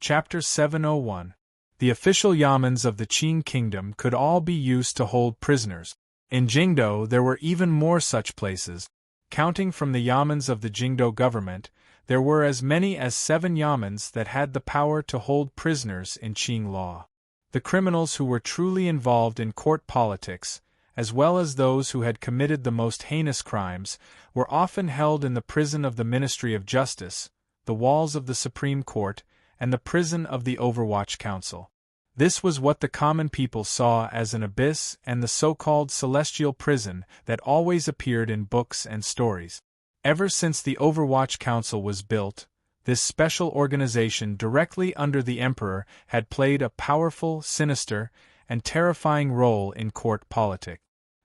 Chapter 701. The official yamens of the Qing kingdom could all be used to hold prisoners. In Jingdo there were even more such places. Counting from the yamens of the Jingdo government, there were as many as 7 yamens that had the power to hold prisoners in Qing law. The criminals who were truly involved in court politics, as well as those who had committed the most heinous crimes, were often held in the prison of the Ministry of Justice, the walls of the Supreme Court, and the prison of the Overwatch Council. This was what the common people saw as an abyss and the so-called celestial prison that always appeared in books and stories. Ever since the Overwatch Council was built, this special organization directly under the Emperor had played a powerful, sinister, and terrifying role in court politics.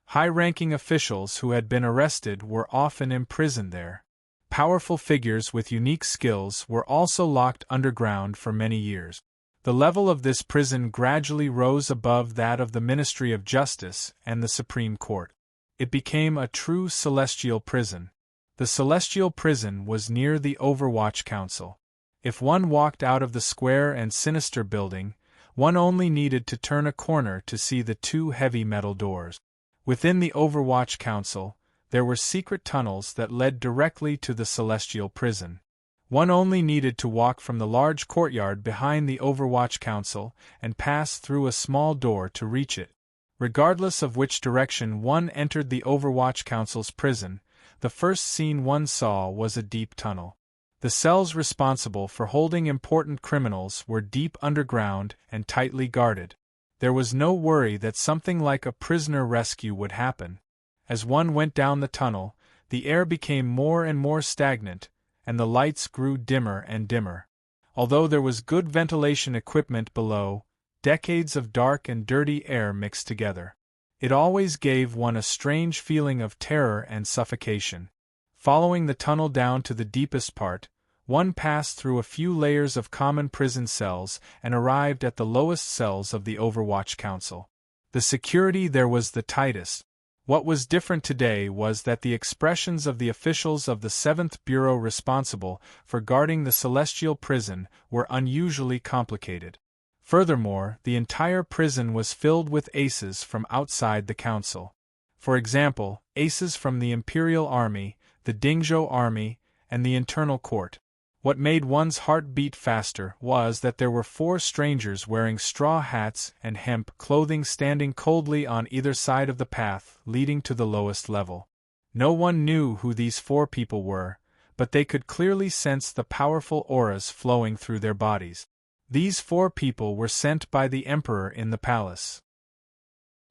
High-ranking officials who had been arrested were often imprisoned there. Powerful figures with unique skills were also locked underground for many years. The level of this prison gradually rose above that of the Ministry of Justice and the Supreme Court. It became a true celestial prison. The celestial prison was near the Overwatch Council. If one walked out of the square and sinister building, one only needed to turn a corner to see the 2 heavy metal doors. Within the Overwatch Council, there were secret tunnels that led directly to the celestial prison. One only needed to walk from the large courtyard behind the Overwatch Council and pass through a small door to reach it. Regardless of which direction one entered the Overwatch Council's prison, the first scene one saw was a deep tunnel. The cells responsible for holding important criminals were deep underground and tightly guarded. There was no worry that something like a prisoner rescue would happen. As one went down the tunnel, the air became more and more stagnant, and the lights grew dimmer and dimmer. Although there was good ventilation equipment below, decades of dark and dirty air mixed together. It always gave one a strange feeling of terror and suffocation. Following the tunnel down to the deepest part, one passed through a few layers of common prison cells and arrived at the lowest cells of the Overwatch Council. The security there was the tightest. What was different today was that the expressions of the officials of the 7th Bureau responsible for guarding the celestial prison were unusually complicated. Furthermore, the entire prison was filled with aces from outside the council. For example, aces from the Imperial Army, the Dingzhou Army, and the Internal Court. What made one's heart beat faster was that there were 4 strangers wearing straw hats and hemp clothing standing coldly on either side of the path leading to the lowest level. No one knew who these 4 people were, but they could clearly sense the powerful auras flowing through their bodies. These 4 people were sent by the Emperor in the palace.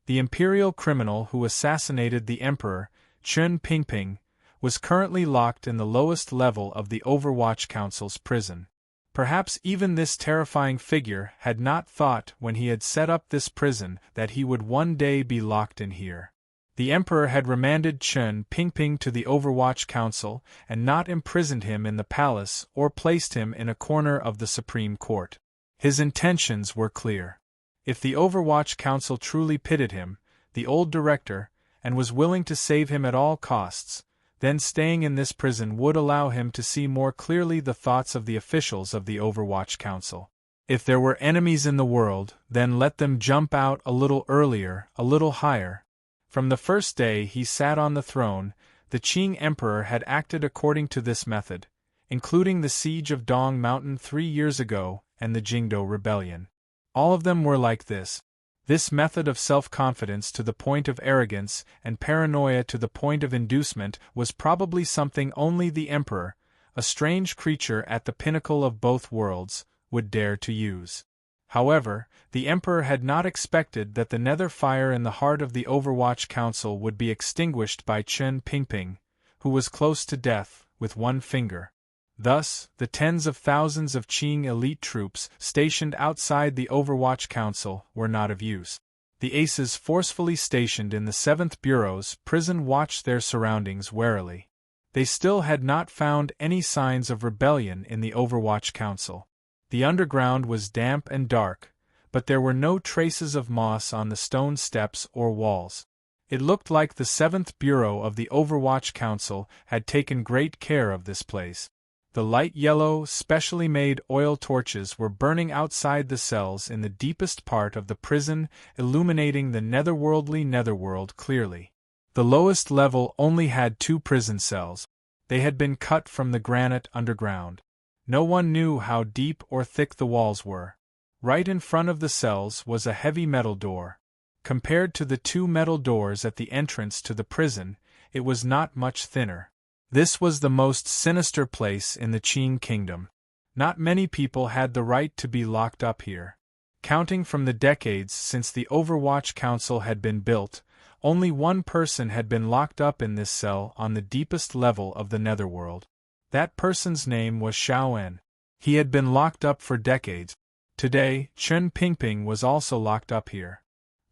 The imperial criminal who assassinated the Emperor, Chen Pingping, was currently locked in the lowest level of the Overwatch Council's prison. Perhaps even this terrifying figure had not thought when he had set up this prison that he would one day be locked in here. The Emperor had remanded Chen Pingping to the Overwatch Council and not imprisoned him in the palace or placed him in a corner of the Supreme Court. His intentions were clear. If the Overwatch Council truly pitied him, the old director, and was willing to save him at all costs, then staying in this prison would allow him to see more clearly the thoughts of the officials of the Overwatch Council. If there were enemies in the world, then let them jump out a little earlier, a little higher. From the first day he sat on the throne, the Qing Emperor had acted according to this method, including the siege of Dong Mountain 3 years ago and the Jingdo Rebellion. All of them were like this. This method of self-confidence to the point of arrogance and paranoia to the point of inducement was probably something only the Emperor, a strange creature at the pinnacle of both worlds, would dare to use. However, the Emperor had not expected that the nether fire in the heart of the Overwatch Council would be extinguished by Chen Pingping, who was close to death, with one finger. Thus, the tens of thousands of Qing elite troops stationed outside the Overwatch Council were not of use. The aces forcefully stationed in the 7th Bureau's prison watched their surroundings warily. They still had not found any signs of rebellion in the Overwatch Council. The underground was damp and dark, but there were no traces of moss on the stone steps or walls. It looked like the 7th Bureau of the Overwatch Council had taken great care of this place. The light yellow, specially made oil torches were burning outside the cells in the deepest part of the prison, illuminating the netherworldly netherworld clearly. The lowest level only had 2 prison cells. They had been cut from the granite underground. No one knew how deep or thick the walls were. Right in front of the cells was a heavy metal door. Compared to the 2 metal doors at the entrance to the prison, it was not much thinner. This was the most sinister place in the Qin kingdom. Not many people had the right to be locked up here. Counting from the decades since the Overwatch Council had been built, only one person had been locked up in this cell on the deepest level of the netherworld. That person's name was Xiaoen. He had been locked up for decades. Today, Chen Pingping was also locked up here.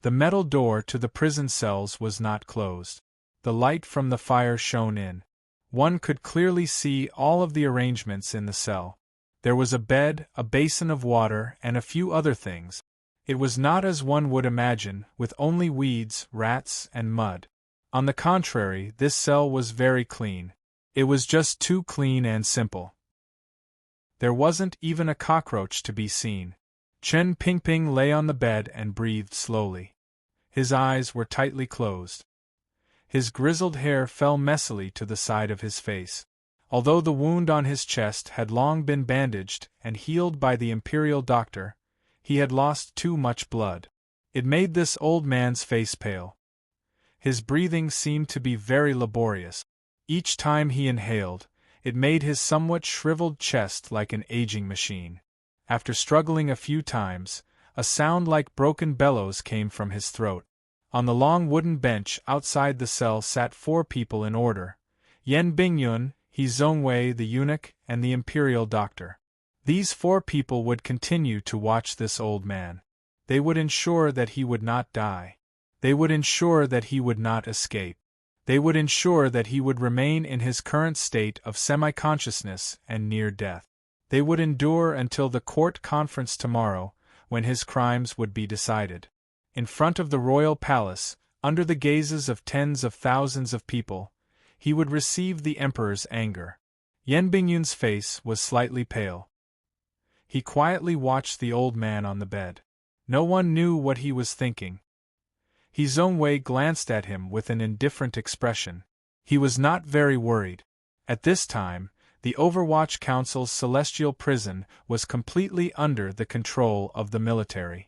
The metal door to the prison cells was not closed. The light from the fire shone in. One could clearly see all of the arrangements in the cell. There was a bed, a basin of water, and a few other things. It was not as one would imagine, with only weeds, rats, and mud. On the contrary, this cell was very clean. It was just too clean and simple. There wasn't even a cockroach to be seen. Chen Pingping lay on the bed and breathed slowly. His eyes were tightly closed. His grizzled hair fell messily to the side of his face. Although the wound on his chest had long been bandaged and healed by the imperial doctor, he had lost too much blood. It made this old man's face pale. His breathing seemed to be very laborious. Each time he inhaled, it made his somewhat shriveled chest like an aging machine. After struggling a few times, a sound like broken bellows came from his throat. On the long wooden bench outside the cell sat 4 people in order: Yan Bingyun, He Zhongwei the eunuch, and the imperial doctor. These 4 people would continue to watch this old man. They would ensure that he would not die. They would ensure that he would not escape. They would ensure that he would remain in his current state of semi-consciousness and near death. They would endure until the court conference tomorrow, when his crimes would be decided. In front of the royal palace, under the gazes of tens of thousands of people, he would receive the emperor's anger. Yan Bingyun's face was slightly pale. He quietly watched the old man on the bed. No one knew what he was thinking. He Zhongwei glanced at him with an indifferent expression. He was not very worried. At this time, the Overwatch Council's celestial prison was completely under the control of the military.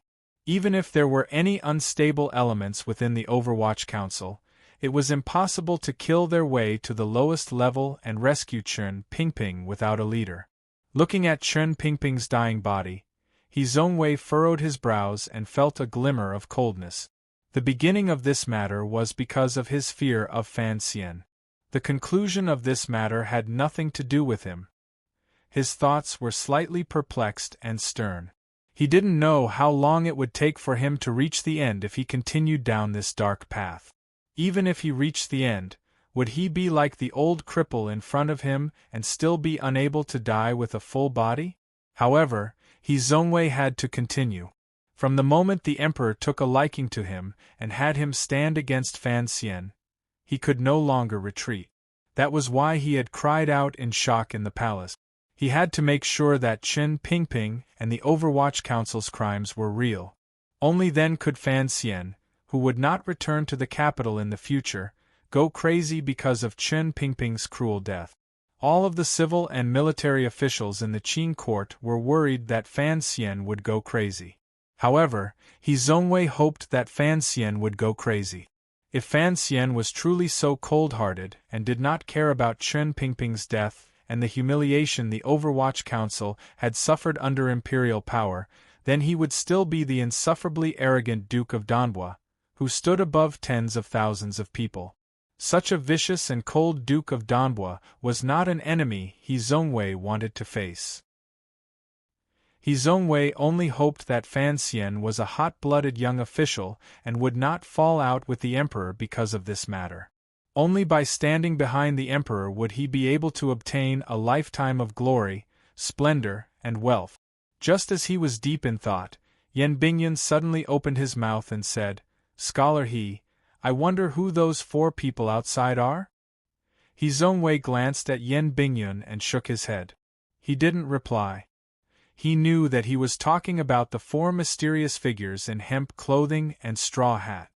Even if there were any unstable elements within the Overwatch Council, it was impossible to kill their way to the lowest level and rescue Chen Pingping without a leader. Looking at Chen Pingping's dying body, He Zhongwei furrowed his brows and felt a glimmer of coldness. The beginning of this matter was because of his fear of Fan Xian. The conclusion of this matter had nothing to do with him. His thoughts were slightly perplexed and stern. He didn't know how long it would take for him to reach the end if he continued down this dark path. Even if he reached the end, would he be like the old cripple in front of him and still be unable to die with a full body? However, He Zhongwei had to continue. From the moment the emperor took a liking to him and had him stand against Fan Xian, he could no longer retreat. That was why he had cried out in shock in the palace. He had to make sure that Chen Pingping and the Overwatch Council's crimes were real. Only then could Fan Xian, who would not return to the capital in the future, go crazy because of Chen Pingping's cruel death. All of the civil and military officials in the Qin court were worried that Fan Xian would go crazy. However, He Zhongwei hoped that Fan Xian would go crazy. If Fan Xian was truly so cold-hearted and did not care about Chen Pingping's death and the humiliation the Overwatch Council had suffered under imperial power, then he would still be the insufferably arrogant Duke of Danhua, who stood above tens of thousands of people. Such a vicious and cold Duke of Danhua was not an enemy He Zhongwei wanted to face. He Zhongwei only hoped that Fan Xian was a hot-blooded young official and would not fall out with the emperor because of this matter. Only by standing behind the emperor would he be able to obtain a lifetime of glory, splendor, and wealth. Just as he was deep in thought, Yan Bingyun suddenly opened his mouth and said, "Scholar He, I wonder who those 4 people outside are?" He Zhongwei glanced at Yan Bingyun and shook his head. He didn't reply. He knew that he was talking about the 4 mysterious figures in hemp clothing and straw hat.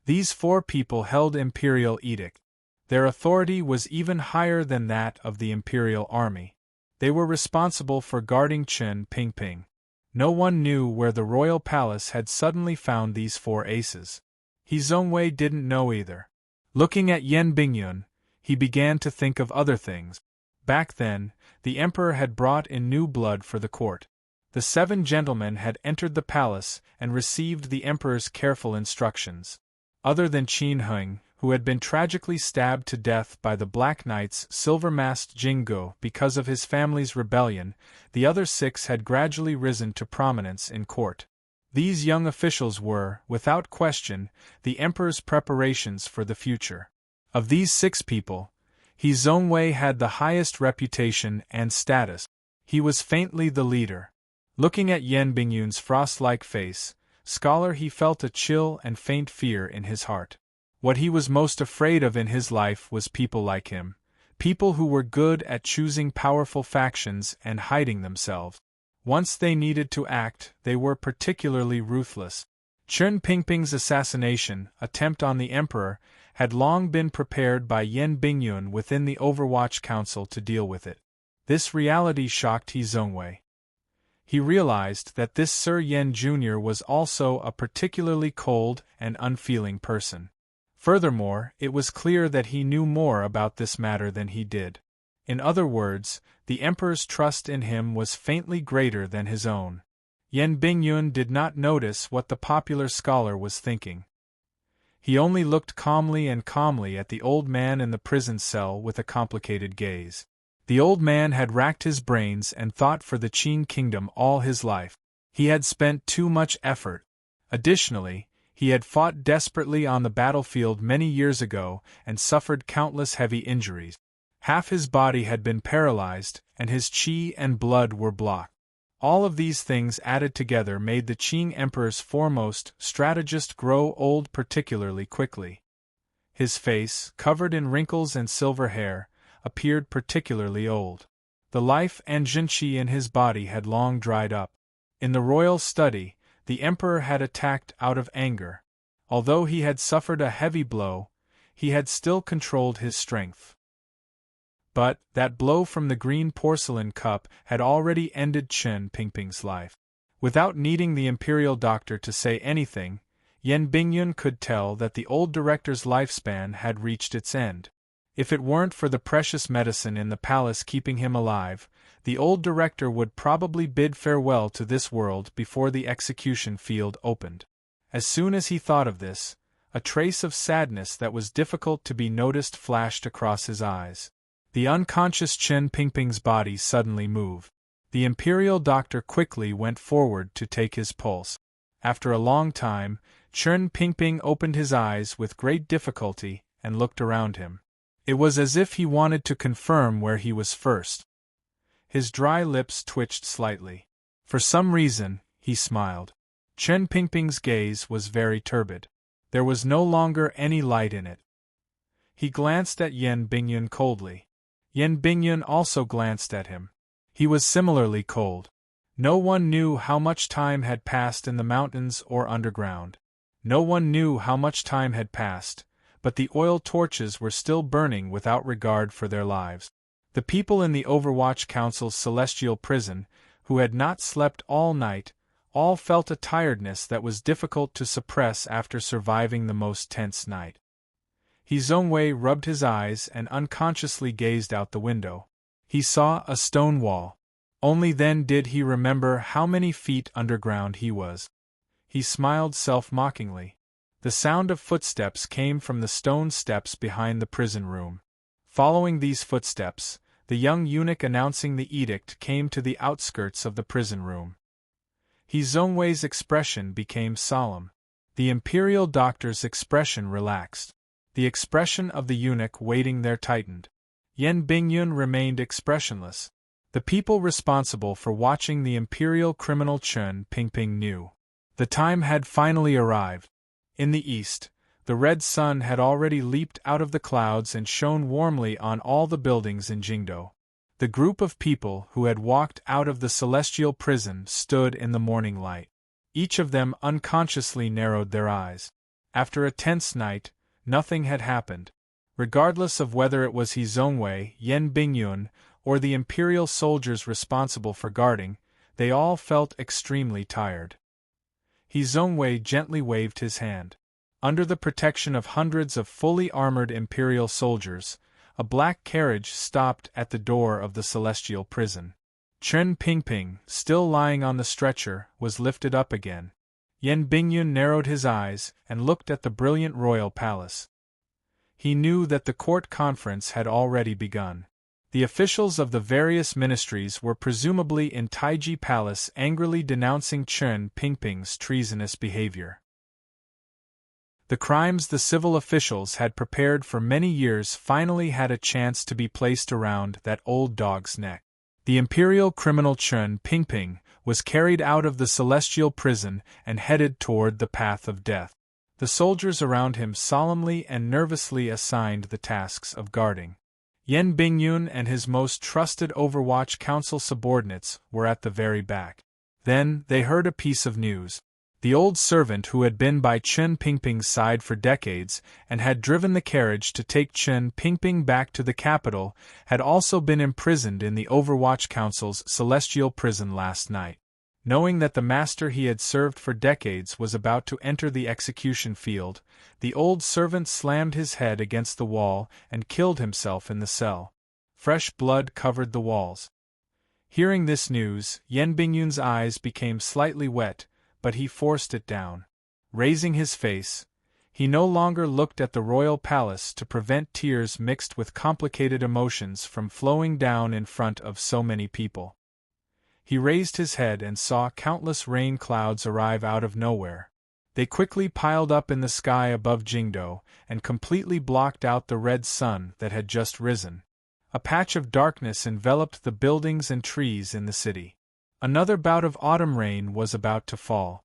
These 4 people held imperial edict. Their authority was even higher than that of the imperial army. They were responsible for guarding Chen Pingping. No one knew where the royal palace had suddenly found these 4 aces. He Zhongwei didn't know either. Looking at Yan Bingyun, he began to think of other things. Back then, the emperor had brought in new blood for the court. The 7 gentlemen had entered the palace and received the emperor's careful instructions. Other than Qin Heng, who had been tragically stabbed to death by the Black Knight's silver-masked Jinggo because of his family's rebellion, the other 6 had gradually risen to prominence in court. These young officials were, without question, the emperor's preparations for the future. Of these 6 people, He Zhongwei had the highest reputation and status. He was faintly the leader. Looking at Yan Bingyun's frost-like face, scholar, he felt a chill and faint fear in his heart. What he was most afraid of in his life was people like him, people who were good at choosing powerful factions and hiding themselves. Once they needed to act, they were particularly ruthless. Chen Pingping's assassination attempt on the emperor had long been prepared by Yan Bingyun within the Overwatch Council to deal with it. This reality shocked He Zhongwei. He realized that this Sir Yan Jr. was also a particularly cold and unfeeling person. Furthermore, it was clear that he knew more about this matter than he did. In other words, the emperor's trust in him was faintly greater than his own. Yan Bingyun did not notice what the popular scholar was thinking. He only looked calmly at the old man in the prison cell with a complicated gaze. The old man had racked his brains and thought for the Qin kingdom all his life. He had spent too much effort. Additionally, he had fought desperately on the battlefield many years ago and suffered countless heavy injuries. Half his body had been paralyzed, and his qi and blood were blocked. All of these things added together made the Qing emperor's foremost strategist grow old particularly quickly. His face, covered in wrinkles and silver hair, appeared particularly old. The life and qi in his body had long dried up. In the royal study, the emperor had attacked out of anger. Although he had suffered a heavy blow, he had still controlled his strength. But that blow from the green porcelain cup had already ended Chen Pingping's life. Without needing the imperial doctor to say anything, Yan Bingyun could tell that the old director's lifespan had reached its end. If it weren't for the precious medicine in the palace keeping him alive, the old director would probably bid farewell to this world before the execution field opened. As soon as he thought of this, a trace of sadness that was difficult to be noticed flashed across his eyes. The unconscious Chen Pingping's body suddenly moved. The imperial doctor quickly went forward to take his pulse. After a long time, Chen Pingping opened his eyes with great difficulty and looked around him. It was as if he wanted to confirm where he was first. His dry lips twitched slightly. For some reason, he smiled. Chen Pingping's gaze was very turbid. There was no longer any light in it. He glanced at Yan Bingyun coldly. Yan Bingyun also glanced at him. He was similarly cold. No one knew how much time had passed in the mountains or underground. No one knew how much time had passed, but the oil torches were still burning without regard for their lives. The people in the Overwatch Council's celestial prison, who had not slept all night, all felt a tiredness that was difficult to suppress after surviving the most tense night. He Zhongwei rubbed his eyes and unconsciously gazed out the window. He saw a stone wall. Only then did he remember how many feet underground he was. He smiled self-mockingly. The sound of footsteps came from the stone steps behind the prison room. Following these footsteps, the young eunuch announcing the edict came to the outskirts of the prison room. He Zhongwei's expression became solemn. The imperial doctor's expression relaxed. The expression of the eunuch waiting there tightened. Yan Bingyun remained expressionless. The people responsible for watching the imperial criminal Chen Pingping knew. The time had finally arrived. In the east, the red sun had already leaped out of the clouds and shone warmly on all the buildings in Jingdo. The group of people who had walked out of the celestial prison stood in the morning light. Each of them unconsciously narrowed their eyes. After a tense night, nothing had happened. Regardless of whether it was He Zongwei, Yen Bingyun, or the imperial soldiers responsible for guarding, they all felt extremely tired. He Zongwei gently waved his hand. Under the protection of hundreds of fully armored imperial soldiers, a black carriage stopped at the door of the celestial prison. Chen Pingping, still lying on the stretcher, was lifted up again. Yen Bingyun narrowed his eyes and looked at the brilliant royal palace. He knew that the court conference had already begun. The officials of the various ministries were presumably in Taiji Palace angrily denouncing Chen Pingping's treasonous behavior. The crimes the civil officials had prepared for many years finally had a chance to be placed around that old dog's neck. The imperial criminal Chen Pingping was carried out of the celestial prison and headed toward the path of death. The soldiers around him solemnly and nervously assigned the tasks of guarding. Yen Bingyun and his most trusted Overwatch Council subordinates were at the very back. Then they heard a piece of news. The old servant who had been by Chen Pingping's side for decades and had driven the carriage to take Chen Pingping back to the capital had also been imprisoned in the Overwatch Council's celestial prison last night. Knowing that the master he had served for decades was about to enter the execution field, the old servant slammed his head against the wall and killed himself in the cell. Fresh blood covered the walls. Hearing this news, Yen Bingyun's eyes became slightly wet, but he forced it down. Raising his face, he no longer looked at the royal palace to prevent tears mixed with complicated emotions from flowing down in front of so many people. He raised his head and saw countless rain clouds arrive out of nowhere. They quickly piled up in the sky above Jingdo and completely blocked out the red sun that had just risen. A patch of darkness enveloped the buildings and trees in the city. Another bout of autumn rain was about to fall.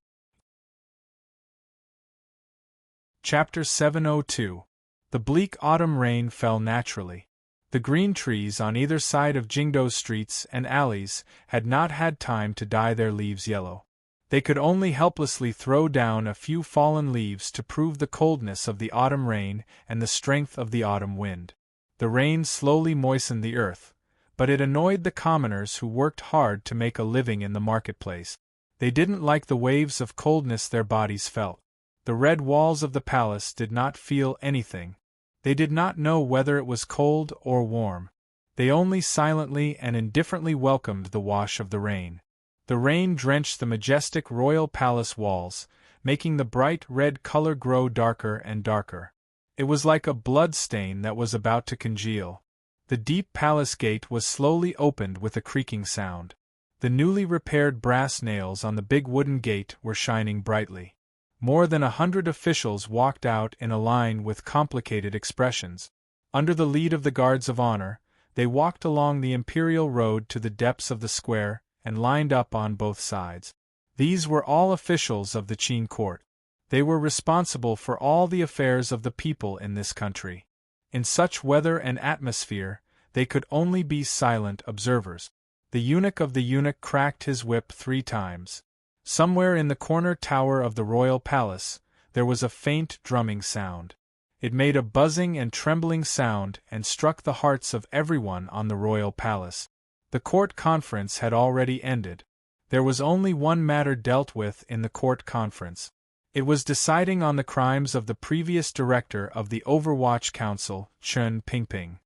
Chapter 702. The bleak autumn rain fell naturally. The green trees on either side of Jingdo's streets and alleys had not had time to dye their leaves yellow. They could only helplessly throw down a few fallen leaves to prove the coldness of the autumn rain and the strength of the autumn wind. The rain slowly moistened the earth, but it annoyed the commoners who worked hard to make a living in the marketplace. They didn't like the waves of coldness their bodies felt. The red walls of the palace did not feel anything. They did not know whether it was cold or warm. They only silently and indifferently welcomed the wash of the rain. The rain drenched the majestic royal palace walls, making the bright red color grow darker and darker. It was like a blood stain that was about to congeal. The deep palace gate was slowly opened with a creaking sound. The newly repaired brass nails on the big wooden gate were shining brightly. More than 100 officials walked out in a line with complicated expressions. Under the lead of the guards of honor, they walked along the imperial road to the depths of the square and lined up on both sides. These were all officials of the Qin court. They were responsible for all the affairs of the people in this country. In such weather and atmosphere, they could only be silent observers. The eunuch of the eunuch cracked his whip 3 times. Somewhere in the corner tower of the royal palace, there was a faint drumming sound. It made a buzzing and trembling sound and struck the hearts of everyone on the royal palace. The court conference had already ended. There was only one matter dealt with in the court conference. It was deciding on the crimes of the previous director of the Overwatch Council, Chen Pingping.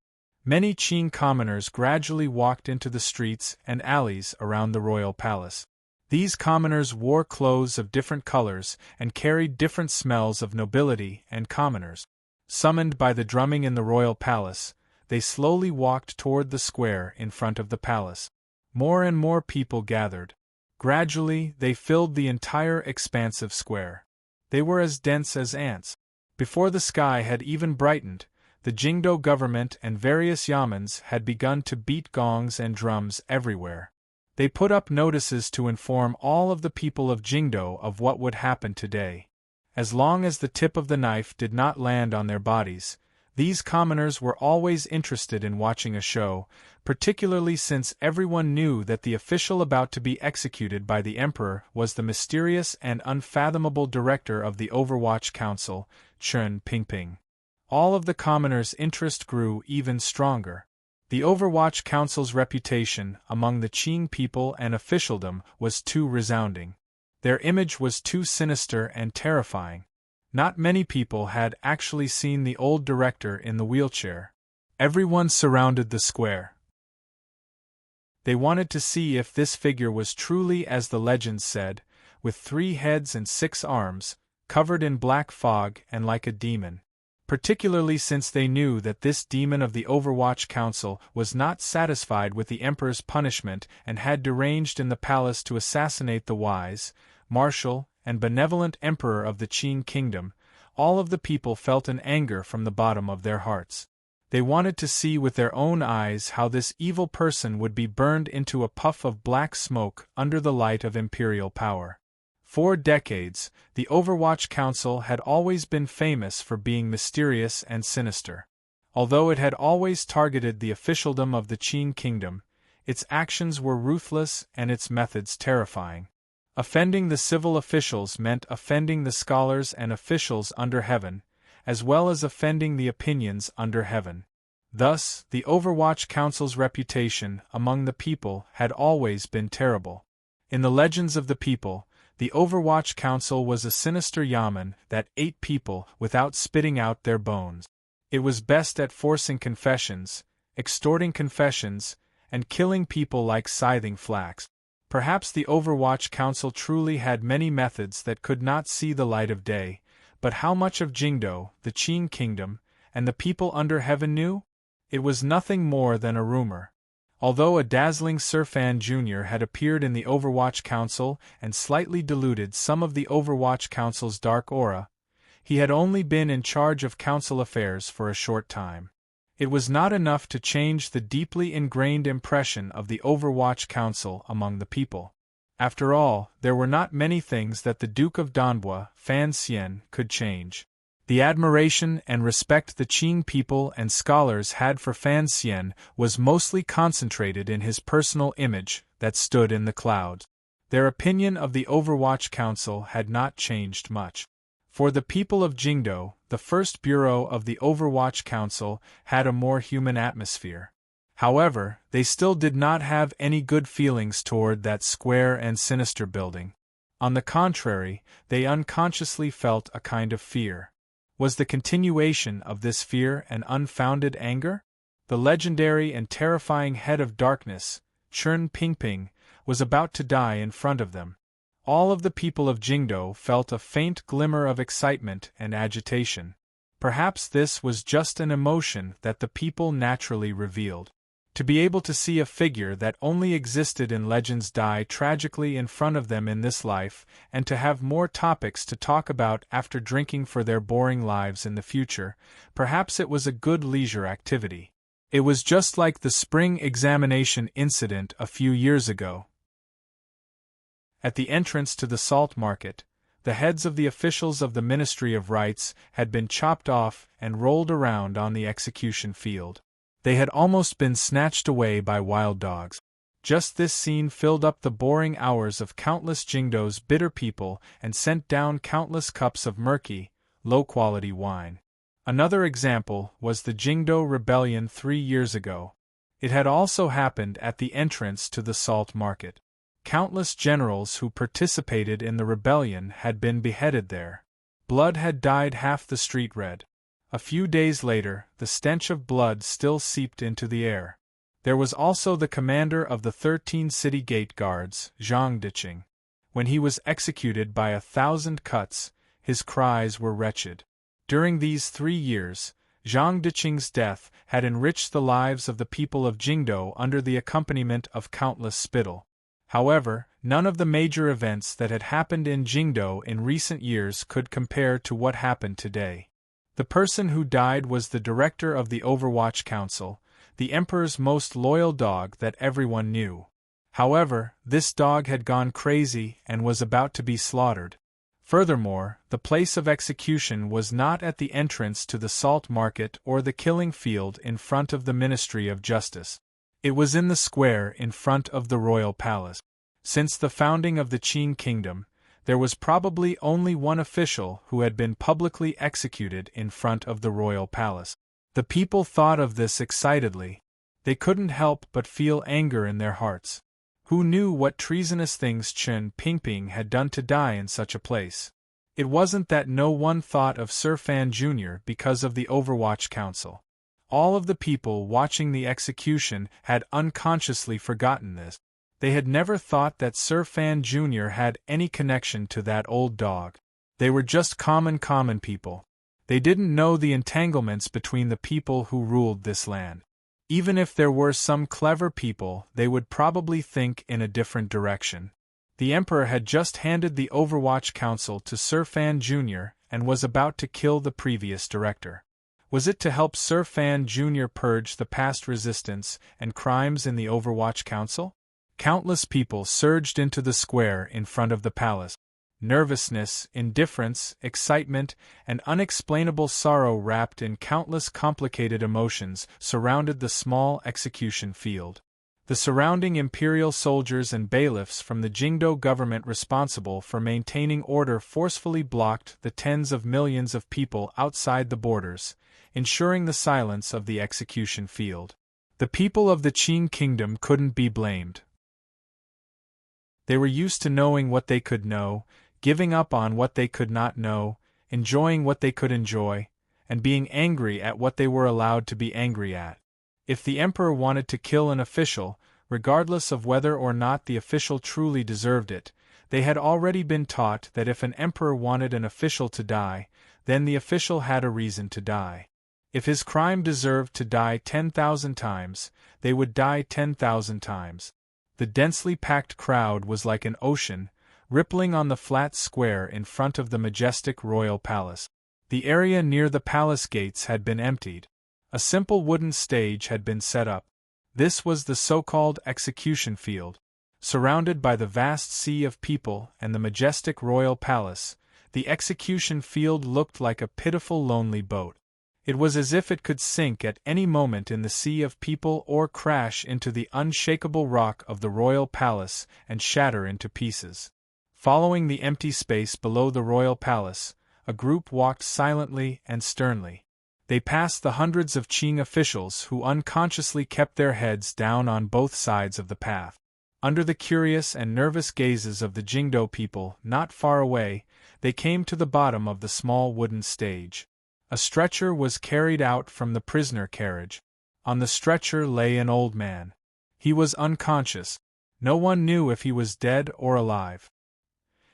Many Qin commoners gradually walked into the streets and alleys around the royal palace. These commoners wore clothes of different colors and carried different smells of nobility and commoners. Summoned by the drumming in the royal palace, they slowly walked toward the square in front of the palace. More and more people gathered. Gradually, they filled the entire expansive square. They were as dense as ants. Before the sky had even brightened, the Jingdo government and various yamens had begun to beat gongs and drums everywhere. They put up notices to inform all of the people of Jingdo of what would happen today. As long as the tip of the knife did not land on their bodies, These commoners were always interested in watching a show, particularly since everyone knew that the official about to be executed by the emperor was the mysterious and unfathomable director of the Overwatch Council, Chen Pingping. All of the commoners' interest grew even stronger. The Overwatch Council's reputation among the Qing people and officialdom was too resounding. Their image was too sinister and terrifying. Not many people had actually seen the old director in the wheelchair. Everyone surrounded the square. They wanted to see if this figure was truly as the legends said, with 3 heads and 6 arms, covered in black fog and like a demon. Particularly since they knew that this demon of the Overwatch Council was not satisfied with the emperor's punishment and had deranged in the palace to assassinate the wise, martial, and benevolent emperor of the Qing kingdom. All of the people felt an anger from the bottom of their hearts. They wanted to see with their own eyes how this evil person would be burned into a puff of black smoke under the light of imperial power. For decades, the Overwatch Council had always been famous for being mysterious and sinister. Although it had always targeted the officialdom of the Qing kingdom, its actions were ruthless and its methods terrifying. Offending the civil officials meant offending the scholars and officials under heaven, as well as offending the opinions under heaven. Thus, the Overwatch Council's reputation among the people had always been terrible. In the legends of the people, the Overwatch Council was a sinister yamen that ate people without spitting out their bones. It was best at forcing confessions, extorting confessions, and killing people like scything flax. Perhaps the Overwatch Council truly had many methods that could not see the light of day, but how much of Jingdo, the Qing kingdom, and the people under heaven knew? It was nothing more than a rumor. Although a dazzling Sir Fan Jr. had appeared in the Overwatch Council and slightly diluted some of the Overwatch Council's dark aura, he had only been in charge of council affairs for a short time. It was not enough to change the deeply ingrained impression of the Overwatch Council among the people. After all, there were not many things that the Duke of Danbo, Fan Xian, could change. The admiration and respect the Qing people and scholars had for Fan Xian was mostly concentrated in his personal image that stood in the clouds. Their opinion of the Overwatch Council had not changed much. For the people of Jingdo, the first bureau of the Overwatch Council had a more human atmosphere. However, they still did not have any good feelings toward that square and sinister building. On the contrary, they unconsciously felt a kind of fear. Was the continuation of this fear an unfounded anger? The legendary and terrifying head of darkness, Chen Pingping, was about to die in front of them. All of the people of Jingdo felt a faint glimmer of excitement and agitation. Perhaps this was just an emotion that the people naturally revealed. To be able to see a figure that only existed in legends die tragically in front of them in this life, and to have more topics to talk about after drinking for their boring lives in the future, perhaps it was a good leisure activity. It was just like the spring examination incident a few years ago. At the entrance to the salt market, the heads of the officials of the Ministry of Rights had been chopped off and rolled around on the execution field. They had almost been snatched away by wild dogs. Just this scene filled up the boring hours of countless Jingdo's bitter people and sent down countless cups of murky, low-quality wine. Another example was the Jingdo Rebellion 3 years ago. It had also happened at the entrance to the salt market. Countless generals who participated in the rebellion had been beheaded there. Blood had dyed half the street red. A few days later, the stench of blood still seeped into the air. There was also the commander of the 13 city gate guards, Zhang Diqing. When he was executed by 1,000 cuts, his cries were wretched. During these 3 years, Zhang Diqing's death had enriched the lives of the people of Jingdo under the accompaniment of countless spittle. However, none of the major events that had happened in Jingdo in recent years could compare to what happened today. The person who died was the director of the Overwatch Council, the emperor's most loyal dog that everyone knew. However, this dog had gone crazy and was about to be slaughtered. Furthermore, the place of execution was not at the entrance to the salt market or the killing field in front of the Ministry of Justice. It was in the square in front of the royal palace. Since the founding of the Qin kingdom, there was probably only one official who had been publicly executed in front of the royal palace. The people thought of this excitedly. They couldn't help but feel anger in their hearts. Who knew what treasonous things Chen Pingping had done to die in such a place? It wasn't that no one thought of Sir Fan Jr. because of the Overwatch Council. All of the people watching the execution had unconsciously forgotten this. They had never thought that Sir Fan Jr. had any connection to that old dog. They were just common people. They didn't know the entanglements between the people who ruled this land. Even if there were some clever people, they would probably think in a different direction. The Emperor had just handed the Overwatch Council to Sir Fan Jr. and was about to kill the previous director. Was it to help Sir Fan Jr. purge the past resistance and crimes in the Overwatch Council? Countless people surged into the square in front of the palace. Nervousness, indifference, excitement, and unexplainable sorrow wrapped in countless complicated emotions surrounded the small execution field. The surrounding imperial soldiers and bailiffs from the Jingdo government responsible for maintaining order forcefully blocked the tens of millions of people outside the borders, ensuring the silence of the execution field. The people of the Qin kingdom couldn't be blamed. They were used to knowing what they could know, giving up on what they could not know, enjoying what they could enjoy, and being angry at what they were allowed to be angry at. If the emperor wanted to kill an official, regardless of whether or not the official truly deserved it, they had already been taught that if an emperor wanted an official to die, then the official had a reason to die. If his crime deserved to die 10,000 times, they would die 10,000 times. The densely packed crowd was like an ocean, rippling on the flat square in front of the majestic royal palace. The area near the palace gates had been emptied. A simple wooden stage had been set up. This was the so-called execution field. Surrounded by the vast sea of people and the majestic royal palace, the execution field looked like a pitiful lonely boat. It was as if it could sink at any moment in the sea of people or crash into the unshakable rock of the royal palace and shatter into pieces. Following the empty space below the royal palace, a group walked silently and sternly. They passed the hundreds of Qing officials who unconsciously kept their heads down on both sides of the path. Under the curious and nervous gazes of the Jingdo people not far away, they came to the bottom of the small wooden stage. A stretcher was carried out from the prisoner carriage. On the stretcher lay an old man. He was unconscious. No one knew if he was dead or alive.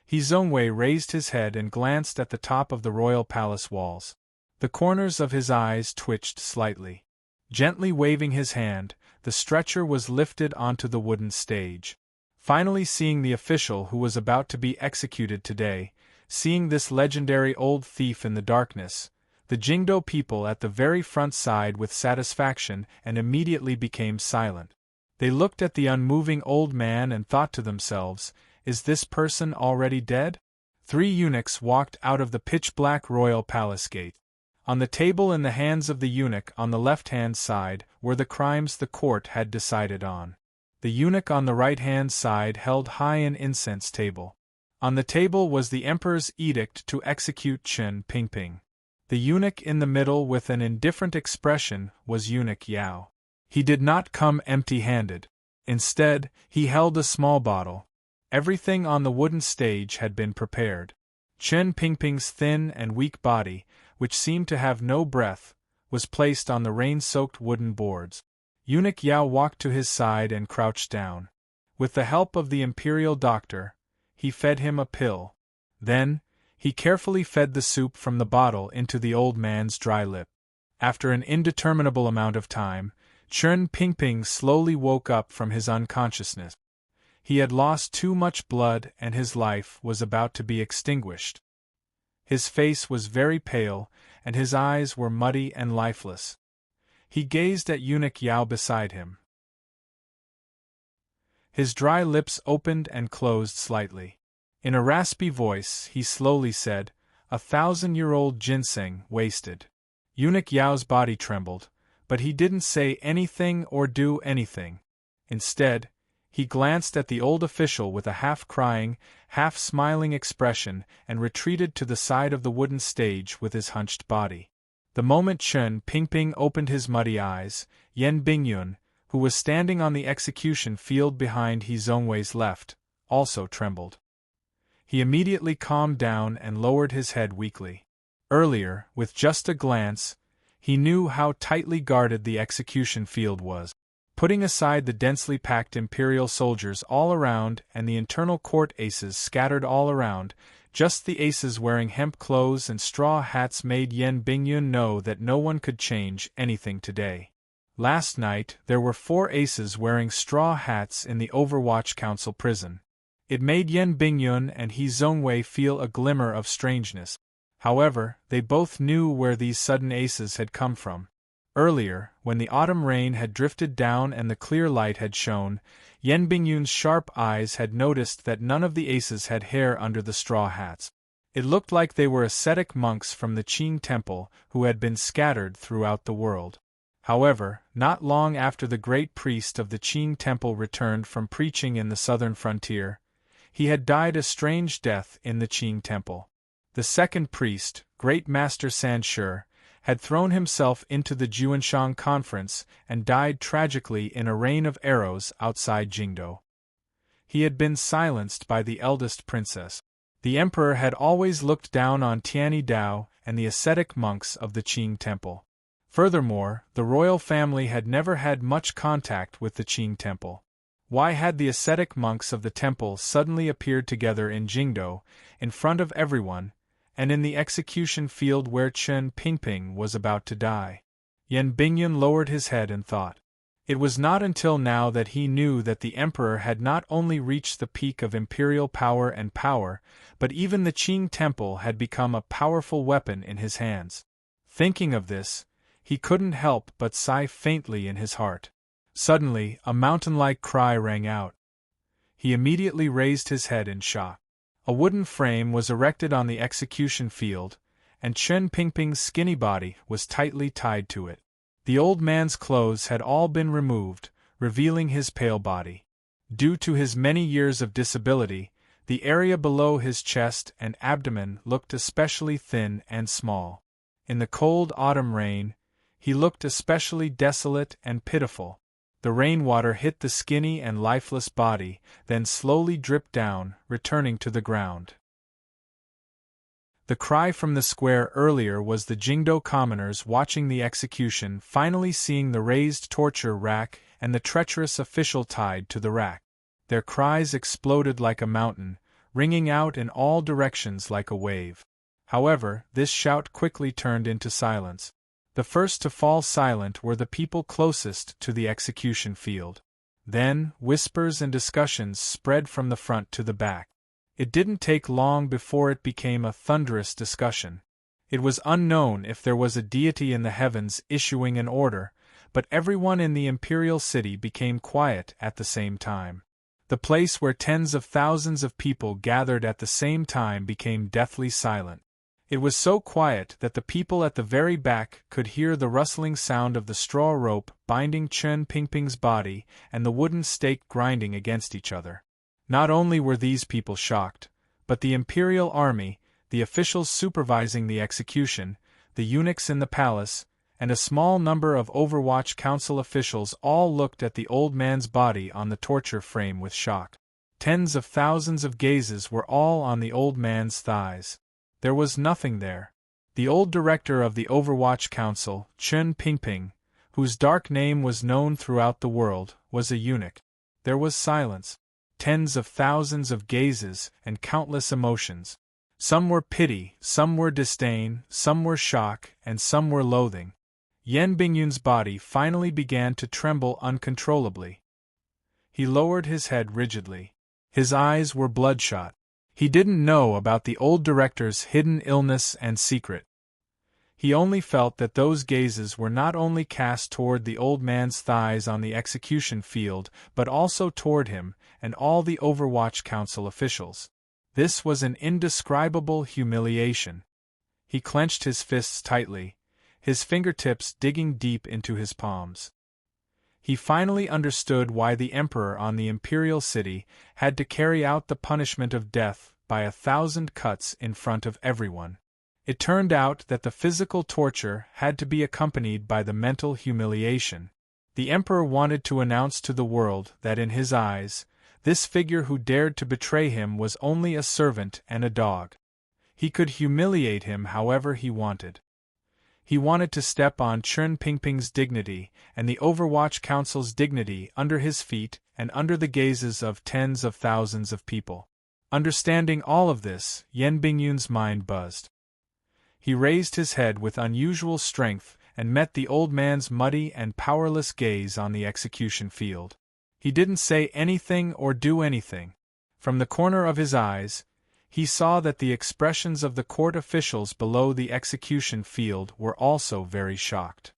He Zhongwei raised his head and glanced at the top of the royal palace walls. The corners of his eyes twitched slightly. Gently waving his hand, the stretcher was lifted onto the wooden stage. Finally seeing the official who was about to be executed today, seeing this legendary old thief in the darkness, the Jingdo people at the very front sighed with satisfaction and immediately became silent. They looked at the unmoving old man and thought to themselves, "Is this person already dead?" 3 eunuchs walked out of the pitch-black royal palace gate. On the table in the hands of the eunuch on the left-hand side were the crimes the court had decided on. The eunuch on the right-hand side held high an incense table. On the table was the emperor's edict to execute Chen Pingping. The eunuch in the middle with an indifferent expression was Eunuch Yao. He did not come empty-handed. Instead, he held a small bottle. Everything on the wooden stage had been prepared. Chen Pingping's thin and weak body, which seemed to have no breath, was placed on the rain-soaked wooden boards. Eunuch Yao walked to his side and crouched down. With the help of the imperial doctor, he fed him a pill. Then, he carefully fed the soup from the bottle into the old man's dry lip. After an indeterminable amount of time, Chen Pingping slowly woke up from his unconsciousness. He had lost too much blood and his life was about to be extinguished. His face was very pale, and his eyes were muddy and lifeless. He gazed at Eunuch Yao beside him. His dry lips opened and closed slightly. In a raspy voice, he slowly said, "1,000-year-old ginseng, wasted." Eunuch Yao's body trembled, but he didn't say anything or do anything. Instead, he glanced at the old official with a half-crying, half-smiling expression and retreated to the side of the wooden stage with his hunched body. The moment Chen Pingping opened his muddy eyes, Yan Bingyun, who was standing on the execution field behind He Zhongwei's left, also trembled. He immediately calmed down and lowered his head weakly. Earlier, with just a glance, he knew how tightly guarded the execution field was. Putting aside the densely packed imperial soldiers all around and the internal court aces scattered all around, just the aces wearing hemp clothes and straw hats made Yan Bingyun know that no one could change anything today. Last night, there were 4 aces wearing straw hats in the Overwatch Council prison. It made Yan Bingyun and He Zhongwei feel a glimmer of strangeness. However, they both knew where these sudden aces had come from. Earlier, when the autumn rain had drifted down and the clear light had shone, Yan Bingyun's sharp eyes had noticed that none of the aces had hair under the straw hats. It looked like they were ascetic monks from the Qing temple who had been scattered throughout the world. However, not long after the great priest of the Qing temple returned from preaching in the southern frontier, he had died a strange death in the Qing temple. The second priest, Great Master Sanshi, had thrown himself into the Juanshan conference and died tragically in a rain of arrows outside Jingdo. He had been silenced by the eldest princess. The emperor had always looked down on Tianyi Dao and the ascetic monks of the Qing temple. Furthermore, the royal family had never had much contact with the Qing temple. Why had the ascetic monks of the temple suddenly appeared together in Jingdo, in front of everyone, and in the execution field where Chen Pingping was about to die? Yan Bingyun lowered his head and thought. It was not until now that he knew that the emperor had not only reached the peak of imperial power, but even the Qing temple had become a powerful weapon in his hands. Thinking of this, he couldn't help but sigh faintly in his heart. Suddenly, a mountain-like cry rang out. He immediately raised his head in shock. A wooden frame was erected on the execution field, and Chen Pingping's skinny body was tightly tied to it. The old man's clothes had all been removed, revealing his pale body. Due to his many years of disability, the area below his chest and abdomen looked especially thin and small. In the cold autumn rain, he looked especially desolate and pitiful. The rainwater hit the skinny and lifeless body, then slowly dripped down, returning to the ground. The cry from the square earlier was the Jingdo commoners watching the execution finally seeing the raised torture rack and the treacherous official tied to the rack. Their cries exploded like a mountain, ringing out in all directions like a wave. However, this shout quickly turned into silence. The first to fall silent were the people closest to the execution field. Then, whispers and discussions spread from the front to the back. It didn't take long before it became a thunderous discussion. It was unknown if there was a deity in the heavens issuing an order, but everyone in the imperial city became quiet at the same time. The place where tens of thousands of people gathered at the same time became deathly silent. It was so quiet that the people at the very back could hear the rustling sound of the straw rope binding Chen Pingping's body and the wooden stake grinding against each other. Not only were these people shocked, but the imperial army, the officials supervising the execution, the eunuchs in the palace, and a small number of Overwatch Council officials all looked at the old man's body on the torture frame with shock. Tens of thousands of gazes were all on the old man's thighs. There was nothing there. The old director of the Overwatch Council, Chen Pingping, whose dark name was known throughout the world, was a eunuch. There was silence. Tens of thousands of gazes and countless emotions. Some were pity, some were disdain, some were shock, and some were loathing. Yan Bingyun's body finally began to tremble uncontrollably. He lowered his head rigidly. His eyes were bloodshot. He didn't know about the old director's hidden illness and secret. He only felt that those gazes were not only cast toward the old man's thighs on the execution field but also toward him and all the Overwatch Council officials. This was an indescribable humiliation. He clenched his fists tightly, his fingertips digging deep into his palms. He finally understood why the emperor on the imperial city had to carry out the punishment of death by 1,000 cuts in front of everyone. It turned out that the physical torture had to be accompanied by the mental humiliation. The emperor wanted to announce to the world that in his eyes, this figure who dared to betray him was only a servant and a dog. He could humiliate him however he wanted. He wanted to step on Chen Pingping's dignity and the Overwatch Council's dignity under his feet and under the gazes of tens of thousands of people. Understanding all of this, Yan Bingyun's mind buzzed. He raised his head with unusual strength and met the old man's muddy and powerless gaze on the execution field. He didn't say anything or do anything. From the corner of his eyes, he saw that the expressions of the court officials below the execution field were also very shocked.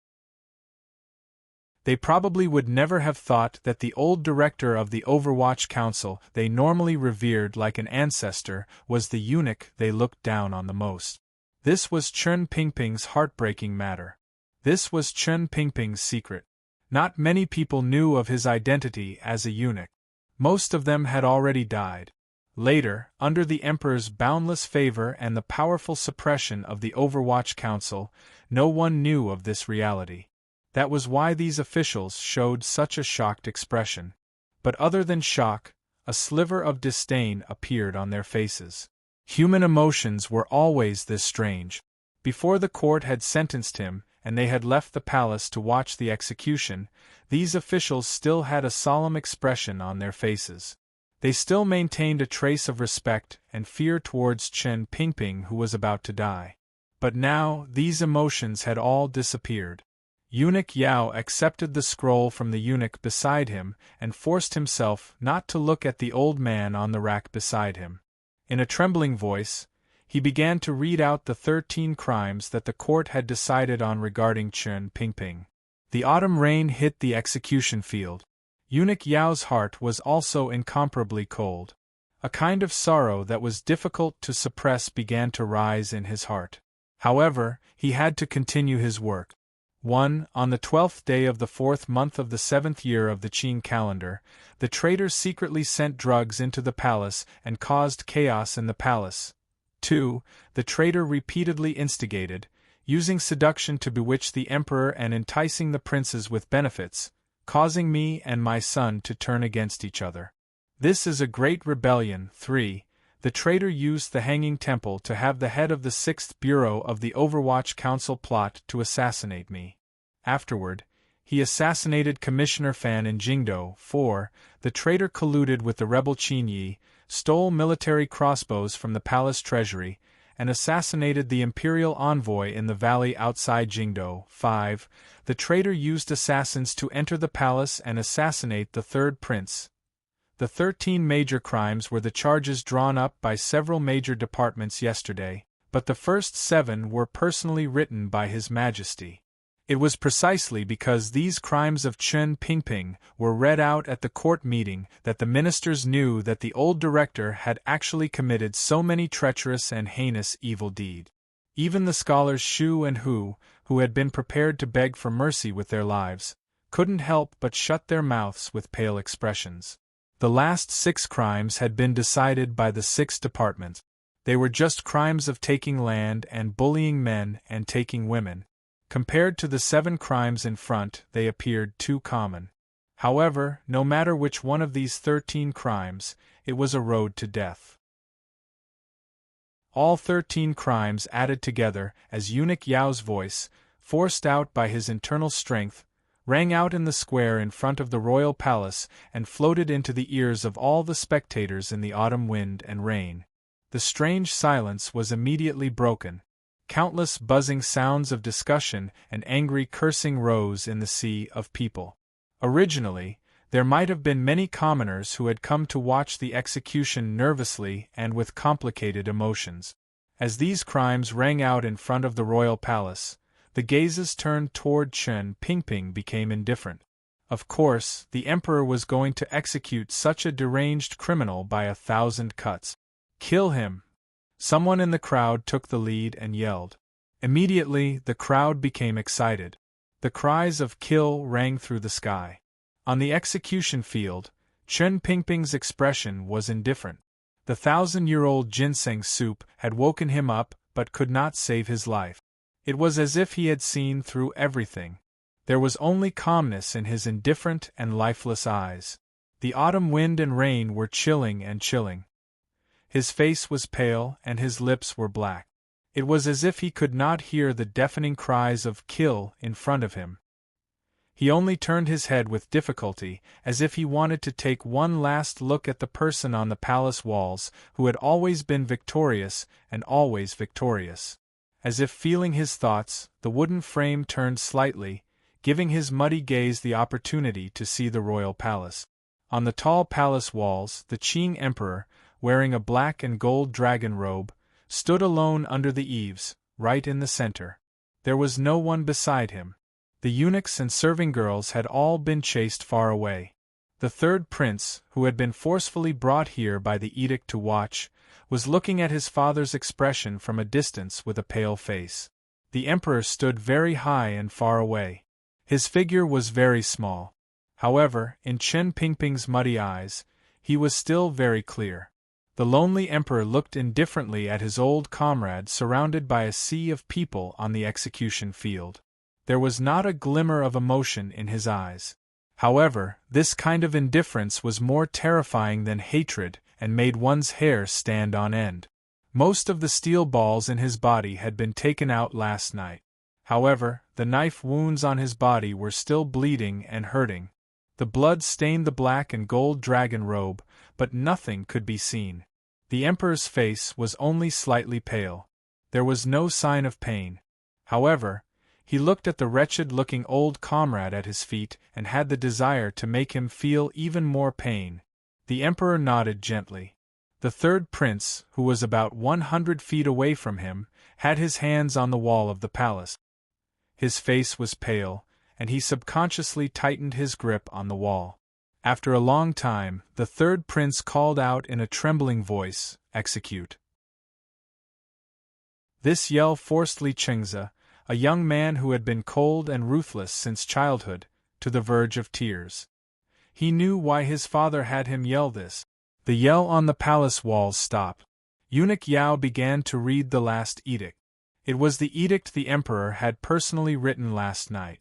They probably would never have thought that the old director of the Overwatch Council they normally revered like an ancestor was the eunuch they looked down on the most. This was Chen Pingping's heartbreaking matter. This was Chen Pingping's secret. Not many people knew of his identity as a eunuch. Most of them had already died. Later, under the emperor's boundless favor and the powerful suppression of the Overwatch Council, no one knew of this reality. That was why these officials showed such a shocked expression. But other than shock, a sliver of disdain appeared on their faces. Human emotions were always this strange. Before the court had sentenced him, and they had left the palace to watch the execution, these officials still had a solemn expression on their faces. They still maintained a trace of respect and fear towards Chen Pingping who was about to die. But now, these emotions had all disappeared. Eunuch Yao accepted the scroll from the eunuch beside him and forced himself not to look at the old man on the rack beside him. In a trembling voice, he began to read out the 13 crimes that the court had decided on regarding Chen Pingping. The autumn rain hit the execution field. Eunuch Yao's heart was also incomparably cold. A kind of sorrow that was difficult to suppress began to rise in his heart. However, he had to continue his work. 1. On the 12th day of the 4th month of the 7th year of the Qin calendar, the traitor secretly sent drugs into the palace and caused chaos in the palace. 2. The traitor repeatedly instigated, using seduction to bewitch the emperor and enticing the princes with benefits, causing me and my son to turn against each other. This is a great rebellion. 3. The traitor used the Hanging Temple to have the head of the 6th Bureau of the Overwatch Council plot to assassinate me. Afterward, he assassinated Commissioner Fan in Jingdo. 4. The traitor colluded with the rebel Qin Yi, stole military crossbows from the palace treasury, and assassinated the imperial envoy in the valley outside Jingdo. 5. The traitor used assassins to enter the palace and assassinate the third prince. The 13 major crimes were the charges drawn up by several major departments yesterday, but the first 7 were personally written by His Majesty. It was precisely because these crimes of Chen Pingping were read out at the court meeting that the ministers knew that the old director had actually committed so many treacherous and heinous evil deeds. Even the scholars Xu and Hu, who had been prepared to beg for mercy with their lives, couldn't help but shut their mouths with pale expressions. The last 6 crimes had been decided by the 6 departments. They were just crimes of taking land and bullying men and taking women. Compared to the 7 crimes in front, they appeared too common. However, no matter which one of these 13 crimes, it was a road to death. All 13 crimes added together as Eunuch Yao's voice, forced out by his internal strength, rang out in the square in front of the royal palace and floated into the ears of all the spectators in the autumn wind and rain. The strange silence was immediately broken. Countless buzzing sounds of discussion and angry cursing rose in the sea of people. Originally, there might have been many commoners who had come to watch the execution nervously and with complicated emotions. As these crimes rang out in front of the royal palace, the gazes turned toward Chen Pingping became indifferent. Of course, the emperor was going to execute such a deranged criminal by 1,000 cuts. "Kill him!" Someone in the crowd took the lead and yelled. Immediately, the crowd became excited. The cries of "kill" rang through the sky. On the execution field, Chen Pingping's expression was indifferent. The 1,000-year-old ginseng soup had woken him up but could not save his life. It was as if he had seen through everything. There was only calmness in his indifferent and lifeless eyes. The autumn wind and rain were chilling and chilling. His face was pale and his lips were black. It was as if he could not hear the deafening cries of "kill" in front of him. He only turned his head with difficulty, as if he wanted to take one last look at the person on the palace walls who had always been victorious and always victorious. As if feeling his thoughts, the wooden frame turned slightly, giving his muddy gaze the opportunity to see the royal palace. On the tall palace walls, the Qing emperor, wearing a black and gold dragon robe, stood alone under the eaves, right in the center. There was no one beside him. The eunuchs and serving girls had all been chased far away. The third prince, who had been forcefully brought here by the edict to watch, was looking at his father's expression from a distance with a pale face. The emperor stood very high and far away. His figure was very small. However, in Chen Pingping's muddy eyes, he was still very clear. The lonely emperor looked indifferently at his old comrade surrounded by a sea of people on the execution field. There was not a glimmer of emotion in his eyes. However, this kind of indifference was more terrifying than hatred and made one's hair stand on end. Most of the steel balls in his body had been taken out last night. However, the knife wounds on his body were still bleeding and hurting. The blood stained the black and gold dragon robe, but nothing could be seen. The emperor's face was only slightly pale. There was no sign of pain. However, he looked at the wretched-looking old comrade at his feet and had the desire to make him feel even more pain. The emperor nodded gently. The third prince, who was about 100 feet away from him, had his hands on the wall of the palace. His face was pale, and he subconsciously tightened his grip on the wall. After a long time, the third prince called out in a trembling voice, "Execute." This yell forced Li Chengze, a young man who had been cold and ruthless since childhood, to the verge of tears. He knew why his father had him yell this. The yell on the palace walls stopped. Eunuch Yao began to read the last edict. It was the edict the emperor had personally written last night.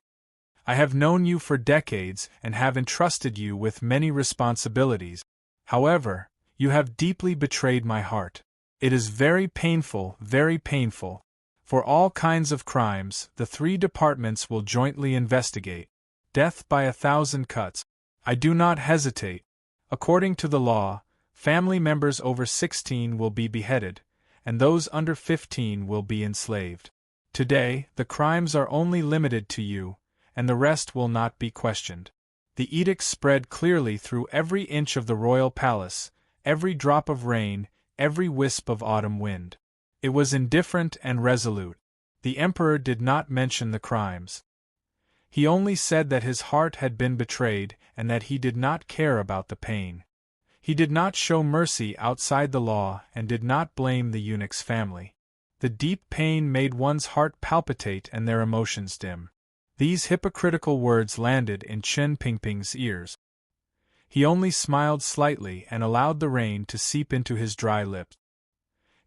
"I have known you for decades and have entrusted you with many responsibilities. However, you have deeply betrayed my heart. It is very painful, very painful. For all kinds of crimes, the 3 departments will jointly investigate. Death by 1,000 cuts. I do not hesitate. According to the law, family members over 16 will be beheaded, and those under 15 will be enslaved. Today, the crimes are only limited to you, and the rest will not be questioned." The edict spread clearly through every inch of the royal palace, every drop of rain, every wisp of autumn wind. It was indifferent and resolute. The emperor did not mention the crimes. He only said that his heart had been betrayed and that he did not care about the pain. He did not show mercy outside the law and did not blame the eunuch's family. The deep pain made one's heart palpitate and their emotions dim. These hypocritical words landed in Chen Pingping's ears. He only smiled slightly and allowed the rain to seep into his dry lips.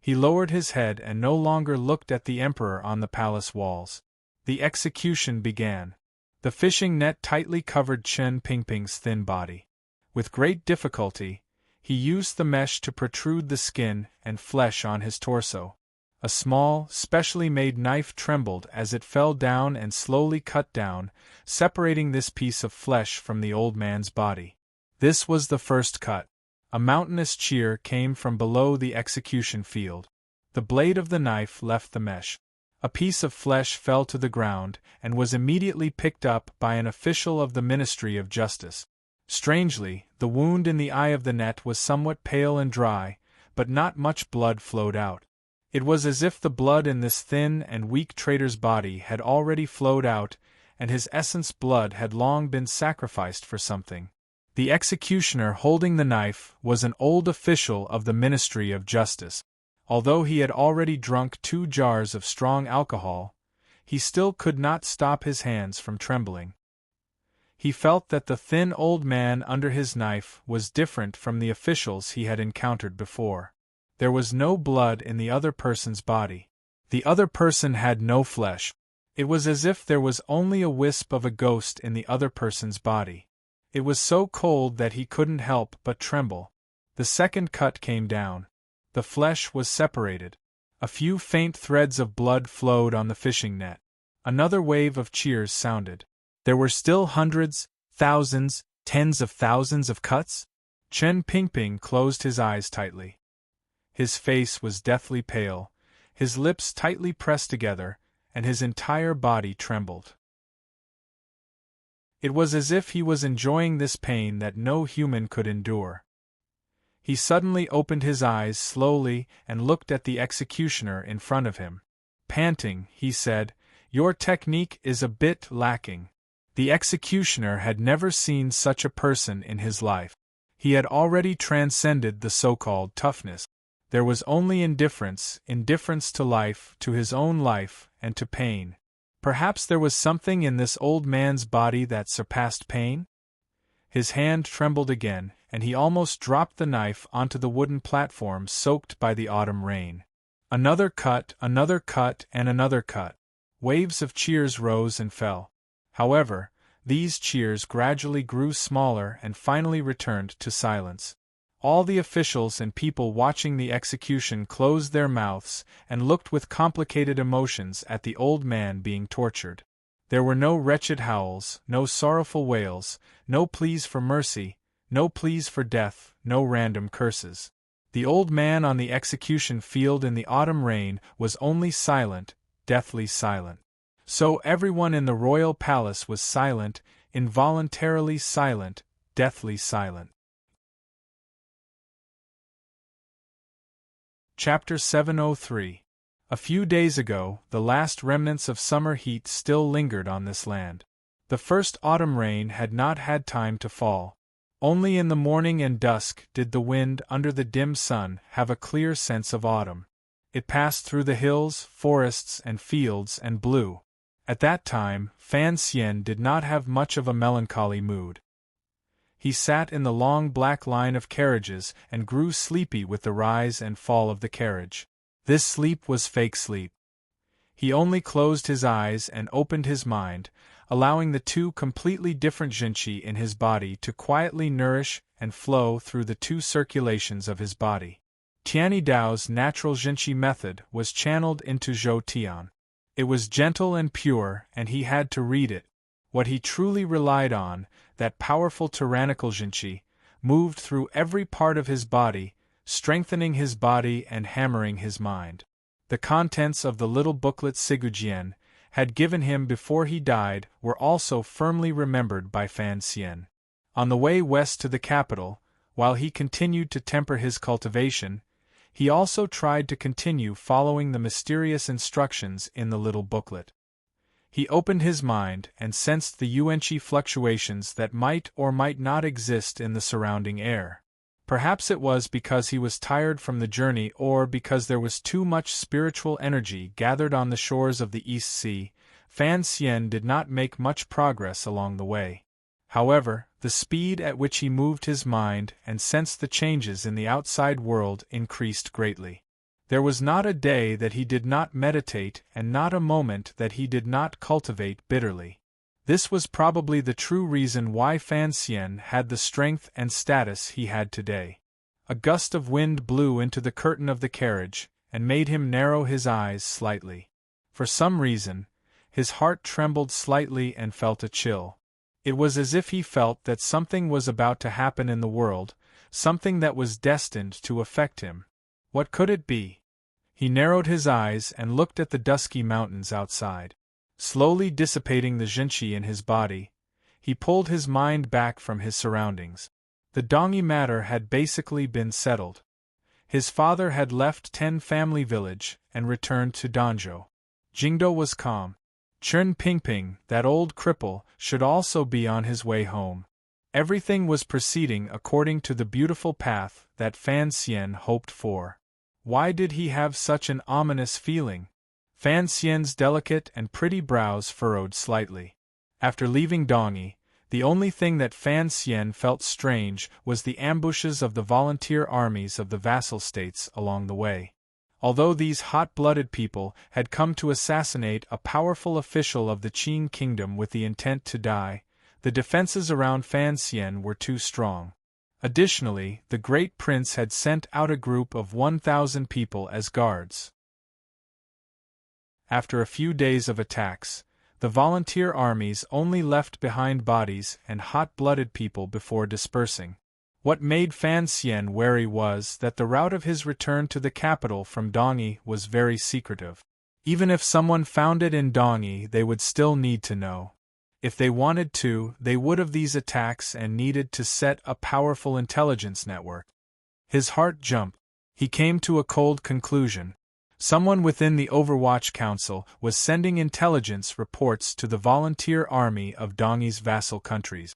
He lowered his head and no longer looked at the emperor on the palace walls. The execution began. The fishing net tightly covered Chen Pingping's thin body. With great difficulty, he used the mesh to protrude the skin and flesh on his torso. A small, specially made knife trembled as it fell down and slowly cut down, separating this piece of flesh from the old man's body. This was the first cut. A mountainous cheer came from below the execution field. The blade of the knife left the mesh. A piece of flesh fell to the ground and was immediately picked up by an official of the Ministry of Justice. Strangely, the wound in the eye of the net was somewhat pale and dry, but not much blood flowed out. It was as if the blood in this thin and weak traitor's body had already flowed out, and his essence blood had long been sacrificed for something. The executioner holding the knife was an old official of the Ministry of Justice. Although he had already drunk 2 jars of strong alcohol, he still could not stop his hands from trembling. He felt that the thin old man under his knife was different from the officials he had encountered before. There was no blood in the other person's body. The other person had no flesh. It was as if there was only a wisp of a ghost in the other person's body. It was so cold that he couldn't help but tremble. The second cut came down. The flesh was separated. A few faint threads of blood flowed on the fishing net. Another wave of cheers sounded. There were still hundreds, thousands, tens of thousands of cuts? Chen Pingping closed his eyes tightly. His face was deathly pale, his lips tightly pressed together, and his entire body trembled. It was as if he was enjoying this pain that no human could endure. He suddenly opened his eyes slowly and looked at the executioner in front of him. Panting, he said, "Your technique is a bit lacking." The executioner had never seen such a person in his life. He had already transcended the so-called toughness. There was only indifference to life, to his own life, and to pain. Perhaps there was something in this old man's body that surpassed pain? His hand trembled again, and he almost dropped the knife onto the wooden platform soaked by the autumn rain. Another cut, and another cut. Waves of cheers rose and fell. However, these cheers gradually grew smaller and finally returned to silence. All the officials and people watching the execution closed their mouths and looked with complicated emotions at the old man being tortured. There were no wretched howls, no sorrowful wails, no pleas for mercy, no pleas for death, no random curses. The old man on the execution field in the autumn rain was only silent, deathly silent. So everyone in the royal palace was silent, involuntarily silent, deathly silent. Chapter 703. A few days ago, the last remnants of summer heat still lingered on this land. The first autumn rain had not had time to fall. Only in the morning and dusk did the wind under the dim sun have a clear sense of autumn. It passed through the hills, forests, and fields and blew. At that time, Fan Xian did not have much of a melancholy mood. He sat in the long black line of carriages and grew sleepy with the rise and fall of the carriage. This sleep was fake sleep. He only closed his eyes and opened his mind, allowing the 2 completely different jinqi in his body to quietly nourish and flow through the 2 circulations of his body. Tianyi Dao's natural jinqi method was channeled into Zhou Tian. It was gentle and pure, and he had to read it. What he truly relied on, that powerful tyrannical jinqi, moved through every part of his body, strengthening his body and hammering his mind. The contents of the little booklet Sigujian had given him before he died were also firmly remembered by Fan Xian. On the way west to the capital, while he continued to temper his cultivation, he also tried to continue following the mysterious instructions in the little booklet. He opened his mind and sensed the yuanqi fluctuations that might or might not exist in the surrounding air. Perhaps it was because he was tired from the journey or because there was too much spiritual energy gathered on the shores of the East Sea. Fan Xian did not make much progress along the way. However, the speed at which he moved his mind and sensed the changes in the outside world increased greatly. There was not a day that he did not meditate and not a moment that he did not cultivate bitterly. This was probably the true reason why Fan Xian had the strength and status he had today. A gust of wind blew into the curtain of the carriage and made him narrow his eyes slightly. For some reason, his heart trembled slightly and felt a chill. It was as if he felt that something was about to happen in the world, something that was destined to affect him. What could it be? He narrowed his eyes and looked at the dusky mountains outside. Slowly dissipating the jinqi in his body, he pulled his mind back from his surroundings. The Dongyi matter had basically been settled. His father had left Ten Family Village and returned to Danzhou. Jingdo was calm. Chen Pingping, that old cripple, should also be on his way home. Everything was proceeding according to the beautiful path that Fan Xian hoped for. Why did he have such an ominous feeling? Fan Xian's delicate and pretty brows furrowed slightly. After leaving Dongyi, the only thing that Fan Xian felt strange was the ambushes of the volunteer armies of the vassal states along the way. Although these hot-blooded people had come to assassinate a powerful official of the Qin kingdom with the intent to die, the defenses around Fan Xian were too strong. Additionally, the great prince had sent out a group of 1,000 people as guards. After a few days of attacks, the volunteer armies only left behind bodies and hot-blooded people before dispersing. What made Fan Xian wary was that the route of his return to the capital from Dongyi was very secretive. Even if someone found it in Dongyi, they would still need to know. If they wanted to, they would have these attacks and needed to set a powerful intelligence network. His heart jumped. He came to a cold conclusion. Someone within the Overwatch Council was sending intelligence reports to the volunteer army of Dongyi's vassal countries.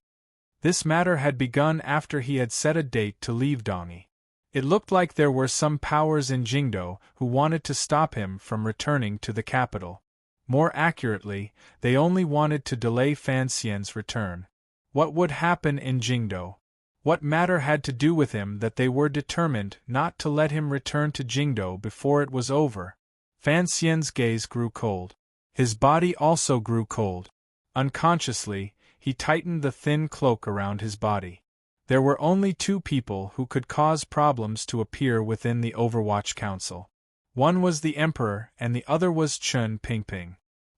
This matter had begun after he had set a date to leave Dongyi. It looked like there were some powers in Jingdo who wanted to stop him from returning to the capital. More accurately, they only wanted to delay Fan Xian's return. What would happen in Jingdo? What matter had to do with him that they were determined not to let him return to Jingdo before it was over? Fan Xian's gaze grew cold. His body also grew cold. Unconsciously, he tightened the thin cloak around his body. There were only two people who could cause problems to appear within the Overwatch Council. One was the Emperor and the other was Chun Pingping.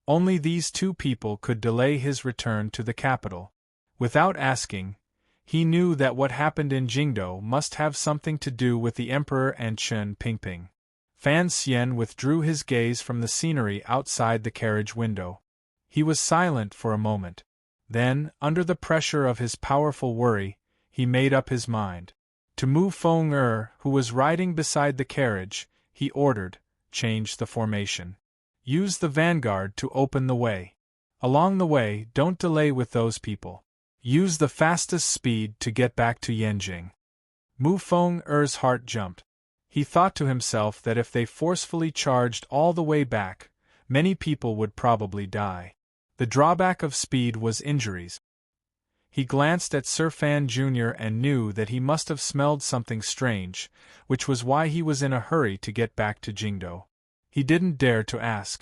Only these two people could delay his return to the capital. Without asking, he knew that what happened in Jingdo must have something to do with the Emperor and Chun Pingping. Fan Xian withdrew his gaze from the scenery outside the carriage window. He was silent for a moment. Then, under the pressure of his powerful worry, he made up his mind. To Mu Feng who was riding beside the carriage, he ordered, "Change the formation. Use the vanguard to open the way. Along the way, don't delay with those people. Use the fastest speed to get back to Yanjing." Mu Feng's heart jumped. He thought to himself that if they forcefully charged all the way back, many people would probably die. The drawback of speed was injuries. He glanced at Sir Fan Jr. and knew that he must have smelled something strange, which was why he was in a hurry to get back to Jingdo. He didn't dare to ask.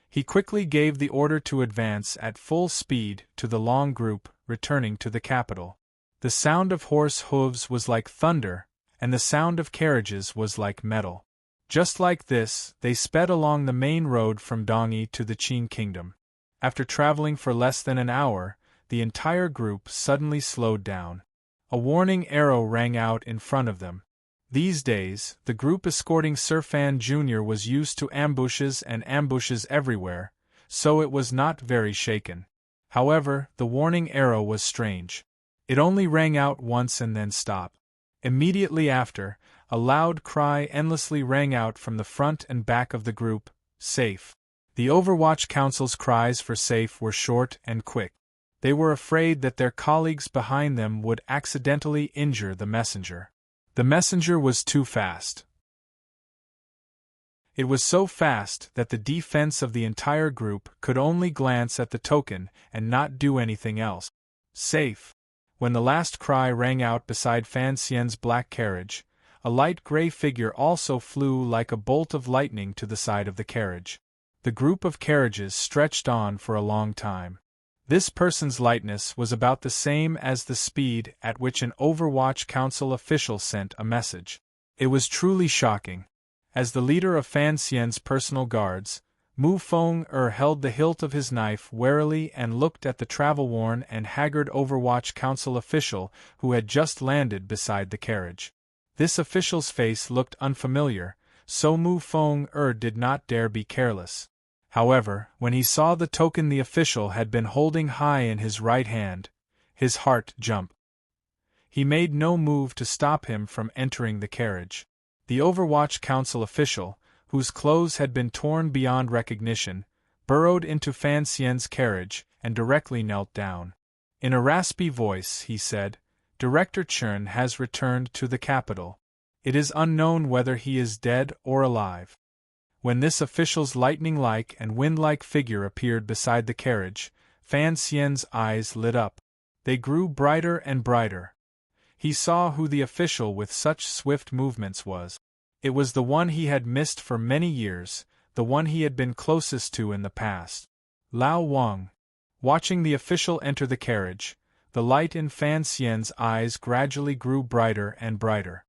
He quickly gave the order to advance at full speed to the long group, returning to the capital. The sound of horse hooves was like thunder, and the sound of carriages was like metal. Just like this, they sped along the main road from Dongyi to the Qin kingdom. After traveling for less than an hour, the entire group suddenly slowed down. A warning arrow rang out in front of them. These days, the group escorting Sir Fan Jr. was used to ambushes and ambushes everywhere, so it was not very shaken. However, the warning arrow was strange. It only rang out once and then stopped. Immediately after, a loud cry endlessly rang out from the front and back of the group, "Safe!" The Overwatch Council's cries for safe were short and quick. They were afraid that their colleagues behind them would accidentally injure the messenger. The messenger was too fast. It was so fast that the defense of the entire group could only glance at the token and not do anything else. Safe! When the last cry rang out beside Fan Xian's black carriage, a light gray figure also flew like a bolt of lightning to the side of the carriage. The group of carriages stretched on for a long time. This person's lightness was about the same as the speed at which an Overwatch Council official sent a message. It was truly shocking. As the leader of Fan Xian's personal guards, Mu Feng held the hilt of his knife warily and looked at the travel-worn and haggard Overwatch Council official who had just landed beside the carriage. This official's face looked unfamiliar, so Mu Feng did not dare be careless. However, when he saw the token the official had been holding high in his right hand, his heart jumped. He made no move to stop him from entering the carriage. The Overwatch Council official, whose clothes had been torn beyond recognition, burrowed into Fan Xian's carriage and directly knelt down. In a raspy voice, he said, "Director Chern has returned to the capital. It is unknown whether he is dead or alive." When this official's lightning-like and wind-like figure appeared beside the carriage, Fan Xian's eyes lit up. They grew brighter and brighter. He saw who the official with such swift movements was. It was the one he had missed for many years, the one he had been closest to in the past. Lao Wang. Watching the official enter the carriage, the light in Fan Xian's eyes gradually grew brighter and brighter.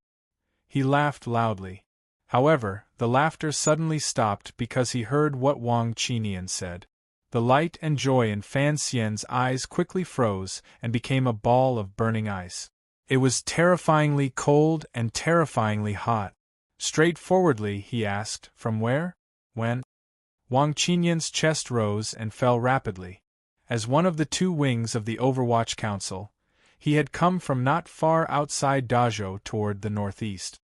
He laughed loudly. However, the laughter suddenly stopped because he heard what Wang Qinian said. The light and joy in Fan Xian's eyes quickly froze and became a ball of burning ice. It was terrifyingly cold and terrifyingly hot. Straightforwardly, he asked, "From where? When?" Wang Qinian's chest rose and fell rapidly. As one of the two wings of the Overwatch Council, he had come from not far outside Dazhou toward the northeast.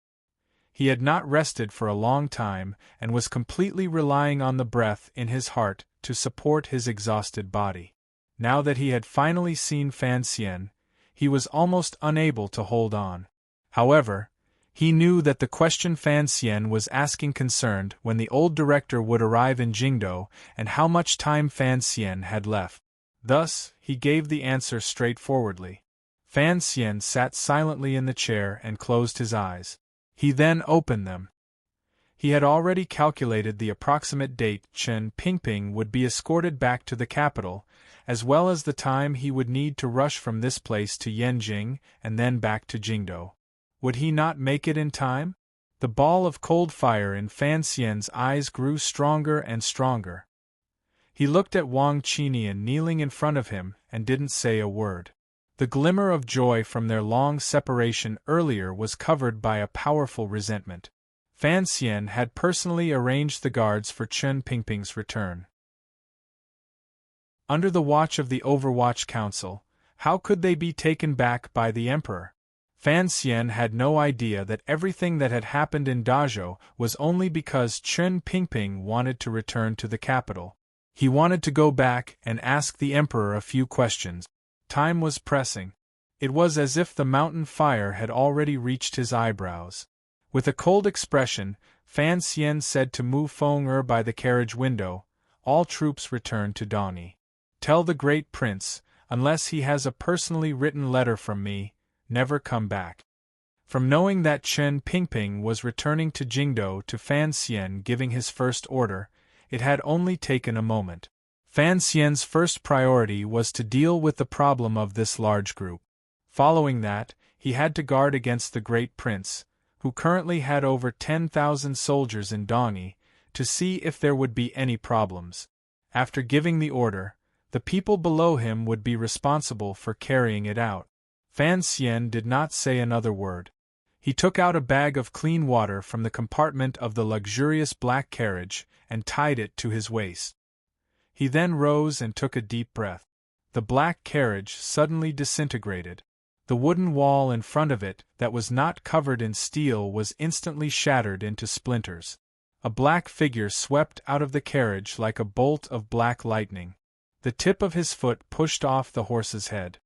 He had not rested for a long time and was completely relying on the breath in his heart to support his exhausted body. Now that he had finally seen Fan Xian, he was almost unable to hold on. However, he knew that the question Fan Xian was asking concerned when the old director would arrive in Jingdou and how much time Fan Xian had left. Thus, he gave the answer straightforwardly. Fan Xian sat silently in the chair and closed his eyes. He then opened them. He had already calculated the approximate date Chen Pingping would be escorted back to the capital, as well as the time he would need to rush from this place to Yanjing and then back to Jingdou. Would he not make it in time? The ball of cold fire in Fan Xian's eyes grew stronger and stronger. He looked at Wang Qinian kneeling in front of him and didn't say a word. The glimmer of joy from their long separation earlier was covered by a powerful resentment. Fan Xian had personally arranged the guards for Chen Pingping's return. Under the watch of the Overwatch Council, how could they be taken back by the Emperor? Fan Xian had no idea that everything that had happened in Dazhou was only because Chen Pingping wanted to return to the capital. He wanted to go back and ask the Emperor a few questions. Time was pressing. It was as if the mountain fire had already reached his eyebrows. With a cold expression, Fan Xian said to Mu Feng by the carriage window, "All troops return to Dani. Tell the great prince, unless he has a personally written letter from me, never come back." From knowing that Chen Pingping was returning to Jingdou to Fan Xian giving his first order, it had only taken a moment. Fan Xian's first priority was to deal with the problem of this large group. Following that, he had to guard against the great prince, who currently had over 10,000 soldiers in Dongyi, to see if there would be any problems. After giving the order, the people below him would be responsible for carrying it out. Fan Xian did not say another word. He took out a bag of clean water from the compartment of the luxurious black carriage and tied it to his waist. He then rose and took a deep breath. The black carriage suddenly disintegrated. The wooden wall in front of it that was not covered in steel was instantly shattered into splinters. A black figure swept out of the carriage like a bolt of black lightning. The tip of his foot pushed off the horse's head.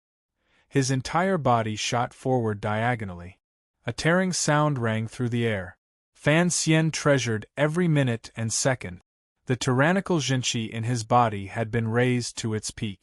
His entire body shot forward diagonally. A tearing sound rang through the air. Fan Xian treasured every minute and second. The tyrannical Jinqi in his body had been raised to its peak.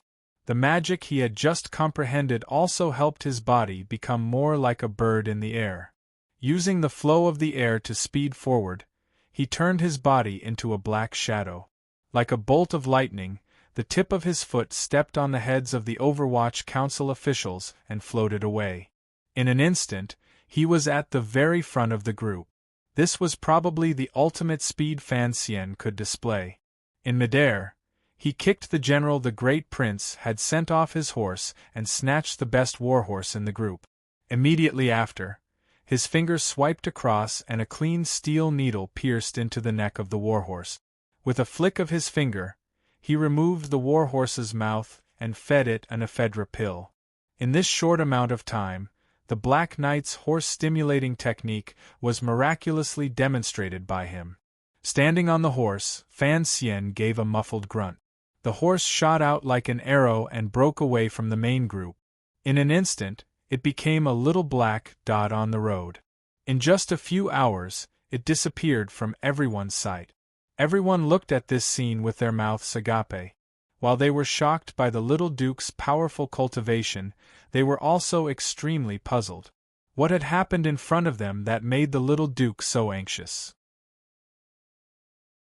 The magic he had just comprehended also helped his body become more like a bird in the air. Using the flow of the air to speed forward, he turned his body into a black shadow. Like a bolt of lightning, the tip of his foot stepped on the heads of the Overwatch Council officials and floated away. In an instant, he was at the very front of the group. This was probably the ultimate speed Fan Xian could display. In midair, he kicked the general the great prince had sent off his horse and snatched the best warhorse in the group. Immediately after, his fingers swiped across and a clean steel needle pierced into the neck of the warhorse. With a flick of his finger, he removed the warhorse's mouth and fed it an ephedra pill. In this short amount of time, the Black Knight's horse-stimulating technique was miraculously demonstrated by him. Standing on the horse, Fan Xian gave a muffled grunt. The horse shot out like an arrow and broke away from the main group. In an instant, it became a little black dot on the road. In just a few hours, it disappeared from everyone's sight. Everyone looked at this scene with their mouths agape. While they were shocked by the little duke's powerful cultivation, they were also extremely puzzled. What had happened in front of them that made the little duke so anxious?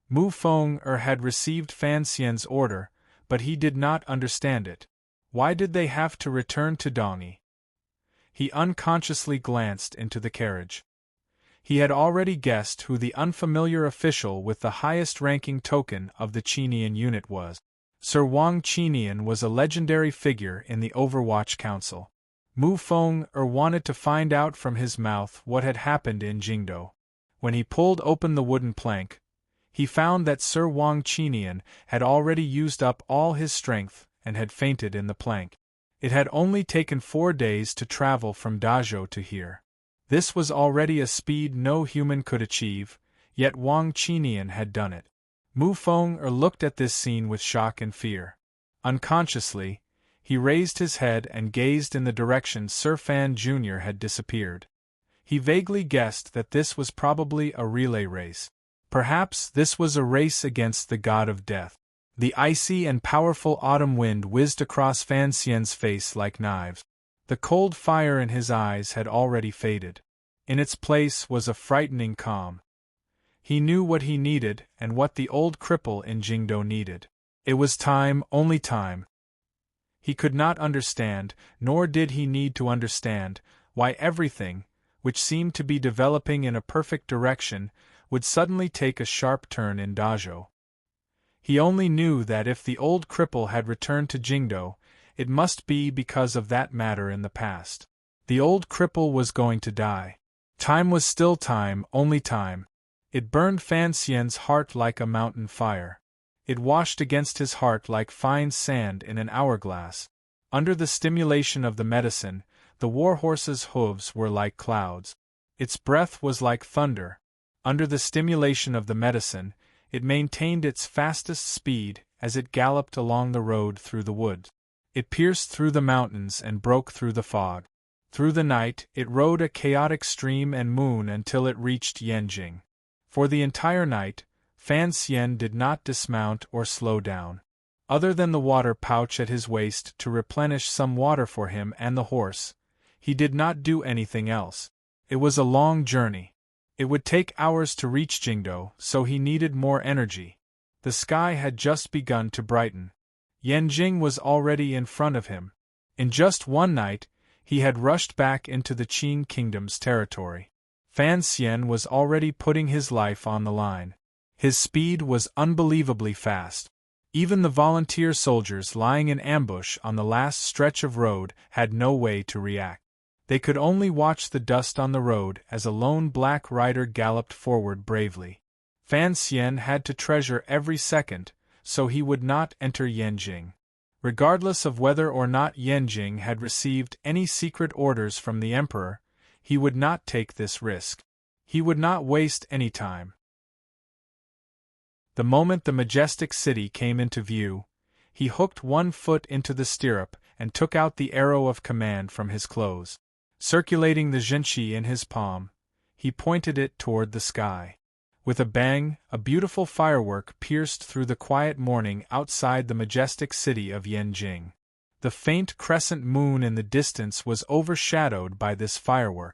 Mu Feng had received Fan Xian's order, but he did not understand it. Why did they have to return to Dongyi? He unconsciously glanced into the carriage. He had already guessed who the unfamiliar official with the highest-ranking token of the Qinian unit was. Sir Wang Qinian was a legendary figure in the Overwatch Council. Mu Feng wanted to find out from his mouth what had happened in Jingdo. When he pulled open the wooden plank, he found that Sir Wang Qinian had already used up all his strength and had fainted in the plank. It had only taken 4 days to travel from Dazhou to here. This was already a speed no human could achieve, yet Wang Qinian had done it. Mu Feng looked at this scene with shock and fear. Unconsciously, he raised his head and gazed in the direction Sir Fan Jr. had disappeared. He vaguely guessed that this was probably a relay race. Perhaps this was a race against the god of death. The icy and powerful autumn wind whizzed across Fan Xian's face like knives. The cold fire in his eyes had already faded. In its place was a frightening calm. He knew what he needed and what the old cripple in Jingdo needed. It was time, only time. He could not understand, nor did he need to understand, why everything, which seemed to be developing in a perfect direction, would suddenly take a sharp turn in Dazhou. He only knew that if the old cripple had returned to Jingdo, it must be because of that matter in the past. The old cripple was going to die. Time was still time, only time. It burned Fan Xian's heart like a mountain fire. It washed against his heart like fine sand in an hourglass. Under the stimulation of the medicine, the warhorse's hooves were like clouds. Its breath was like thunder. Under the stimulation of the medicine, it maintained its fastest speed as it galloped along the road through the woods. It pierced through the mountains and broke through the fog. Through the night, it rode a chaotic stream and moon until it reached Yanjing. For the entire night, Fan Xian did not dismount or slow down. Other than the water pouch at his waist to replenish some water for him and the horse, he did not do anything else. It was a long journey. It would take hours to reach Jingdo, so he needed more energy. The sky had just begun to brighten. Yanjing was already in front of him. In just one night, he had rushed back into the Qin kingdom's territory. Fan Xian was already putting his life on the line. His speed was unbelievably fast. Even the volunteer soldiers lying in ambush on the last stretch of road had no way to react. They could only watch the dust on the road as a lone black rider galloped forward bravely. Fan Xian had to treasure every second, so he would not enter Yanjing. Regardless of whether or not Yanjing had received any secret orders from the emperor, he would not take this risk. He would not waste any time. The moment the majestic city came into view, he hooked one foot into the stirrup and took out the arrow of command from his clothes. Circulating the zhenqi in his palm, he pointed it toward the sky. With a bang, a beautiful firework pierced through the quiet morning outside the majestic city of Yanjing. The faint crescent moon in the distance was overshadowed by this firework.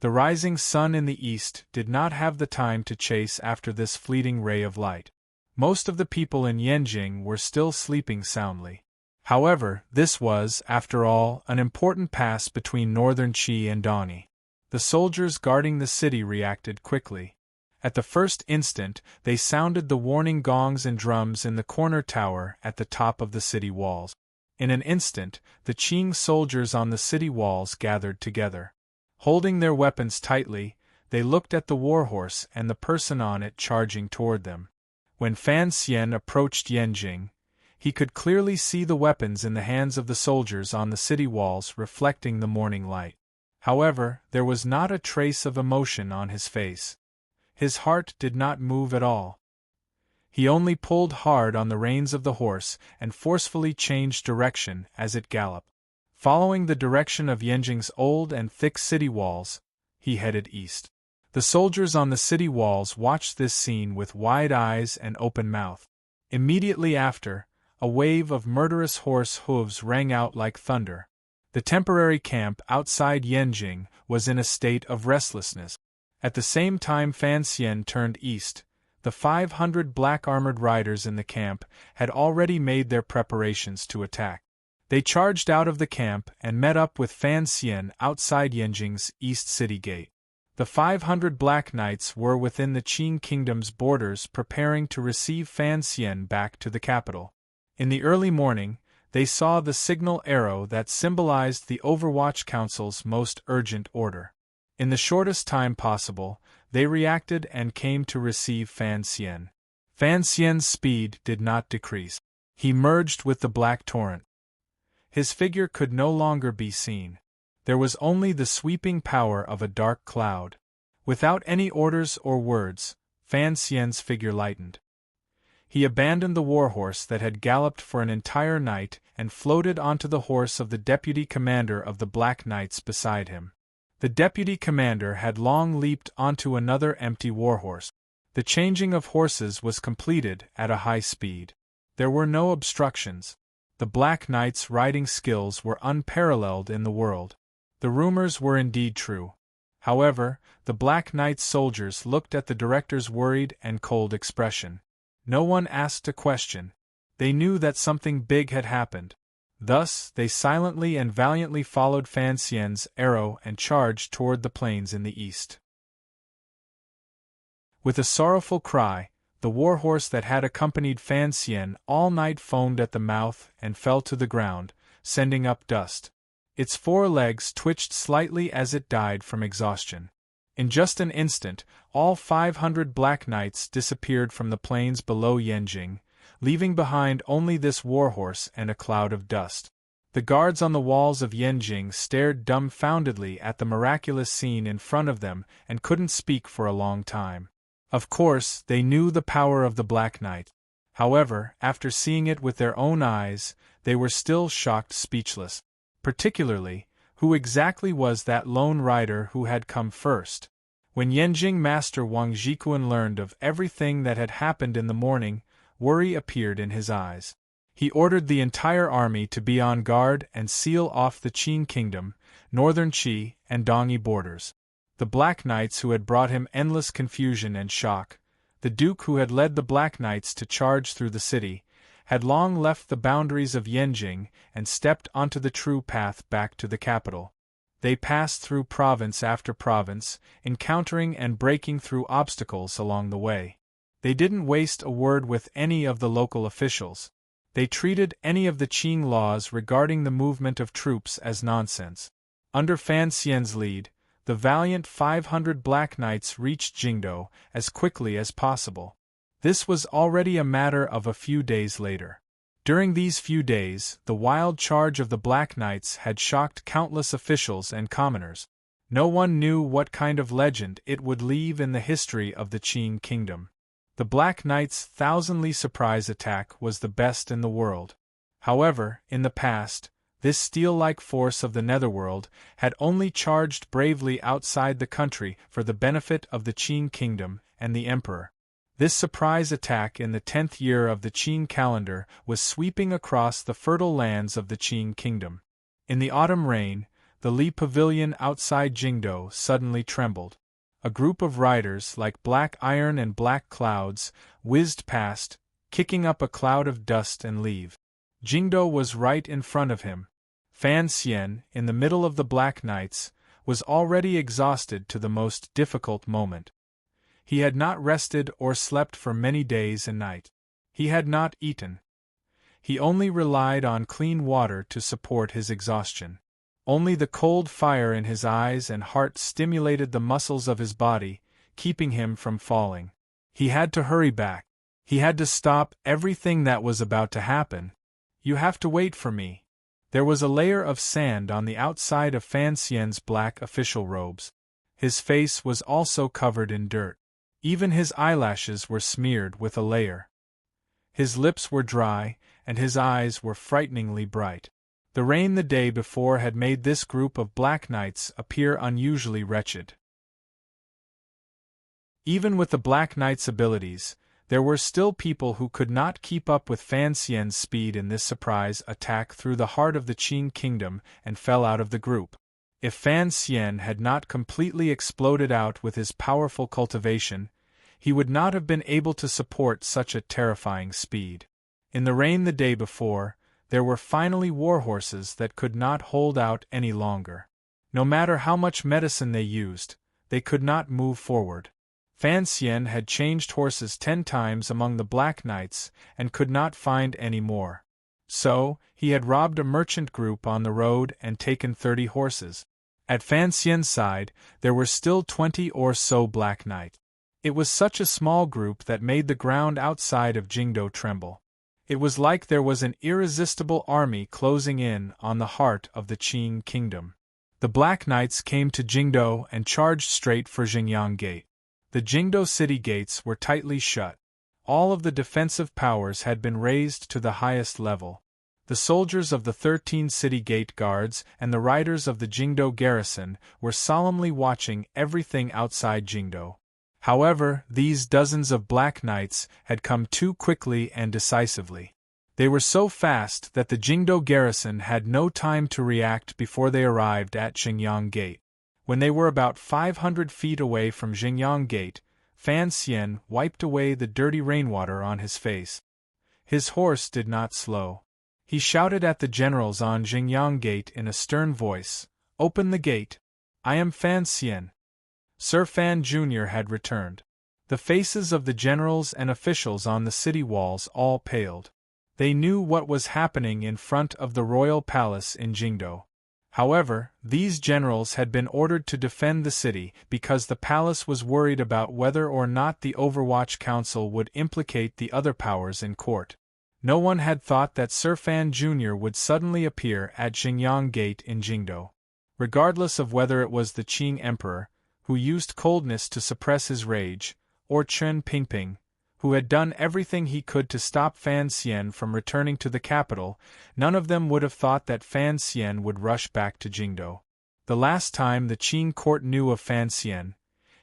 The rising sun in the east did not have the time to chase after this fleeting ray of light. Most of the people in Yanjing were still sleeping soundly. However, this was, after all, an important pass between northern Qi and Dongyi. The soldiers guarding the city reacted quickly. At the first instant, they sounded the warning gongs and drums in the corner tower at the top of the city walls. In an instant, the Qing soldiers on the city walls gathered together. Holding their weapons tightly, they looked at the warhorse and the person on it charging toward them. When Fan Xian approached Yanjing, he could clearly see the weapons in the hands of the soldiers on the city walls reflecting the morning light. However, there was not a trace of emotion on his face. His heart did not move at all. He only pulled hard on the reins of the horse and forcefully changed direction as it galloped. Following the direction of Yanjing's old and thick city walls, he headed east. The soldiers on the city walls watched this scene with wide eyes and open mouth. Immediately after, a wave of murderous horse hooves rang out like thunder. The temporary camp outside Yanjing was in a state of restlessness. At the same time Fan Xian turned east, the 500 black-armored riders in the camp had already made their preparations to attack. They charged out of the camp and met up with Fan Xian outside Yanjing's east city gate. The 500 Black Knights were within the Qin Kingdom's borders preparing to receive Fan Xian back to the capital. In the early morning, they saw the signal arrow that symbolized the Overwatch Council's most urgent order. In the shortest time possible, they reacted and came to receive Fan Xian. Fan Xian's speed did not decrease. He merged with the black torrent. His figure could no longer be seen. There was only the sweeping power of a dark cloud. Without any orders or words, Fan Xian's figure lightened. He abandoned the warhorse that had galloped for an entire night and floated onto the horse of the deputy commander of the Black Knights beside him. The deputy commander had long leaped onto another empty warhorse. The changing of horses was completed at a high speed. There were no obstructions. The Black Knights' riding skills were unparalleled in the world. The rumors were indeed true. However, the Black Knights' soldiers looked at the director's worried and cold expression. No one asked a question. They knew that something big had happened. Thus, they silently and valiantly followed Fan Xian's arrow and charged toward the plains in the east. With a sorrowful cry, the warhorse that had accompanied Fan Xian all night foamed at the mouth and fell to the ground, sending up dust. Its 4 legs twitched slightly as it died from exhaustion. In just an instant, all 500 Black Knights disappeared from the plains below Yanjing, leaving behind only this warhorse and a cloud of dust. The guards on the walls of Yanjing stared dumbfoundedly at the miraculous scene in front of them and couldn't speak for a long time. Of course, they knew the power of the Black Knight. However, after seeing it with their own eyes, they were still shocked speechless. Particularly, who exactly was that lone rider who had come first? When Yanjing Master Wang Zhikuan learned of everything that had happened in the morning, worry appeared in his eyes. He ordered the entire army to be on guard and seal off the Qin Kingdom, northern Qi, and Dongyi borders. The Black Knights who had brought him endless confusion and shock, the Duke who had led the Black Knights to charge through the city, had long left the boundaries of Yanjing and stepped onto the true path back to the capital. They passed through province after province, encountering and breaking through obstacles along the way. They didn't waste a word with any of the local officials. They treated any of the Qin laws regarding the movement of troops as nonsense. Under Fan Xian's lead, the valiant 500 Black Knights reached Jingdo as quickly as possible. This was already a matter of a few days later. During these few days, the wild charge of the Black Knights had shocked countless officials and commoners. No one knew what kind of legend it would leave in the history of the Qin Kingdom. The Black Knights' thousandly surprise attack was the best in the world. However, in the past, this steel-like force of the Netherworld had only charged bravely outside the country for the benefit of the Qin Kingdom and the Emperor. This surprise attack in the 10th year of the Qin calendar was sweeping across the fertile lands of the Qin Kingdom. In the autumn rain, the Li Pavilion outside Jingdo suddenly trembled. A group of riders like black iron and black clouds whizzed past, kicking up a cloud of dust and leave. Jingdo was right in front of him. Fan Xian, in the middle of the Black Knights, was already exhausted to the most difficult moment. He had not rested or slept for many days and nights. He had not eaten. He only relied on clean water to support his exhaustion. Only the cold fire in his eyes and heart stimulated the muscles of his body, keeping him from falling. He had to hurry back. He had to stop everything that was about to happen. "You have to wait for me." There was a layer of sand on the outside of Fan Xian's black official robes. His face was also covered in dirt. Even his eyelashes were smeared with a layer. His lips were dry, and his eyes were frighteningly bright. The rain the day before had made this group of black knights appear unusually wretched. Even with the Black Knight's abilities, there were still people who could not keep up with Fan Xian's speed in this surprise attack through the heart of the Qin kingdom and fell out of the group. If Fan Xian had not completely exploded out with his powerful cultivation, he would not have been able to support such a terrifying speed. In the rain the day before, there were finally warhorses that could not hold out any longer. No matter how much medicine they used, they could not move forward. Fan Xian had changed horses 10 times among the Black Knights and could not find any more. So, he had robbed a merchant group on the road and taken 30 horses. At Fan Xian's side, there were still 20 or so Black Knights. It was such a small group that made the ground outside of Jingdo tremble. It was like there was an irresistible army closing in on the heart of the Qin kingdom. The Black Knights came to Jingdo and charged straight for Jingyang Gate. The Jingdo city gates were tightly shut. All of the defensive powers had been raised to the highest level. The soldiers of the 13 city gate guards and the riders of the Jingdo garrison were solemnly watching everything outside Jingdo. However, these dozens of Black Knights had come too quickly and decisively. They were so fast that the Jingdo garrison had no time to react before they arrived at Jingyang Gate. When they were about 500 feet away from Jingyang Gate, Fan Xian wiped away the dirty rainwater on his face. His horse did not slow. He shouted at the generals on Jingyang Gate in a stern voice, "Open the gate! I am Fan Xian." Sir Fan Jr. had returned. The faces of the generals and officials on the city walls all paled. They knew what was happening in front of the royal palace in Jingdo. However, these generals had been ordered to defend the city because the palace was worried about whether or not the Overwatch Council would implicate the other powers in court. No one had thought that Sir Fan Jr. would suddenly appear at Jingyang Gate in Jingdo. Regardless of whether it was the Qing Emperor, who used coldness to suppress his rage, or Chen Pingping, who had done everything he could to stop Fan Xian from returning to the capital, none of them would have thought that Fan Xian would rush back to Jingdo. The last time the Qin court knew of Fan Xian,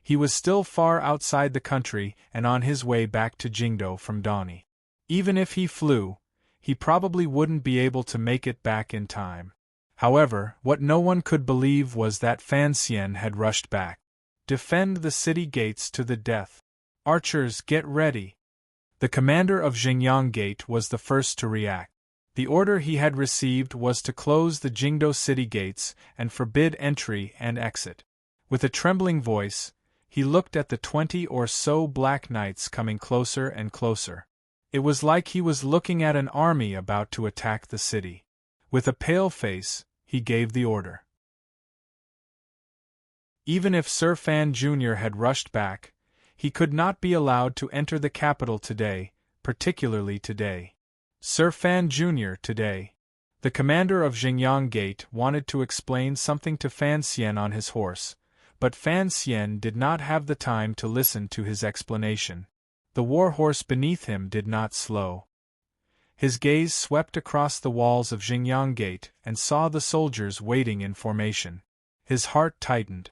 he was still far outside the country and on his way back to Jingdo from Dani. Even if he flew, he probably wouldn't be able to make it back in time. However, what no one could believe was that Fan Xian had rushed back. Defend the city gates to the death. Archers, get ready. The commander of Jingyang Gate was the first to react. The order he had received was to close the Jingdo city gates and forbid entry and exit. With a trembling voice, he looked at the 20 or so Black Knights coming closer and closer. It was like he was looking at an army about to attack the city. With a pale face, he gave the order. Even if Sir Fan Jr. had rushed back, he could not be allowed to enter the capital today, particularly today. Sir Fan Jr. today. The commander of Jingyang Gate wanted to explain something to Fan Xian on his horse, but Fan Xian did not have the time to listen to his explanation. The war horse beneath him did not slow. His gaze swept across the walls of Jingyang Gate and saw the soldiers waiting in formation. His heart tightened.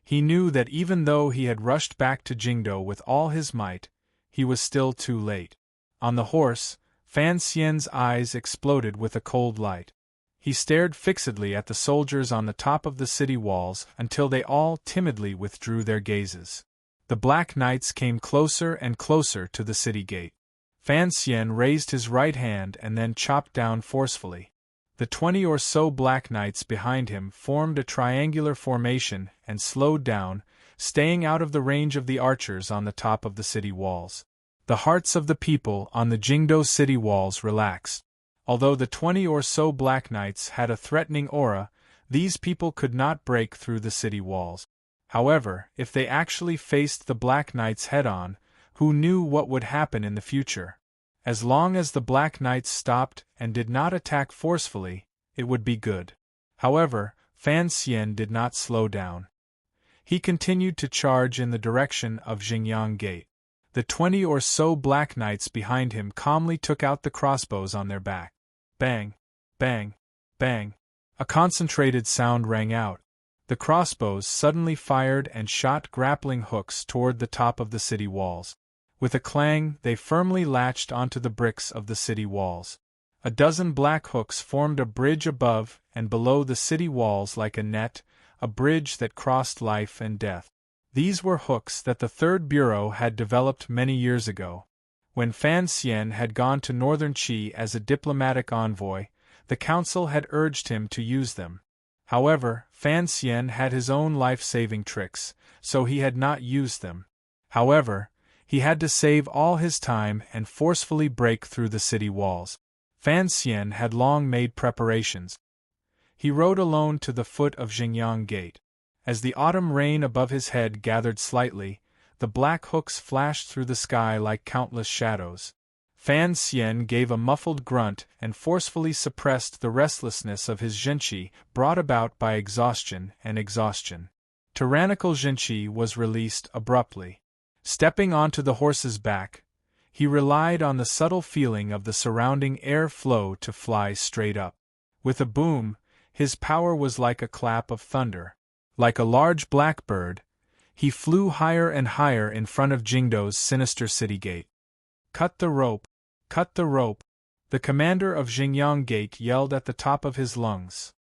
He knew that even though he had rushed back to Jingdo with all his might, he was still too late. On the horse, Fan Xian's eyes exploded with a cold light. He stared fixedly at the soldiers on the top of the city walls until they all timidly withdrew their gazes. The Black Knights came closer and closer to the city gate. Fan Xian raised his right hand and then chopped down forcefully. The 20 or so Black Knights behind him formed a triangular formation and slowed down, staying out of the range of the archers on the top of the city walls. The hearts of the people on the Jingdo city walls relaxed. Although the 20 or so Black Knights had a threatening aura, these people could not break through the city walls. However, if they actually faced the Black Knights head-on, who knew what would happen in the future? As long as the Black Knights stopped and did not attack forcefully, it would be good. However, Fan Xian did not slow down. He continued to charge in the direction of Jingyang Gate. The 20 or so black knights behind him calmly took out the crossbows on their back. Bang! Bang! Bang! A concentrated sound rang out. The crossbows suddenly fired and shot grappling hooks toward the top of the city walls. With a clang, they firmly latched onto the bricks of the city walls. A dozen black hooks formed a bridge above and below the city walls like a net, a bridge that crossed life and death. These were hooks that the Third Bureau had developed many years ago. When Fan Xian had gone to Northern Qi as a diplomatic envoy, the council had urged him to use them. However, Fan Xian had his own life-saving tricks, so he had not used them. However, he had to save all his time and forcefully break through the city walls. Fan Xian had long made preparations. He rode alone to the foot of Xingyang Gate. As the autumn rain above his head gathered slightly, the black hooks flashed through the sky like countless shadows. Fan Xian gave a muffled grunt and forcefully suppressed the restlessness of his zhenqi brought about by exhaustion and exhaustion. Tyrannical zhenqi was released abruptly. Stepping onto the horse's back, he relied on the subtle feeling of the surrounding air flow to fly straight up. With a boom, his power was like a clap of thunder. Like a large blackbird, he flew higher and higher in front of Jingdo's sinister city gate. "Cut the rope! Cut the rope!" the commander of Xingyang Gate yelled at the top of his lungs.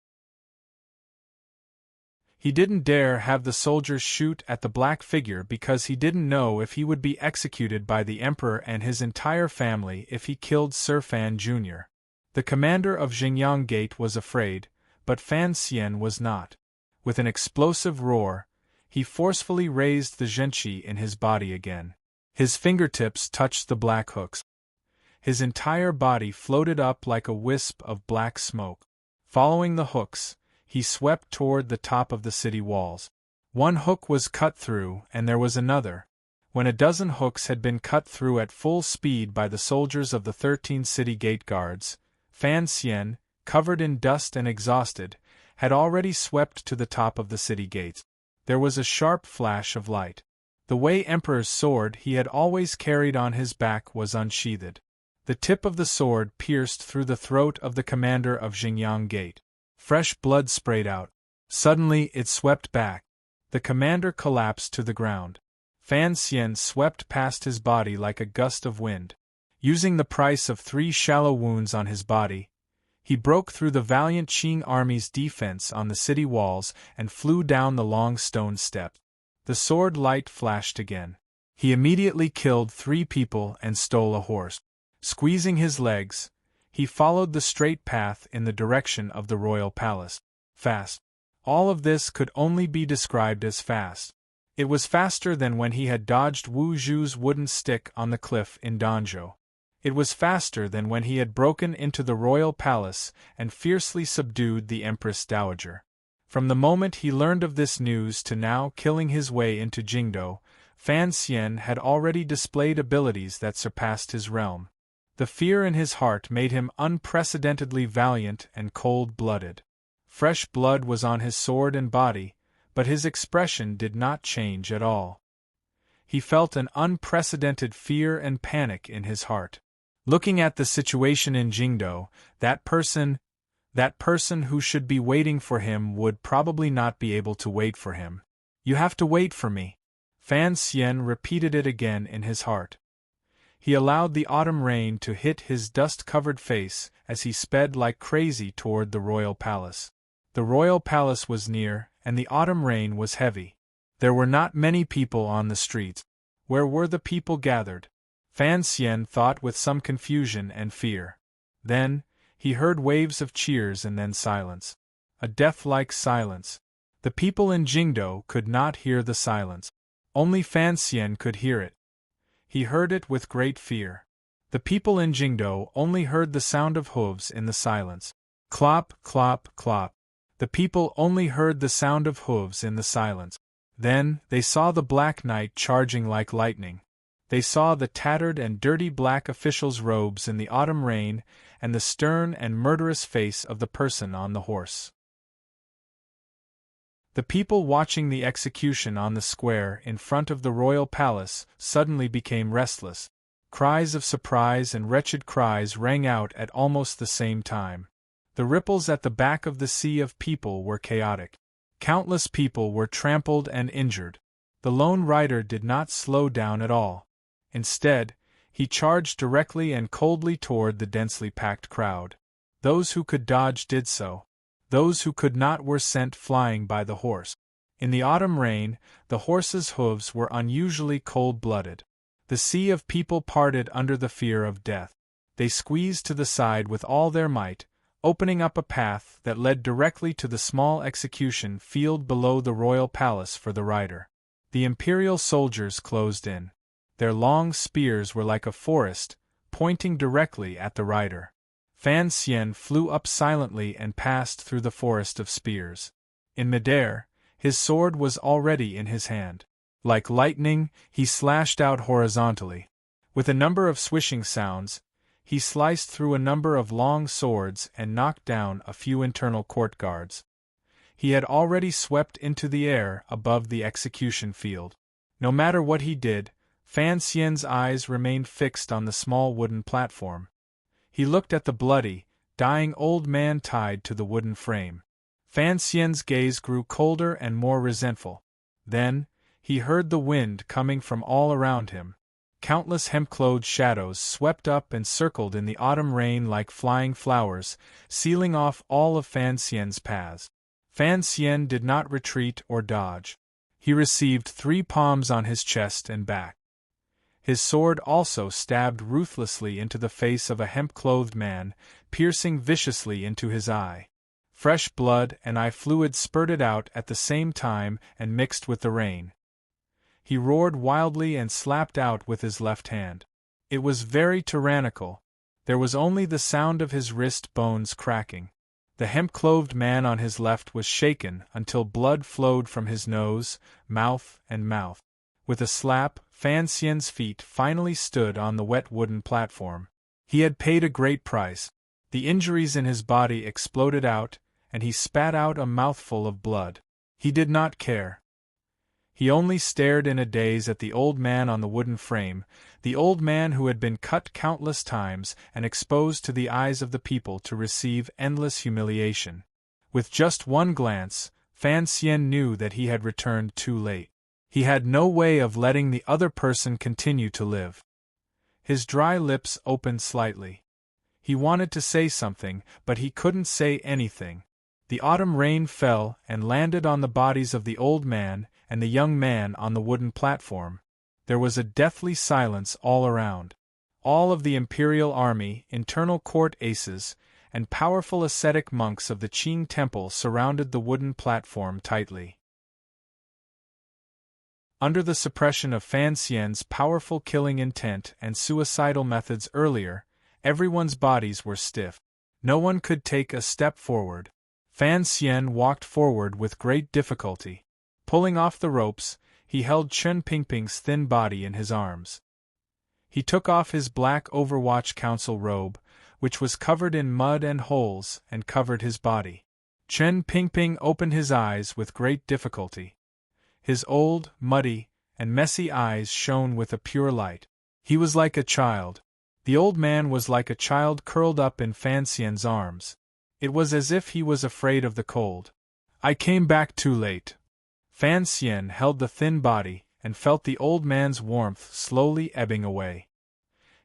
He didn't dare have the soldiers shoot at the black figure because he didn't know if he would be executed by the emperor and his entire family if he killed Sir Fan Jr. The commander of Xingyang Gate was afraid, but Fan Xian was not. With an explosive roar, he forcefully raised the zhenqi in his body again. His fingertips touched the black hooks. His entire body floated up like a wisp of black smoke. Following the hooks, he swept toward the top of the city walls. One hook was cut through, and there was another. When a dozen hooks had been cut through at full speed by the soldiers of the 13 city gate guards, Fan Xian, covered in dust and exhausted, had already swept to the top of the city gates. There was a sharp flash of light. The Wei Emperor's sword he had always carried on his back was unsheathed. The tip of the sword pierced through the throat of the commander of Xingyang Gate. Fresh blood sprayed out. Suddenly it swept back. The commander collapsed to the ground. Fan Xian swept past his body like a gust of wind. Using the price of 3 shallow wounds on his body, he broke through the valiant Qing army's defense on the city walls and flew down the long stone steps. The sword light flashed again. He immediately killed 3 people and stole a horse. Squeezing his legs, he followed the straight path in the direction of the royal palace. Fast. All of this could only be described as fast. It was faster than when he had dodged Wu Zhu's wooden stick on the cliff in Danzhou. It was faster than when he had broken into the royal palace and fiercely subdued the Empress Dowager. From the moment he learned of this news to now killing his way into Jingdo, Fan Xian had already displayed abilities that surpassed his realm. The fear in his heart made him unprecedentedly valiant and cold-blooded. Fresh blood was on his sword and body, but his expression did not change at all. He felt an unprecedented fear and panic in his heart. Looking at the situation in Jingdo, that person who should be waiting for him would probably not be able to wait for him. "You have to wait for me." Fan Xian repeated it again in his heart. He allowed the autumn rain to hit his dust-covered face as he sped like crazy toward the royal palace. The royal palace was near, and the autumn rain was heavy. There were not many people on the streets. Where were the people gathered? Fan Xian thought with some confusion and fear. Then, he heard waves of cheers and then silence. A death-like silence. The people in Jingdo could not hear the silence. Only Fan Xian could hear it. He heard it with great fear. The people in Jingdo only heard the sound of hooves in the silence. Clop, clop, clop. The people only heard the sound of hooves in the silence. Then, they saw the Black Knight charging like lightning. They saw the tattered and dirty black official's robes in the autumn rain and the stern and murderous face of the person on the horse. The people watching the execution on the square in front of the royal palace suddenly became restless. Cries of surprise and wretched cries rang out at almost the same time. The ripples at the back of the sea of people were chaotic. Countless people were trampled and injured. The lone rider did not slow down at all. Instead, he charged directly and coldly toward the densely packed crowd. Those who could dodge did so. Those who could not were sent flying by the horse. In the autumn rain, the horse's hooves were unusually cold-blooded. The sea of people parted under the fear of death. They squeezed to the side with all their might, opening up a path that led directly to the small execution field below the royal palace for the rider. The imperial soldiers closed in. Their long spears were like a forest, pointing directly at the rider. Fan Xian flew up silently and passed through the forest of spears. In midair, his sword was already in his hand. Like lightning, he slashed out horizontally. With a number of swishing sounds, he sliced through a number of long swords and knocked down a few internal court guards. He had already swept into the air above the execution field. No matter what he did, Fan Xian's eyes remained fixed on the small wooden platform. He looked at the bloody, dying old man tied to the wooden frame. Fan Xian's gaze grew colder and more resentful. Then, he heard the wind coming from all around him. Countless hemp-clothed shadows swept up and circled in the autumn rain like flying flowers, sealing off all of Fan Xian's paths. Fan Xian did not retreat or dodge. He received 3 palms on his chest and back. His sword also stabbed ruthlessly into the face of a hemp-clothed man, piercing viciously into his eye. Fresh blood and eye fluid spurted out at the same time and mixed with the rain. He roared wildly and slapped out with his left hand. It was very tyrannical. There was only the sound of his wrist bones cracking. The hemp-clothed man on his left was shaken until blood flowed from his nose, mouth, and mouth. With a slap, Fan Xian's feet finally stood on the wet wooden platform. He had paid a great price. The injuries in his body exploded out, and he spat out a mouthful of blood. He did not care. He only stared in a daze at the old man on the wooden frame, the old man who had been cut countless times and exposed to the eyes of the people to receive endless humiliation. With just one glance, Fan Xian knew that he had returned too late. He had no way of letting the other person continue to live. His dry lips opened slightly. He wanted to say something, but he couldn't say anything. The autumn rain fell and landed on the bodies of the old man and the young man on the wooden platform. There was a deathly silence all around. All of the imperial army, internal court aces, and powerful ascetic monks of the Qing temple surrounded the wooden platform tightly. Under the suppression of Fan Xian's powerful killing intent and suicidal methods earlier, everyone's bodies were stiff. No one could take a step forward. Fan Xian walked forward with great difficulty. Pulling off the ropes, he held Chen Pingping's thin body in his arms. He took off his black Overwatch Council robe, which was covered in mud and holes, and covered his body. Chen Pingping opened his eyes with great difficulty. His old, muddy, and messy eyes shone with a pure light. He was like a child. The old man was like a child curled up in Fan Xian's arms. It was as if he was afraid of the cold. I came back too late. Fan Xian held the thin body and felt the old man's warmth slowly ebbing away.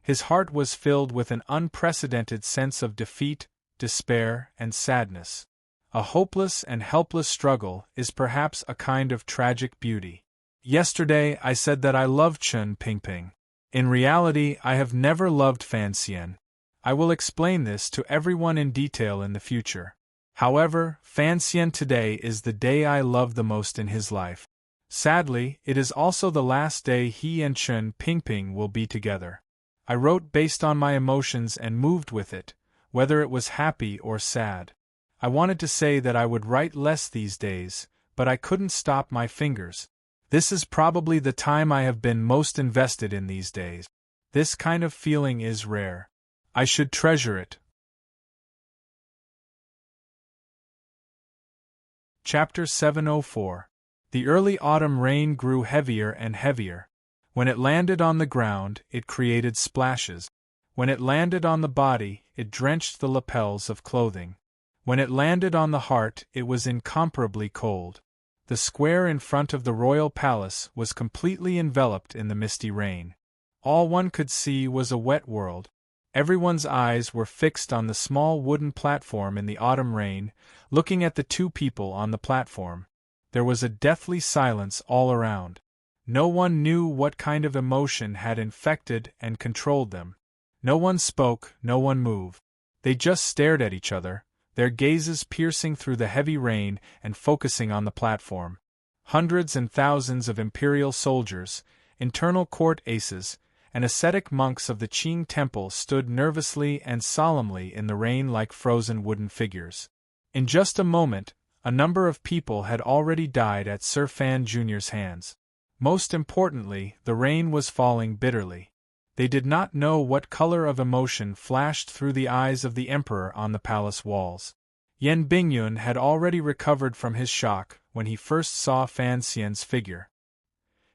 His heart was filled with an unprecedented sense of defeat, despair, and sadness. A hopeless and helpless struggle is perhaps a kind of tragic beauty. Yesterday I said that I loved Chen Pingping. In reality, I have never loved Fan Xian. I will explain this to everyone in detail in the future. However, Fan Xian today is the day I love the most in his life. Sadly, it is also the last day he and Chen Pingping will be together. I wrote based on my emotions and moved with it, whether it was happy or sad. I wanted to say that I would write less these days, but I couldn't stop my fingers. This is probably the time I have been most invested in these days. This kind of feeling is rare. I should treasure it. Chapter 704. The early autumn rain grew heavier and heavier. When it landed on the ground, it created splashes. When it landed on the body, it drenched the lapels of clothing. When it landed on the heart, it was incomparably cold. The square in front of the royal palace was completely enveloped in the misty rain. All one could see was a wet world. Everyone's eyes were fixed on the small wooden platform in the autumn rain, looking at the two people on the platform. There was a deathly silence all around. No one knew what kind of emotion had infected and controlled them. No one spoke, no one moved. They just stared at each other, their gazes piercing through the heavy rain and focusing on the platform. Hundreds and thousands of imperial soldiers, internal court aces, and ascetic monks of the Qing temple stood nervously and solemnly in the rain like frozen wooden figures. In just a moment, a number of people had already died at Sir Fan Jr.'s hands. Most importantly, the rain was falling bitterly. They did not know what color of emotion flashed through the eyes of the emperor on the palace walls. Yan Bingyun had already recovered from his shock when he first saw Fan Xian's figure.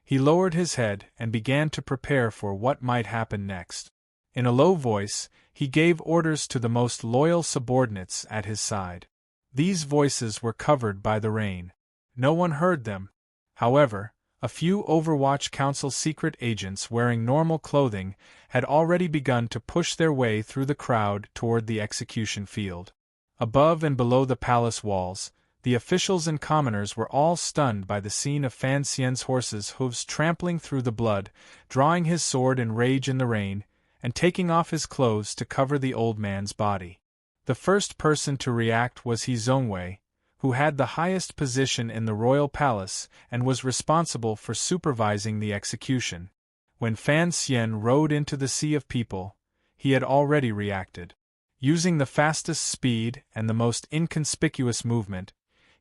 He lowered his head and began to prepare for what might happen next. In a low voice, he gave orders to the most loyal subordinates at his side. These voices were covered by the rain. No one heard them. However, a few Overwatch Council secret agents wearing normal clothing had already begun to push their way through the crowd toward the execution field. Above and below the palace walls, the officials and commoners were all stunned by the scene of Fan Xian's horse's hooves trampling through the blood, drawing his sword in rage in the rain, and taking off his clothes to cover the old man's body. The first person to react was He Zongwei, who had the highest position in the royal palace and was responsible for supervising the execution. When Fan Xian rode into the sea of people, he had already reacted. Using the fastest speed and the most inconspicuous movement,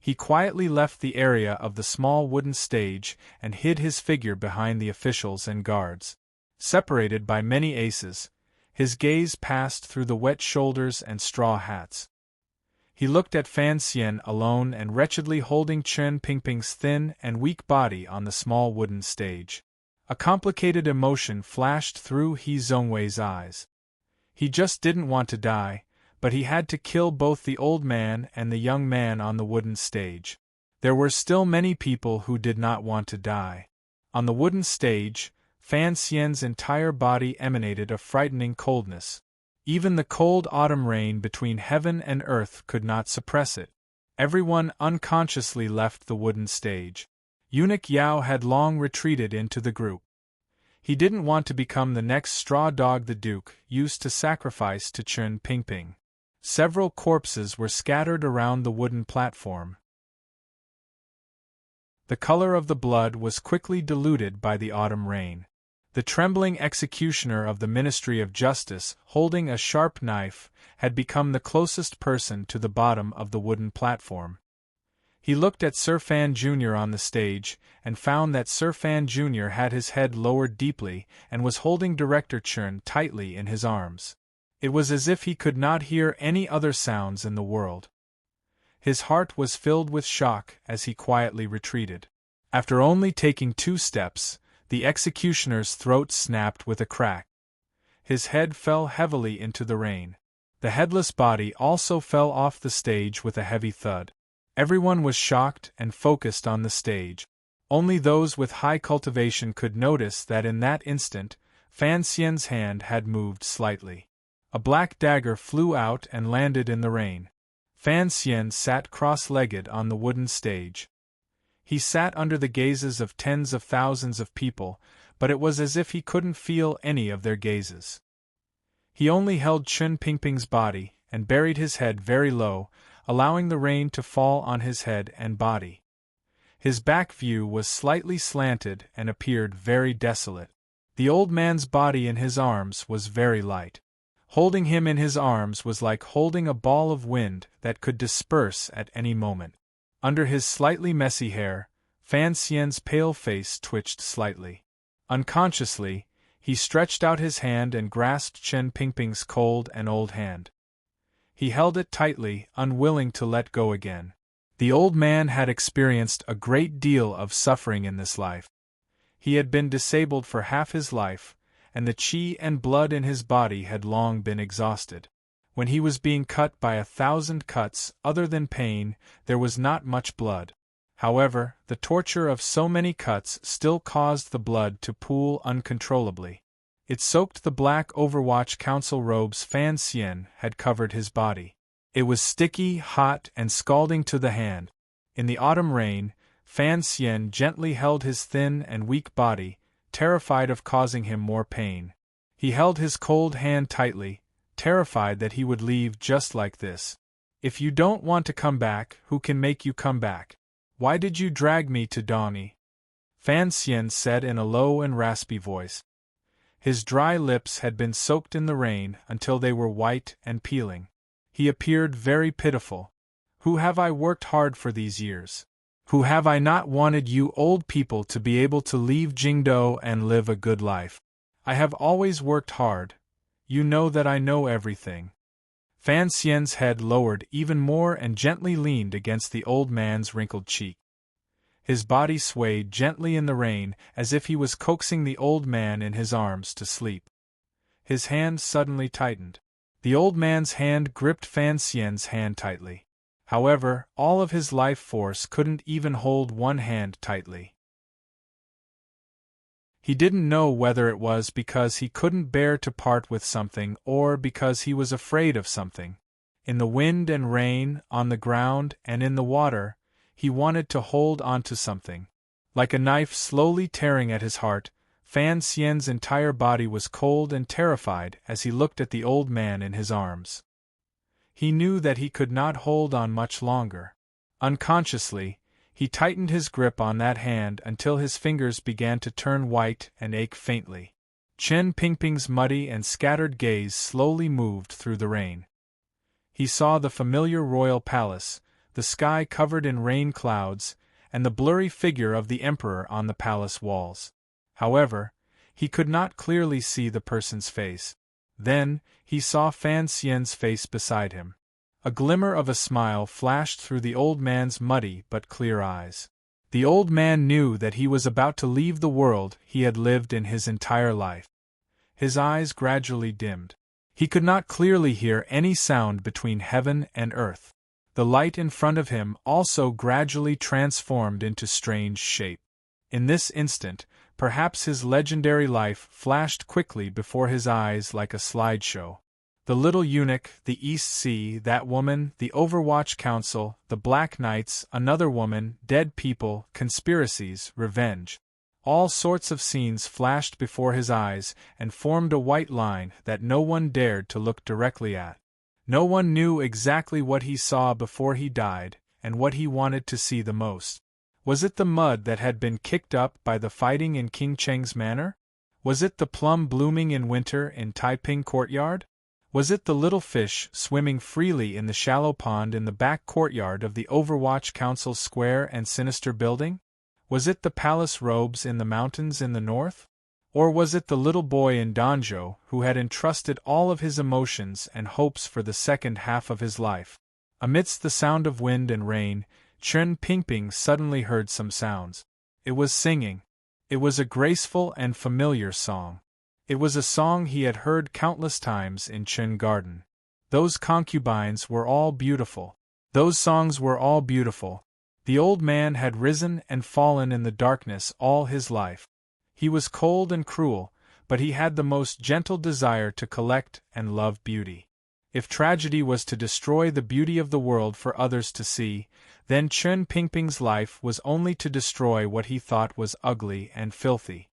he quietly left the area of the small wooden stage and hid his figure behind the officials and guards. Separated by many aces, his gaze passed through the wet shoulders and straw hats. He looked at Fan Xian alone and wretchedly holding Chen Pingping's thin and weak body on the small wooden stage. A complicated emotion flashed through He Zongwei's eyes. He just didn't want to die, but he had to kill both the old man and the young man on the wooden stage. There were still many people who did not want to die. On the wooden stage, Fan Xian's entire body emanated a frightening coldness. Even the cold autumn rain between heaven and earth could not suppress it. Everyone unconsciously left the wooden stage. Eunuch Yao had long retreated into the group. He didn't want to become the next straw dog the Duke used to sacrifice to Chen Pingping. Several corpses were scattered around the wooden platform. The color of the blood was quickly diluted by the autumn rain. The trembling executioner of the Ministry of Justice, holding a sharp knife, had become the closest person to the bottom of the wooden platform. He looked at Sir Fan Jr. on the stage, and found that Sir Fan Jr. had his head lowered deeply and was holding Director Chen tightly in his arms. It was as if he could not hear any other sounds in the world. His heart was filled with shock as he quietly retreated. After only taking 2 steps, the executioner's throat snapped with a crack. His head fell heavily into the rain. The headless body also fell off the stage with a heavy thud. Everyone was shocked and focused on the stage. Only those with high cultivation could notice that in that instant, Fan Xian's hand had moved slightly. A black dagger flew out and landed in the rain. Fan Xian sat cross-legged on the wooden stage. He sat under the gazes of tens of thousands of people, but it was as if he couldn't feel any of their gazes. He only held Chen Pingping's body and buried his head very low, allowing the rain to fall on his head and body. His back view was slightly slanted and appeared very desolate. The old man's body in his arms was very light. Holding him in his arms was like holding a ball of wind that could disperse at any moment. Under his slightly messy hair, Fan Xian's pale face twitched slightly. Unconsciously, he stretched out his hand and grasped Chen Pingping's cold and old hand. He held it tightly, unwilling to let go again. The old man had experienced a great deal of suffering in this life. He had been disabled for half his life, and the chi and blood in his body had long been exhausted. When he was being cut by 1,000 cuts, other than pain, there was not much blood. However, the torture of so many cuts still caused the blood to pool uncontrollably. It soaked the black Overwatch Council robes Fan Xian had covered his body. It was sticky, hot, and scalding to the hand. In the autumn rain, Fan Xian gently held his thin and weak body, terrified of causing him more pain. He held his cold hand tightly, terrified that he would leave just like this. If you don't want to come back, who can make you come back? Why did you drag me to Dawny? Fan Xian said in a low and raspy voice. His dry lips had been soaked in the rain until they were white and peeling. He appeared very pitiful. Who have I worked hard for these years? Who have I not wanted you old people to be able to leave Jingdo and live a good life? I have always worked hard. You know that I know everything. Fan Xian's head lowered even more and gently leaned against the old man's wrinkled cheek. His body swayed gently in the rain as if he was coaxing the old man in his arms to sleep. His hand suddenly tightened. The old man's hand gripped Fan Xian's hand tightly. However, all of his life force couldn't even hold one hand tightly. He didn't know whether it was because he couldn't bear to part with something or because he was afraid of something. In the wind and rain, on the ground, and in the water, he wanted to hold on to something. Like a knife slowly tearing at his heart, Fan Xian's entire body was cold and terrified as he looked at the old man in his arms. He knew that he could not hold on much longer. Unconsciously, he tightened his grip on that hand until his fingers began to turn white and ache faintly. Chen Pingping's muddy and scattered gaze slowly moved through the rain. He saw the familiar royal palace, the sky covered in rain clouds, and the blurry figure of the emperor on the palace walls. However, he could not clearly see the person's face. Then, he saw Fan Xian's face beside him. A glimmer of a smile flashed through the old man's muddy but clear eyes. The old man knew that he was about to leave the world he had lived in his entire life. His eyes gradually dimmed. He could not clearly hear any sound between heaven and earth. The light in front of him also gradually transformed into strange shape. In this instant, perhaps his legendary life flashed quickly before his eyes like a slideshow. The little eunuch, the East Sea, that woman, the Overwatch Council, the Black Knights, another woman, dead people, conspiracies, revenge. All sorts of scenes flashed before his eyes and formed a white line that no one dared to look directly at. No one knew exactly what he saw before he died, and what he wanted to see the most. Was it the mud that had been kicked up by the fighting in King Cheng's manor? Was it the plum blooming in winter in Taiping Courtyard? Was it the little fish swimming freely in the shallow pond in the back courtyard of the Overwatch Council's square and sinister building? Was it the palace robes in the mountains in the north? Or was it the little boy in Danzhou who had entrusted all of his emotions and hopes for the second half of his life? Amidst the sound of wind and rain, Chen Pingping suddenly heard some sounds. It was singing. It was a graceful and familiar song. It was a song he had heard countless times in Chen Garden. Those concubines were all beautiful. Those songs were all beautiful. The old man had risen and fallen in the darkness all his life. He was cold and cruel, but he had the most gentle desire to collect and love beauty. If tragedy was to destroy the beauty of the world for others to see, then Chen Pingping's life was only to destroy what he thought was ugly and filthy.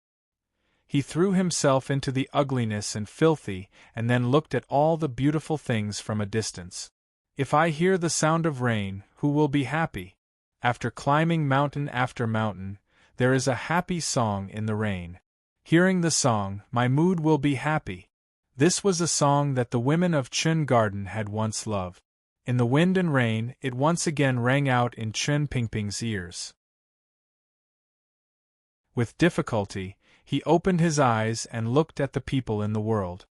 He threw himself into the ugliness and filthy and then looked at all the beautiful things from a distance. If I hear the sound of rain, who will be happy? After climbing mountain after mountain, there is a happy song in the rain. Hearing the song, my mood will be happy. This was a song that the women of Chen Garden had once loved. In the wind and rain, it once again rang out in Chen Pingping's ears. With difficulty, he opened his eyes and looked at the people in the world.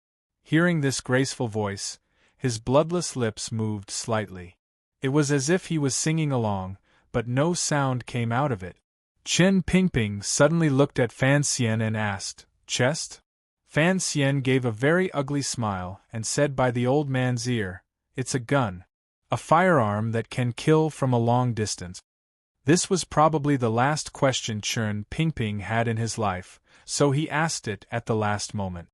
Hearing this graceful voice, his bloodless lips moved slightly. It was as if he was singing along, but no sound came out of it. Chen Pingping suddenly looked at Fan Xian and asked, "Chest?" Fan Xian gave a very ugly smile and said by the old man's ear, "It's a gun. A firearm that can kill from a long distance." This was probably the last question Chen Pingping had in his life, so he asked it at the last moment.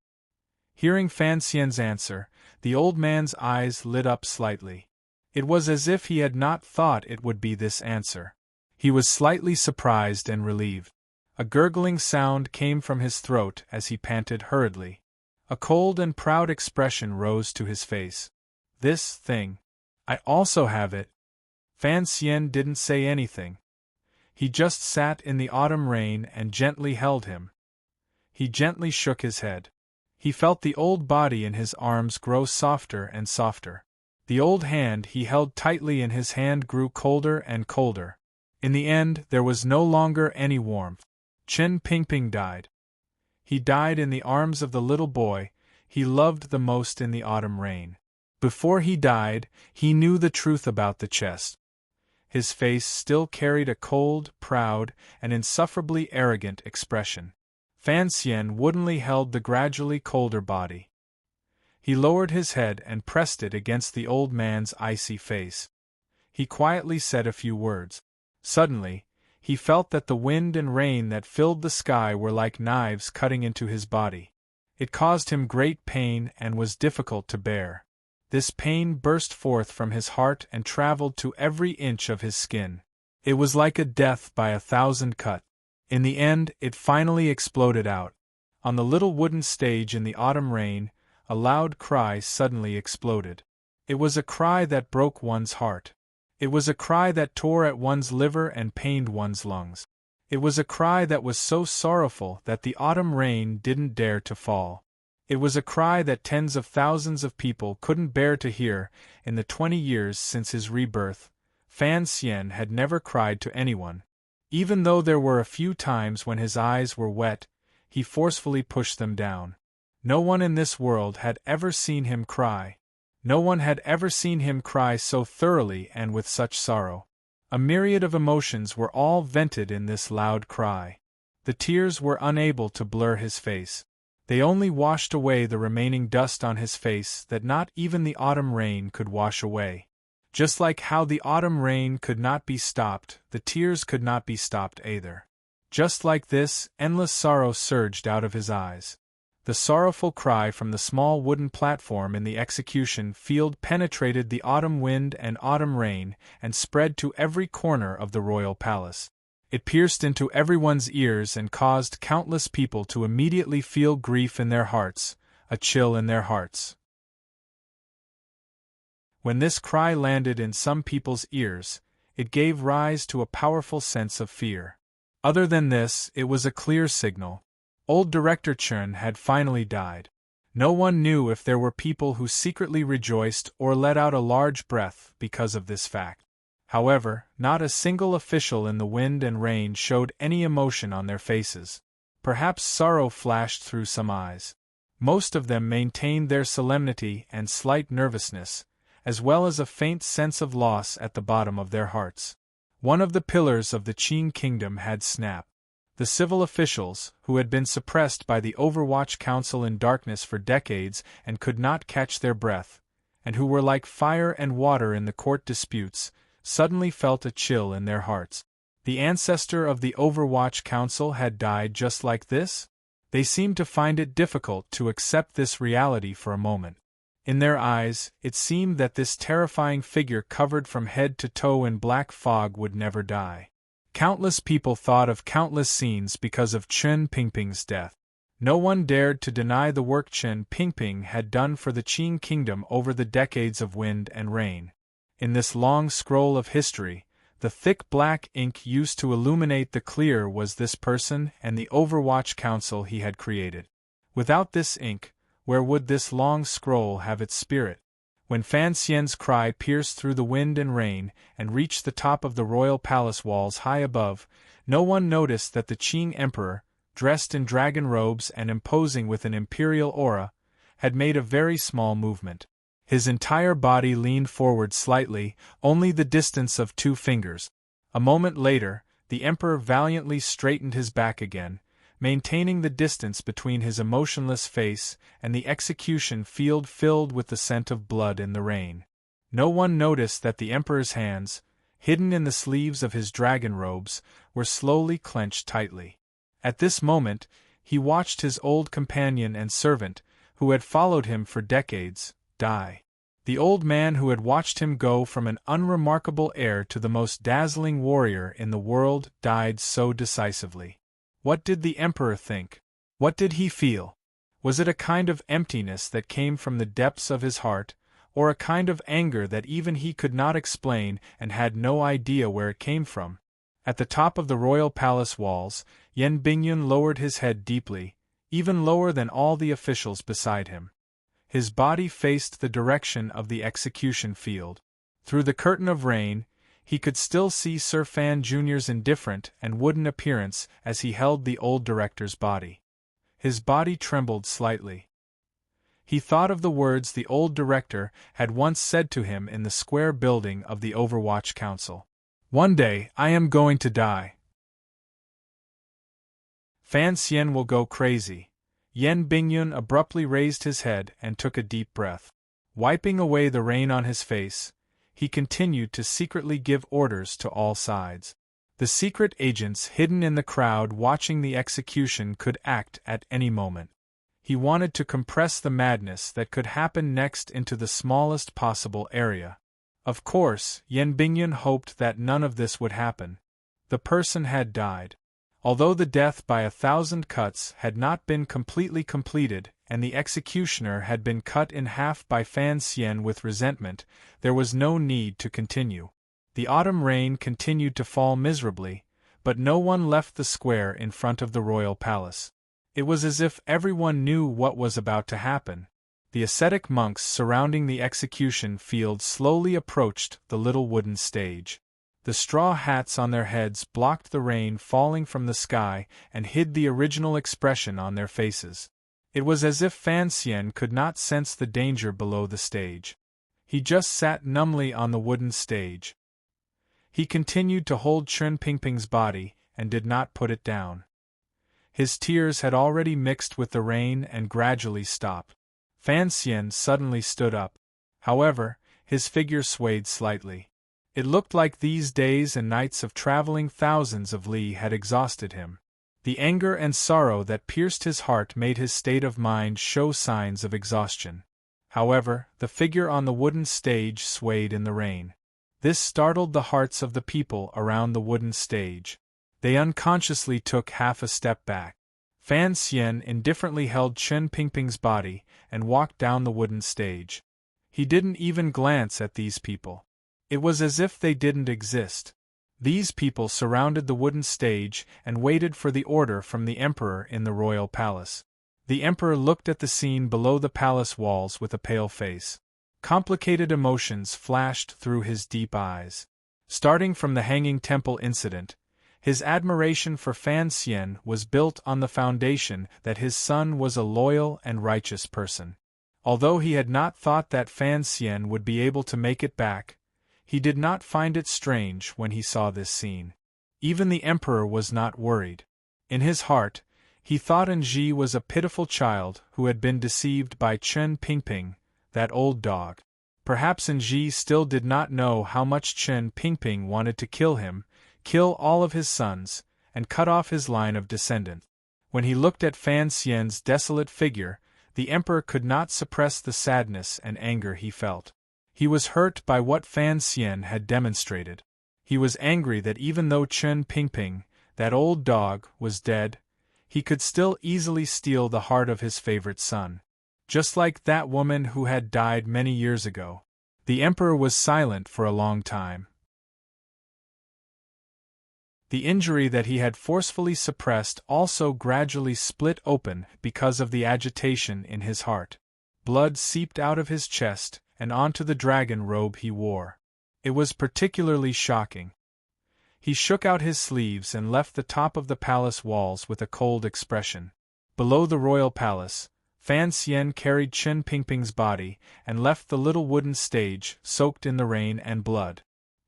Hearing Fan Xian's answer, the old man's eyes lit up slightly. It was as if he had not thought it would be this answer. He was slightly surprised and relieved. A gurgling sound came from his throat as he panted hurriedly. A cold and proud expression rose to his face. "This thing. I also have it." Fan Xian didn't say anything. He just sat in the autumn rain and gently held him. He gently shook his head. He felt the old body in his arms grow softer and softer. The old hand he held tightly in his hand grew colder and colder. In the end, there was no longer any warmth. Chen Pingping died. He died in the arms of the little boy he loved the most in the autumn rain. Before he died, he knew the truth about the chest. His face still carried a cold, proud, and insufferably arrogant expression. Fan Xian woodenly held the gradually colder body. He lowered his head and pressed it against the old man's icy face. He quietly said a few words. Suddenly, he felt that the wind and rain that filled the sky were like knives cutting into his body. It caused him great pain and was difficult to bear. This pain burst forth from his heart and traveled to every inch of his skin. It was like a death by 1,000 cuts. In the end, it finally exploded out. On the little wooden stage in the autumn rain, a loud cry suddenly exploded. It was a cry that broke one's heart. It was a cry that tore at one's liver and pained one's lungs. It was a cry that was so sorrowful that the autumn rain didn't dare to fall. It was a cry that tens of thousands of people couldn't bear to hear. In the 20 years since his rebirth, Fan Xian had never cried to anyone. Even though there were a few times when his eyes were wet, he forcefully pushed them down. No one in this world had ever seen him cry. No one had ever seen him cry so thoroughly and with such sorrow. A myriad of emotions were all vented in this loud cry. The tears were unable to blur his face. They only washed away the remaining dust on his face that not even the autumn rain could wash away. Just like how the autumn rain could not be stopped, the tears could not be stopped either. Just like this, endless sorrow surged out of his eyes. The sorrowful cry from the small wooden platform in the execution field penetrated the autumn wind and autumn rain and spread to every corner of the royal palace. It pierced into everyone's ears and caused countless people to immediately feel grief in their hearts, a chill in their hearts. When this cry landed in some people's ears, it gave rise to a powerful sense of fear. Other than this, it was a clear signal. Old Director Chen had finally died. No one knew if there were people who secretly rejoiced or let out a large breath because of this fact. However, not a single official in the wind and rain showed any emotion on their faces. Perhaps sorrow flashed through some eyes. Most of them maintained their solemnity and slight nervousness, as well as a faint sense of loss at the bottom of their hearts. One of the pillars of the Qing kingdom had snapped. The civil officials, who had been suppressed by the Overwatch Council in darkness for decades and could not catch their breath, and who were like fire and water in the court disputes, suddenly felt a chill in their hearts. The ancestor of the Overwatch Council had died just like this? They seemed to find it difficult to accept this reality for a moment. In their eyes, it seemed that this terrifying figure covered from head to toe in black fog would never die. Countless people thought of countless scenes because of Chen Pingping's death. No one dared to deny the work Chen Pingping had done for the Qing kingdom over the decades of wind and rain. In this long scroll of history, the thick black ink used to illuminate the clear was this person and the Overwatch Council he had created. Without this ink, where would this long scroll have its spirit? When Fan Xian's cry pierced through the wind and rain and reached the top of the royal palace walls high above, no one noticed that the Qing emperor, dressed in dragon robes and imposing with an imperial aura, had made a very small movement. His entire body leaned forward slightly, only the distance of 2 fingers. A moment later, the emperor valiantly straightened his back again, maintaining the distance between his emotionless face and the execution field filled with the scent of blood in the rain. No one noticed that the emperor's hands, hidden in the sleeves of his dragon robes, were slowly clenched tightly. At this moment, he watched his old companion and servant, who had followed him for decades, die. The old man who had watched him go from an unremarkable heir to the most dazzling warrior in the world died so decisively. What did the emperor think? What did he feel? Was it a kind of emptiness that came from the depths of his heart, or a kind of anger that even he could not explain and had no idea where it came from? At the top of the royal palace walls, Yen Bingyun lowered his head deeply, even lower than all the officials beside him. His body faced the direction of the execution field. Through the curtain of rain, he could still see Sir Fan Jr.'s indifferent and wooden appearance as he held the old director's body. His body trembled slightly. He thought of the words the old director had once said to him in the square building of the Overwatch Council. "One day, I am going to die. Fan Xian will go crazy." Yen Bingyun abruptly raised his head and took a deep breath. Wiping away the rain on his face, he continued to secretly give orders to all sides. The secret agents hidden in the crowd watching the execution could act at any moment. He wanted to compress the madness that could happen next into the smallest possible area. Of course, Yen Bingyun hoped that none of this would happen. The person had died. Although the death by 1,000 cuts had not been completely completed, and the executioner had been cut in half by Fan Xian with resentment, there was no need to continue. The autumn rain continued to fall miserably, but no one left the square in front of the royal palace. It was as if everyone knew what was about to happen. The ascetic monks surrounding the execution field slowly approached the little wooden stage. The straw hats on their heads blocked the rain falling from the sky and hid the original expression on their faces. It was as if Fan Xian could not sense the danger below the stage. He just sat numbly on the wooden stage. He continued to hold Chen Pingping's body and did not put it down. His tears had already mixed with the rain and gradually stopped. Fan Xian suddenly stood up. However, his figure swayed slightly. It looked like these days and nights of traveling thousands of li had exhausted him. The anger and sorrow that pierced his heart made his state of mind show signs of exhaustion. However, the figure on the wooden stage swayed in the rain. This startled the hearts of the people around the wooden stage. They unconsciously took half a step back. Fan Xian indifferently held Chen Pingping's body and walked down the wooden stage. He didn't even glance at these people. It was as if they didn't exist. These people surrounded the wooden stage and waited for the order from the emperor in the royal palace. The emperor looked at the scene below the palace walls with a pale face. Complicated emotions flashed through his deep eyes. Starting from the Hanging Temple incident, his admiration for Fan Xian was built on the foundation that his son was a loyal and righteous person. Although he had not thought that Fan Xian would be able to make it back, he did not find it strange when he saw this scene. Even the emperor was not worried. In his heart, he thought Enji was a pitiful child who had been deceived by Chen Pingping, that old dog. Perhaps Enji still did not know how much Chen Pingping wanted to kill him, kill all of his sons, and cut off his line of descendants. When he looked at Fan Xian's desolate figure, the emperor could not suppress the sadness and anger he felt. He was hurt by what Fan Xian had demonstrated. He was angry that even though Chen Pingping, that old dog, was dead, he could still easily steal the heart of his favorite son. Just like that woman who had died many years ago. The emperor was silent for a long time. The injury that he had forcefully suppressed also gradually split open because of the agitation in his heart. Blood seeped out of his chest and onto the dragon robe he wore. It was particularly shocking. He shook out his sleeves and left the top of the palace walls with a cold expression. Below the royal palace, Fan Xian carried Chen Pingping's body and left the little wooden stage soaked in the rain and blood.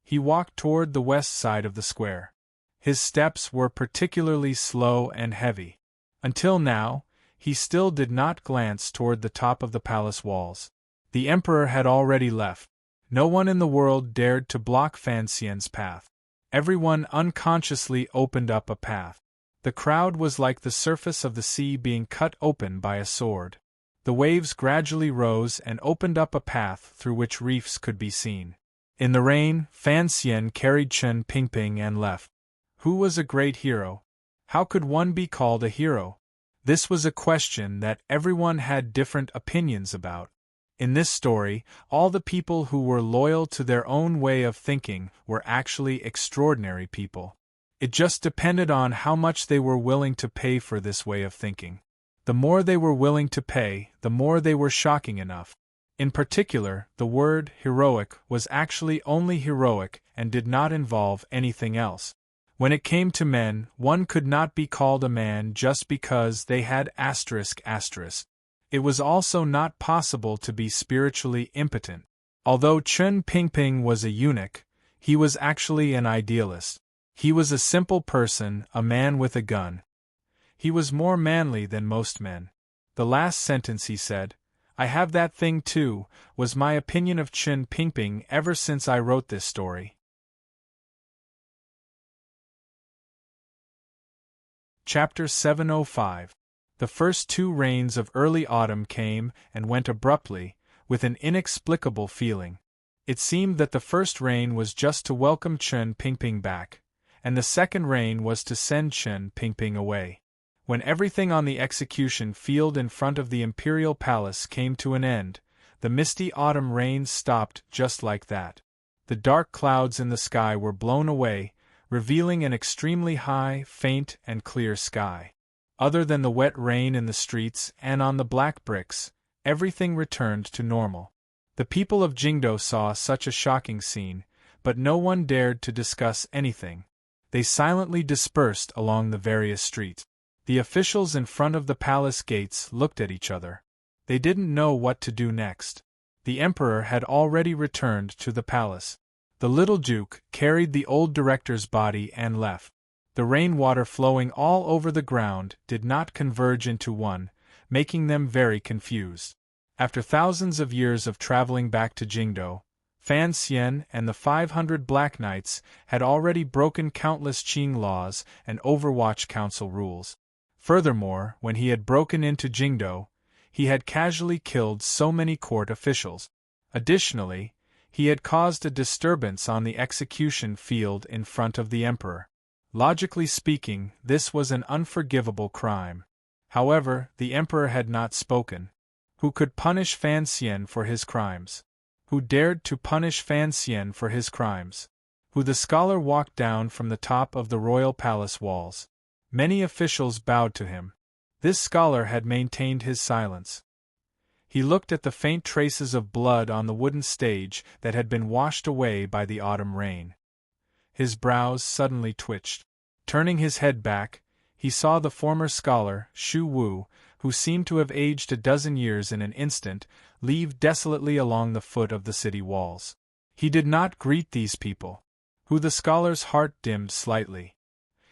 He walked toward the west side of the square. His steps were particularly slow and heavy. Until now, he still did not glance toward the top of the palace walls. The emperor had already left. No one in the world dared to block Fan Xian's path. Everyone unconsciously opened up a path. The crowd was like the surface of the sea being cut open by a sword. The waves gradually rose and opened up a path through which reefs could be seen. In the rain, Fan Xian carried Chen Pingping and left. Who was a great hero? How could one be called a hero? This was a question that everyone had different opinions about. In this story, all the people who were loyal to their own way of thinking were actually extraordinary people. It just depended on how much they were willing to pay for this way of thinking. The more they were willing to pay, the more they were shocking enough. In particular, the word heroic was actually only heroic and did not involve anything else. When it came to men, one could not be called a man just because they had asterisk. It was also not possible to be spiritually impotent. Although Chen Pingping was a eunuch, he was actually an idealist. He was a simple person, a man with a gun. He was more manly than most men. The last sentence he said, "I have that thing too," was my opinion of Chen Pingping ever since I wrote this story. Chapter 705. The first 2 rains of early autumn came and went abruptly, with an inexplicable feeling. It seemed that the first rain was just to welcome Chen Pingping back, and the second rain was to send Chen Pingping away. When everything on the execution field in front of the imperial palace came to an end, the misty autumn rains stopped just like that. The dark clouds in the sky were blown away, revealing an extremely high, faint, and clear sky. Other than the wet rain in the streets and on the black bricks, everything returned to normal. The people of Jingdo saw such a shocking scene, but no one dared to discuss anything. They silently dispersed along the various streets. The officials in front of the palace gates looked at each other. They didn't know what to do next. The emperor had already returned to the palace. The little duke carried the old director's body and left. The rainwater flowing all over the ground did not converge into one, making them very confused. After thousands of years of traveling back to Jingdo, Fan Xian and the 500 Black Knights had already broken countless Qing laws and Overwatch Council rules. Furthermore, when he had broken into Jingdo, he had casually killed so many court officials. Additionally, he had caused a disturbance on the execution field in front of the emperor. Logically speaking, this was an unforgivable crime. However, the emperor had not spoken. Who could punish Fan Xian for his crimes? Who dared to punish Fan Xian for his crimes? Who? The scholar walked down from the top of the royal palace walls. Many officials bowed to him. This scholar had maintained his silence. He looked at the faint traces of blood on the wooden stage that had been washed away by the autumn rain. His brows suddenly twitched. Turning his head back, he saw the former scholar, Shu Wu, who seemed to have aged a dozen years in an instant, leave desolately along the foot of the city walls. He did not greet these people. Who? The scholar's heart dimmed slightly.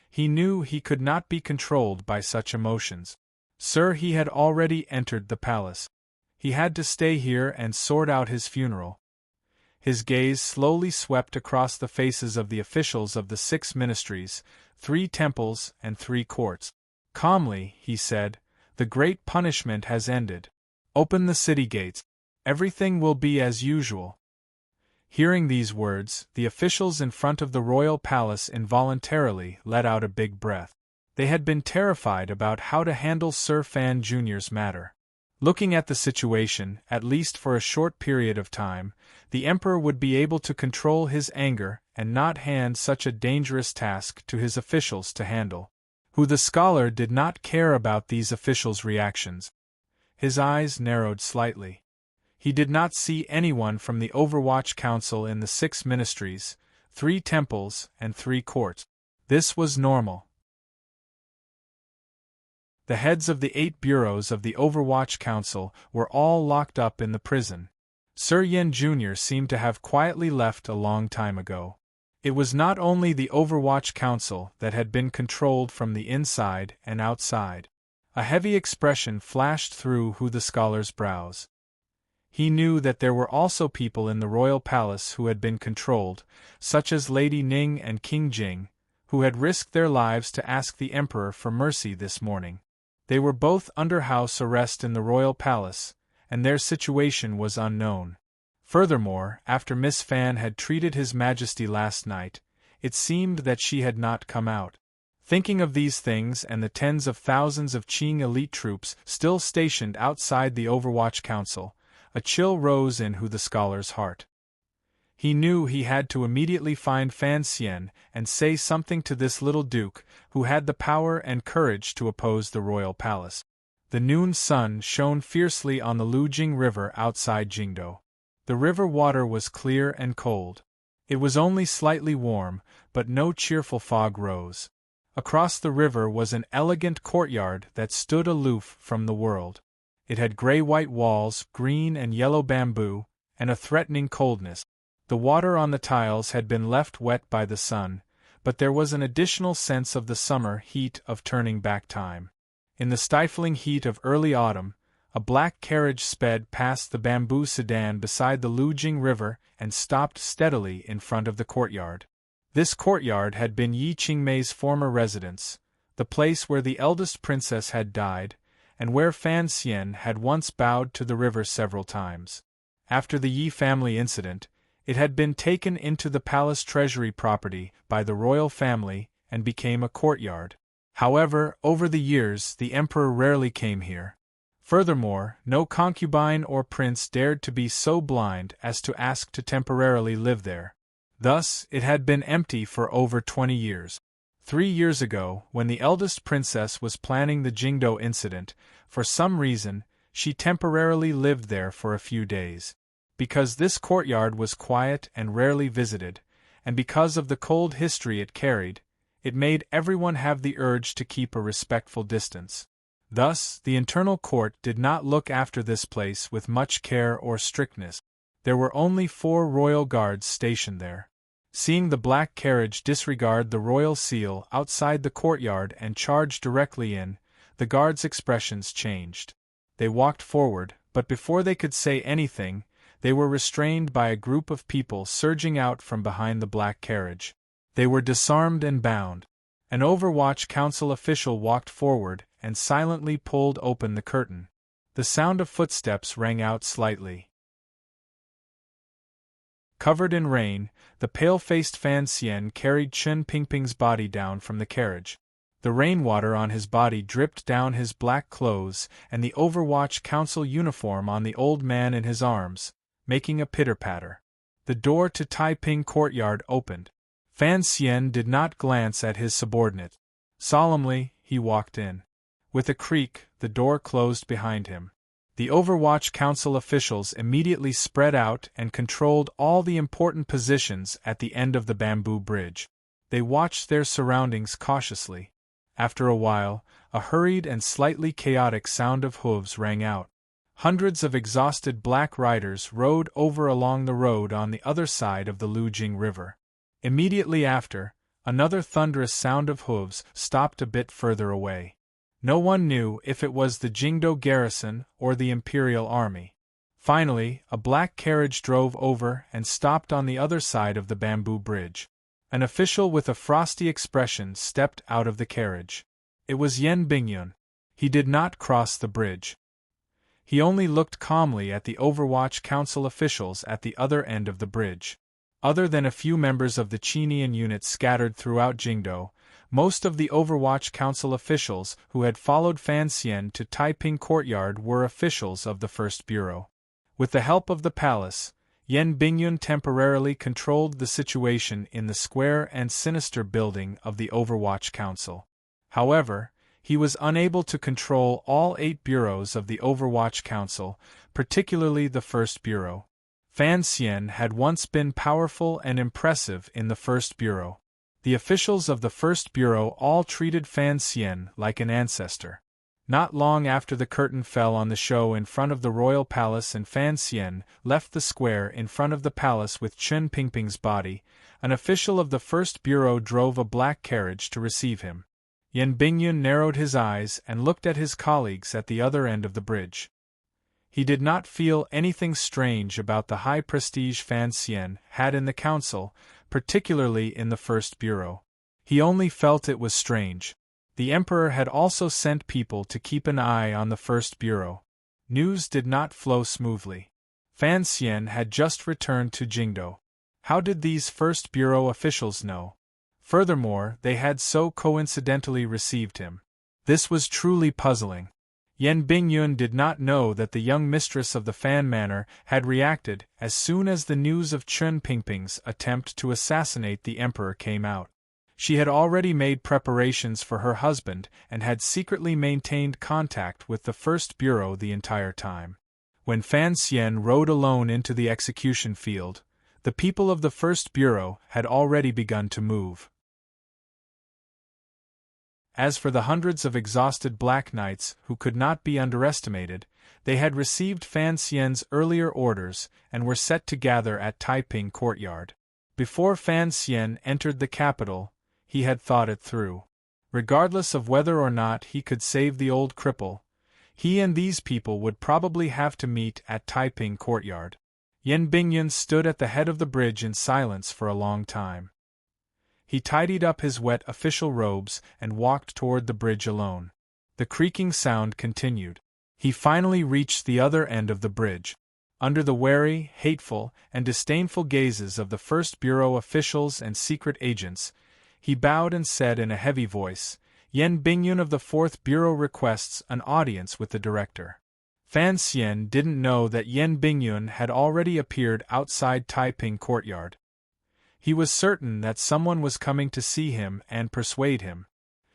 He knew he could not be controlled by such emotions. Sir, he had already entered the palace. He had to stay here and sort out his funeral. His gaze slowly swept across the faces of the officials of the 6 ministries, 3 temples, and 3 courts. Calmly, he said, "The great punishment has ended. Open the city gates. Everything will be as usual." Hearing these words, the officials in front of the royal palace involuntarily let out a big breath. They had been terrified about how to handle Sir Fan Jr.'s matter. Looking at the situation, at least for a short period of time, the emperor would be able to control his anger and not hand such a dangerous task to his officials to handle. Who? The scholar did not care about these officials' reactions. His eyes narrowed slightly. He did not see anyone from the Overwatch Council in the 6 ministries, 3 temples, and 3 courts. This was normal. The heads of the 8 bureaus of the Overwatch Council were all locked up in the prison. Sir Yen Jr. seemed to have quietly left a long time ago. It was not only the Overwatch Council that had been controlled from the inside and outside. A heavy expression flashed through the scholar's brows. He knew that there were also people in the royal palace who had been controlled, such as Lady Ning and King Jing, who had risked their lives to ask the emperor for mercy this morning. They were both under house arrest in the royal palace, and their situation was unknown. Furthermore, after Miss Fan had treated His Majesty last night, it seemed that she had not come out. Thinking of these things and the tens of thousands of Qing elite troops still stationed outside the Overwatch Council, a chill rose in the scholar's heart. He knew he had to immediately find Fan Xian and say something to this little duke, who had the power and courage to oppose the royal palace. The noon sun shone fiercely on the Lujing River outside Jingdo. The river water was clear and cold. It was only slightly warm, but no cheerful fog rose. Across the river was an elegant courtyard that stood aloof from the world. It had gray-white walls, green and yellow bamboo, and a threatening coldness. The water on the tiles had been left wet by the sun, but there was an additional sense of the summer heat of turning back time. In the stifling heat of early autumn, a black carriage sped past the bamboo sedan beside the Lujing River and stopped steadily in front of the courtyard. This courtyard had been Yi Qingmei's former residence, the place where the eldest princess had died, and where Fan Xian had once bowed to the river several times. After the Yi family incident, it had been taken into the palace treasury property by the royal family and became a courtyard. However, over the years the emperor rarely came here. Furthermore, no concubine or prince dared to be so blind as to ask to temporarily live there. Thus, it had been empty for over 20 years. 3 years ago, when the eldest princess was planning the Jingdo incident, for some reason, she temporarily lived there for a few days. Because this courtyard was quiet and rarely visited, and because of the cold history it carried, it made everyone have the urge to keep a respectful distance. Thus, the internal court did not look after this place with much care or strictness. There were only 4 royal guards stationed there. Seeing the black carriage disregard the royal seal outside the courtyard and charge directly in, the guards' expressions changed. They walked forward, but before they could say anything, they were restrained by a group of people surging out from behind the black carriage. They were disarmed and bound. An Overwatch Council official walked forward and silently pulled open the curtain. The sound of footsteps rang out slightly. Covered in rain, the pale-faced Fan Xian carried Chen Pingping's body down from the carriage. The rainwater on his body dripped down his black clothes and the Overwatch Council uniform on the old man in his arms, making a pitter-patter. The door to Taiping Courtyard opened. Fan Xian did not glance at his subordinate. Solemnly, he walked in. With a creak, the door closed behind him. The Overwatch Council officials immediately spread out and controlled all the important positions at the end of the bamboo bridge. They watched their surroundings cautiously. After a while, a hurried and slightly chaotic sound of hooves rang out. Hundreds of exhausted black riders rode over along the road on the other side of the Lujing River. Immediately after, another thunderous sound of hooves stopped a bit further away. No one knew if it was the Jingdo garrison or the Imperial Army. Finally, a black carriage drove over and stopped on the other side of the bamboo bridge. An official with a frosty expression stepped out of the carriage. It was Yen Bingyun. He did not cross the bridge. He only looked calmly at the Overwatch Council officials at the other end of the bridge. Other than a few members of the Qinian unit scattered throughout Jingdo, most of the Overwatch Council officials who had followed Fan Xian to Taiping Courtyard were officials of the First Bureau. With the help of the palace, Yen Bingyun temporarily controlled the situation in the square and sinister building of the Overwatch Council. However, he was unable to control all 8 bureaus of the Overwatch Council, particularly the First Bureau. Fan Xian had once been powerful and impressive in the First Bureau. The officials of the First Bureau all treated Fan Xian like an ancestor. Not long after the curtain fell on the show in front of the royal palace and Fan Xian left the square in front of the palace with Chen Pingping's body, an official of the first bureau drove a black carriage to receive him. Yan Bingyun narrowed his eyes and looked at his colleagues at the other end of the bridge. He did not feel anything strange about the high prestige Fan Xian had in the council, particularly in the first bureau. He only felt it was strange. The emperor had also sent people to keep an eye on the first bureau. News did not flow smoothly. Fan Xian had just returned to Jingdo. How did these first bureau officials know? Furthermore, they had so coincidentally received him. This was truly puzzling. Yan Bingyun did not know that the young mistress of the Fan Manor had reacted as soon as the news of Chen Pingping's attempt to assassinate the emperor came out. She had already made preparations for her husband and had secretly maintained contact with the first bureau the entire time. When Fan Xian rode alone into the execution field, the people of the first bureau had already begun to move. As for the hundreds of exhausted Black Knights who could not be underestimated, they had received Fan Xian's earlier orders and were set to gather at Taiping Courtyard. Before Fan Xian entered the capital, he had thought it through. Regardless of whether or not he could save the old cripple, he and these people would probably have to meet at Taiping Courtyard. Yan Bingyun stood at the head of the bridge in silence for a long time. He tidied up his wet official robes and walked toward the bridge alone. The creaking sound continued. He finally reached the other end of the bridge. Under the wary, hateful, and disdainful gazes of the first bureau officials and secret agents, he bowed and said in a heavy voice, "Yan Bingyun of the 4th Bureau requests an audience with the director." Fan Xian didn't know that Yan Bingyun had already appeared outside Taiping Courtyard. He was certain that someone was coming to see him and persuade him.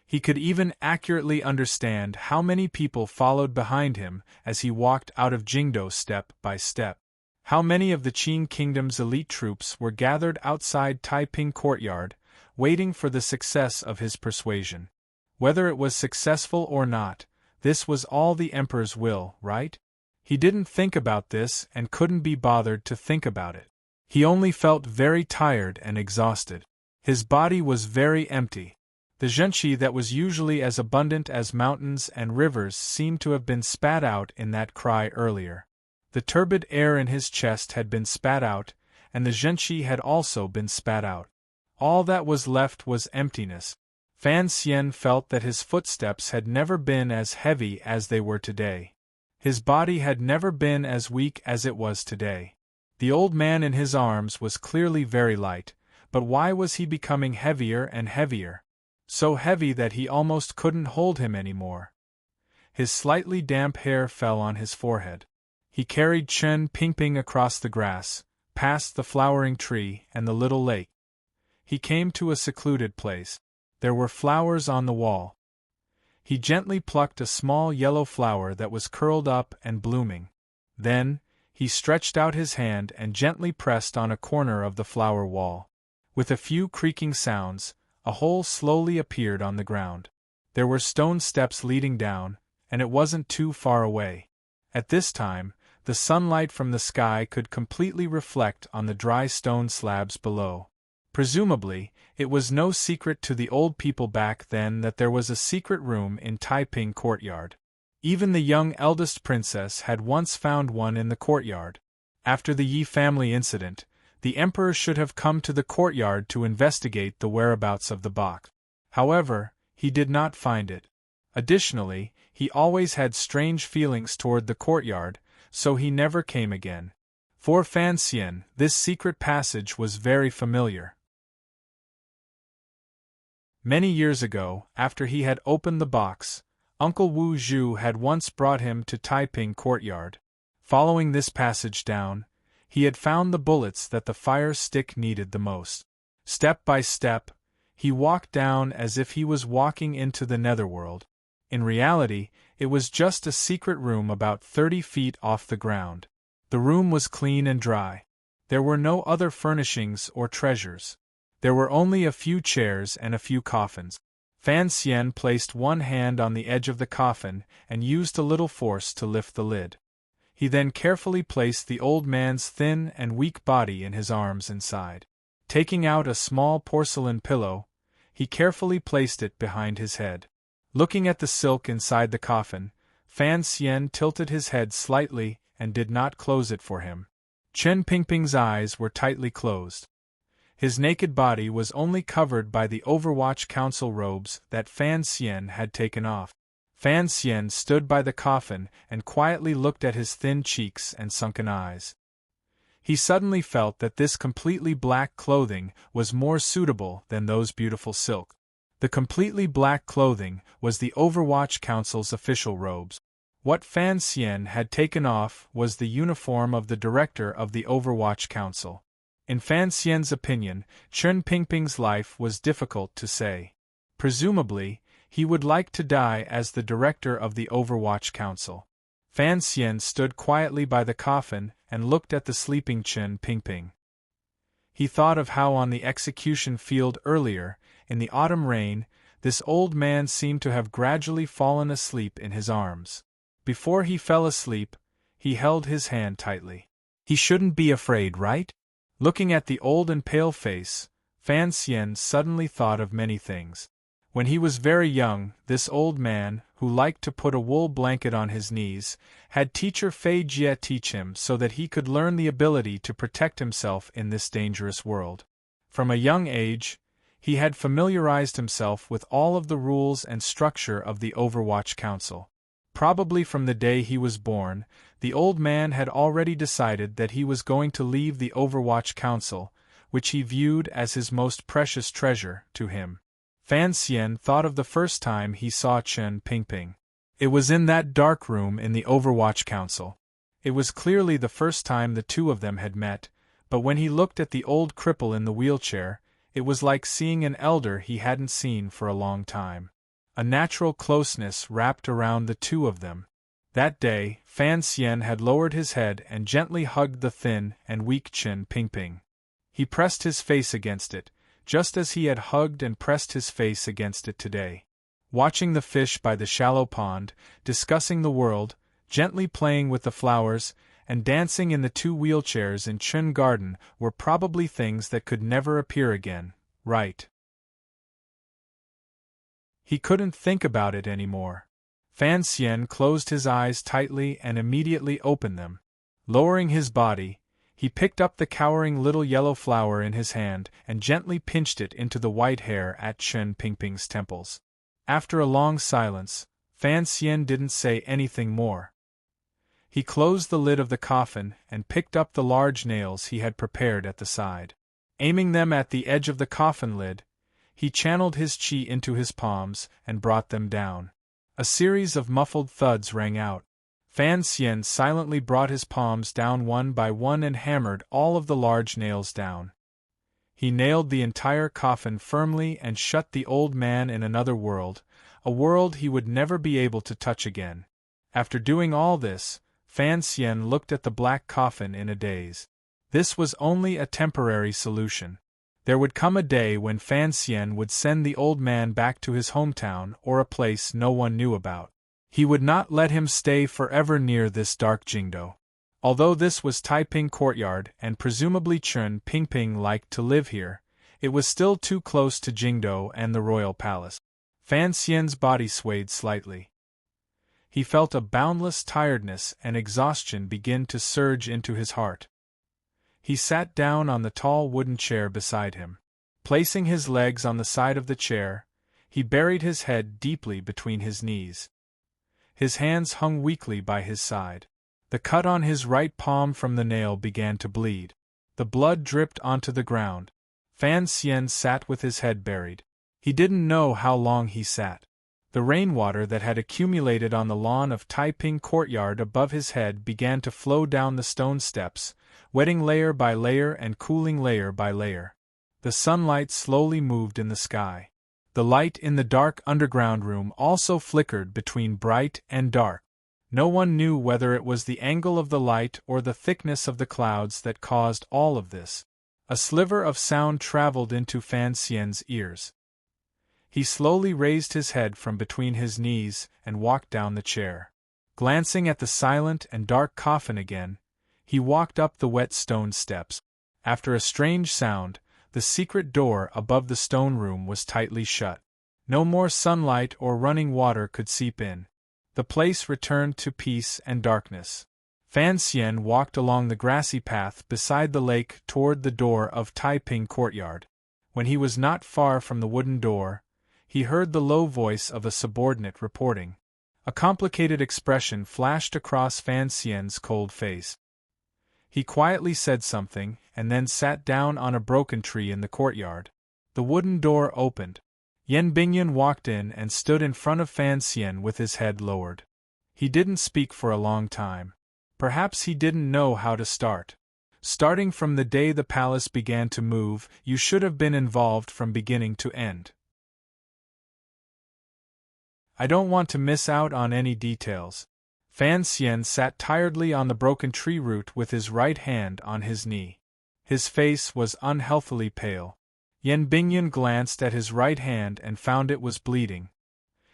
He could even accurately understand how many people followed behind him as he walked out of Jingdo step by step. How many of the Qin Kingdom's elite troops were gathered outside Taiping Courtyard, waiting for the success of his persuasion. Whether it was successful or not, this was all the emperor's will, right? He didn't think about this and couldn't be bothered to think about it. He only felt very tired and exhausted. His body was very empty. The zhenqi that was usually as abundant as mountains and rivers seemed to have been spat out in that cry earlier. The turbid air in his chest had been spat out, and the zhenqi had also been spat out. All that was left was emptiness. Fan Xian felt that his footsteps had never been as heavy as they were today. His body had never been as weak as it was today. The old man in his arms was clearly very light, but why was he becoming heavier and heavier? So heavy that he almost couldn't hold him anymore. His slightly damp hair fell on his forehead. He carried Chen Pingping across the grass, past the flowering tree and the little lake. He came to a secluded place. There were flowers on the wall. He gently plucked a small yellow flower that was curled up and blooming. Then, he stretched out his hand and gently pressed on a corner of the flower wall. With a few creaking sounds, a hole slowly appeared on the ground. There were stone steps leading down, and it wasn't too far away. At this time, the sunlight from the sky could completely reflect on the dry stone slabs below. Presumably, it was no secret to the old people back then that there was a secret room in Taiping Courtyard. Even the young eldest princess had once found one in the courtyard. After the Yi family incident, the emperor should have come to the courtyard to investigate the whereabouts of the box. However, he did not find it. Additionally, he always had strange feelings toward the courtyard, so he never came again. For Fan Xian, this secret passage was very familiar. Many years ago, after he had opened the box, Uncle Wu Zhu had once brought him to Taiping Courtyard. Following this passage down, he had found the bullets that the fire stick needed the most. Step by step, he walked down as if he was walking into the netherworld. In reality, it was just a secret room about 30 feet off the ground. The room was clean and dry. There were no other furnishings or treasures. There were only a few chairs and a few coffins. Fan Xian placed one hand on the edge of the coffin and used a little force to lift the lid. He then carefully placed the old man's thin and weak body in his arms inside. Taking out a small porcelain pillow, he carefully placed it behind his head. Looking at the silk inside the coffin, Fan Xian tilted his head slightly and did not close it for him. Chen Pingping's eyes were tightly closed. His naked body was only covered by the Overwatch Council robes that Fan Xian had taken off. Fan Xian stood by the coffin and quietly looked at his thin cheeks and sunken eyes. He suddenly felt that this completely black clothing was more suitable than those beautiful silk. The completely black clothing was the Overwatch Council's official robes. What Fan Xian had taken off was the uniform of the director of the Overwatch Council. In Fan Xian's opinion, Chen Pingping's life was difficult to say. Presumably, he would like to die as the director of the Overwatch Council. Fan Xian stood quietly by the coffin and looked at the sleeping Chen Pingping. He thought of how on the execution field earlier, in the autumn rain, this old man seemed to have gradually fallen asleep in his arms. Before he fell asleep, he held his hand tightly. He shouldn't be afraid, right? Looking at the old and pale face, Fan Xian suddenly thought of many things. When he was very young, this old man, who liked to put a wool blanket on his knees, had teacher Fei Jie teach him so that he could learn the ability to protect himself in this dangerous world. From a young age, he had familiarized himself with all of the rules and structure of the Overwatch Council. Probably from the day he was born, the old man had already decided that he was going to leave the Overwatch Council, which he viewed as his most precious treasure to him. Fan Xian thought of the first time he saw Chen Pingping. It was in that dark room in the Overwatch Council. It was clearly the first time the two of them had met, but when he looked at the old cripple in the wheelchair, it was like seeing an elder he hadn't seen for a long time. A natural closeness wrapped around the two of them. That day, Fan Xian had lowered his head and gently hugged the thin and weak Chen Pingping. He pressed his face against it, just as he had hugged and pressed his face against it today. Watching the fish by the shallow pond, discussing the world, gently playing with the flowers, and dancing in the two wheelchairs in Chen Garden were probably things that could never appear again, right? He couldn't think about it anymore. Fan Xian closed his eyes tightly and immediately opened them. Lowering his body, he picked up the cowering little yellow flower in his hand and gently pinched it into the white hair at Chen Pingping's temples. After a long silence, Fan Xian didn't say anything more. He closed the lid of the coffin and picked up the large nails he had prepared at the side. Aiming them at the edge of the coffin lid, he channeled his qi into his palms and brought them down. A series of muffled thuds rang out. Fan Xian silently brought his palms down one by one and hammered all of the large nails down. He nailed the entire coffin firmly and shut the old man in another world, a world he would never be able to touch again. After doing all this, Fan Xian looked at the black coffin in a daze. This was only a temporary solution. There would come a day when Fan Xian would send the old man back to his hometown or a place no one knew about. He would not let him stay forever near this dark Jingdo. Although this was Taiping Courtyard and presumably Chen Pingping liked to live here, it was still too close to Jingdo and the royal palace. Fan Xian's body swayed slightly. He felt a boundless tiredness and exhaustion begin to surge into his heart. He sat down on the tall wooden chair beside him. Placing his legs on the side of the chair, he buried his head deeply between his knees. His hands hung weakly by his side. The cut on his right palm from the nail began to bleed. The blood dripped onto the ground. Fan Xian sat with his head buried. He didn't know how long he sat. The rainwater that had accumulated on the lawn of Taiping Courtyard above his head began to flow down the stone steps, wetting layer by layer and cooling layer by layer. The sunlight slowly moved in the sky. The light in the dark underground room also flickered between bright and dark. No one knew whether it was the angle of the light or the thickness of the clouds that caused all of this. A sliver of sound traveled into Fan Xian's ears. He slowly raised his head from between his knees and walked down the chair. Glancing at the silent and dark coffin again, he walked up the wet stone steps. After a strange sound, the secret door above the stone room was tightly shut. No more sunlight or running water could seep in. The place returned to peace and darkness. Fan Xian walked along the grassy path beside the lake toward the door of Taiping Courtyard. When he was not far from the wooden door, he heard the low voice of a subordinate reporting. A complicated expression flashed across Fan Xian's cold face. He quietly said something, and then sat down on a broken tree in the courtyard. The wooden door opened. Yan Bingyun walked in and stood in front of Fan Xian with his head lowered. He didn't speak for a long time. Perhaps he didn't know how to start. Starting from the day the palace began to move, you should have been involved from beginning to end. I don't want to miss out on any details. Fan Xian sat tiredly on the broken tree root with his right hand on his knee. His face was unhealthily pale. Yan Bingyun glanced at his right hand and found it was bleeding.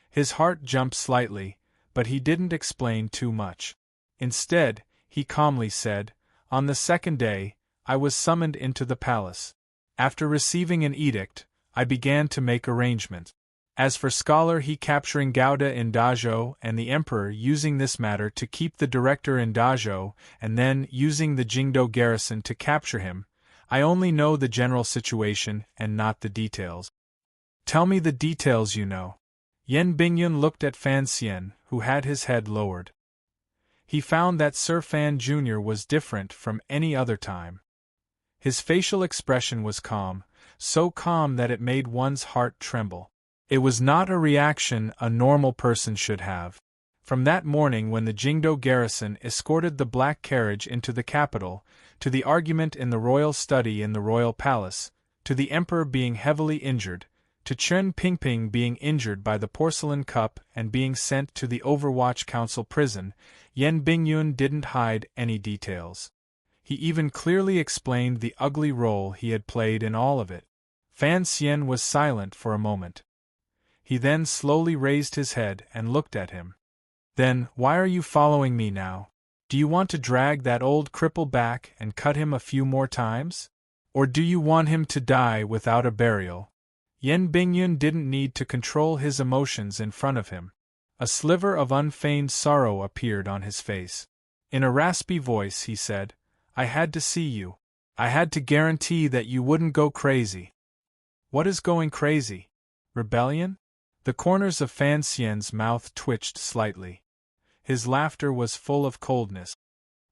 His heart jumped slightly, but he didn't explain too much. Instead, he calmly said, "On the second day, I was summoned into the palace. After receiving an edict, I began to make arrangements. As for Scholar he capturing Gouda in Dazhou and the Emperor using this matter to keep the director in Dazhou and then using the Jingdo garrison to capture him, I only know the general situation and not the details." "Tell me the details you know." Yan Bingyun looked at Fan Xian, who had his head lowered. He found that Sir Fan Jr. was different from any other time. His facial expression was calm, so calm that it made one's heart tremble. It was not a reaction a normal person should have. From that morning when the Jingdo garrison escorted the black carriage into the capital, to the argument in the royal study in the royal palace, to the emperor being heavily injured, to Chen Pingping being injured by the porcelain cup and being sent to the Overwatch Council prison, Yan Bingyun didn't hide any details. He even clearly explained the ugly role he had played in all of it. Fan Xian was silent for a moment. He then slowly raised his head and looked at him. "Then, why are you following me now? Do you want to drag that old cripple back and cut him a few more times? Or do you want him to die without a burial?" Yan Bingyun didn't need to control his emotions in front of him. A sliver of unfeigned sorrow appeared on his face. In a raspy voice he said, "I had to see you. I had to guarantee that you wouldn't go crazy." "What is going crazy? Rebellion?" The corners of Fan Xian's mouth twitched slightly. His laughter was full of coldness.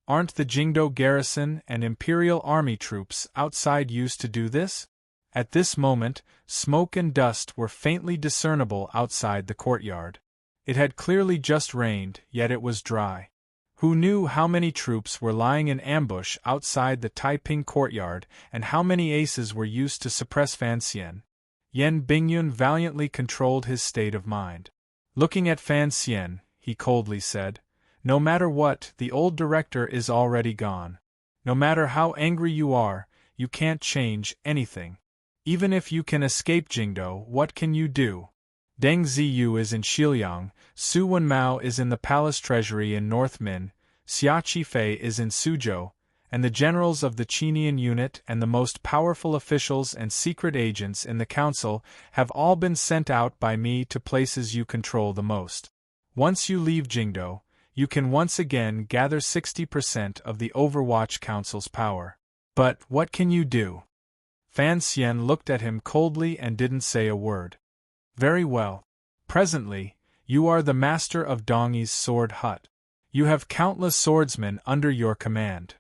"Aren't the Jingdo garrison and Imperial Army troops outside used to do this?" At this moment, smoke and dust were faintly discernible outside the courtyard. It had clearly just rained, yet it was dry. Who knew how many troops were lying in ambush outside the Taiping courtyard and how many aces were used to suppress Fan Xian? Yan Bingyun valiantly controlled his state of mind. Looking at Fan Xian, he coldly said, "No matter what, the old director is already gone. No matter how angry you are, you can't change anything. Even if you can escape Jingdo, what can you do? Deng Ziyu is in Xiliang, Su Wenmao is in the palace treasury in North Min, Xia Qifei is in Suzhou, and the generals of the Qinian unit and the most powerful officials and secret agents in the council have all been sent out by me to places you control the most. Once you leave Jingdo, you can once again gather 60% of the Overwatch Council's power. But what can you do?" Fan Xian looked at him coldly and didn't say a word. "Very well. Presently, you are the master of Dongyi's sword hut. You have countless swordsmen under your command.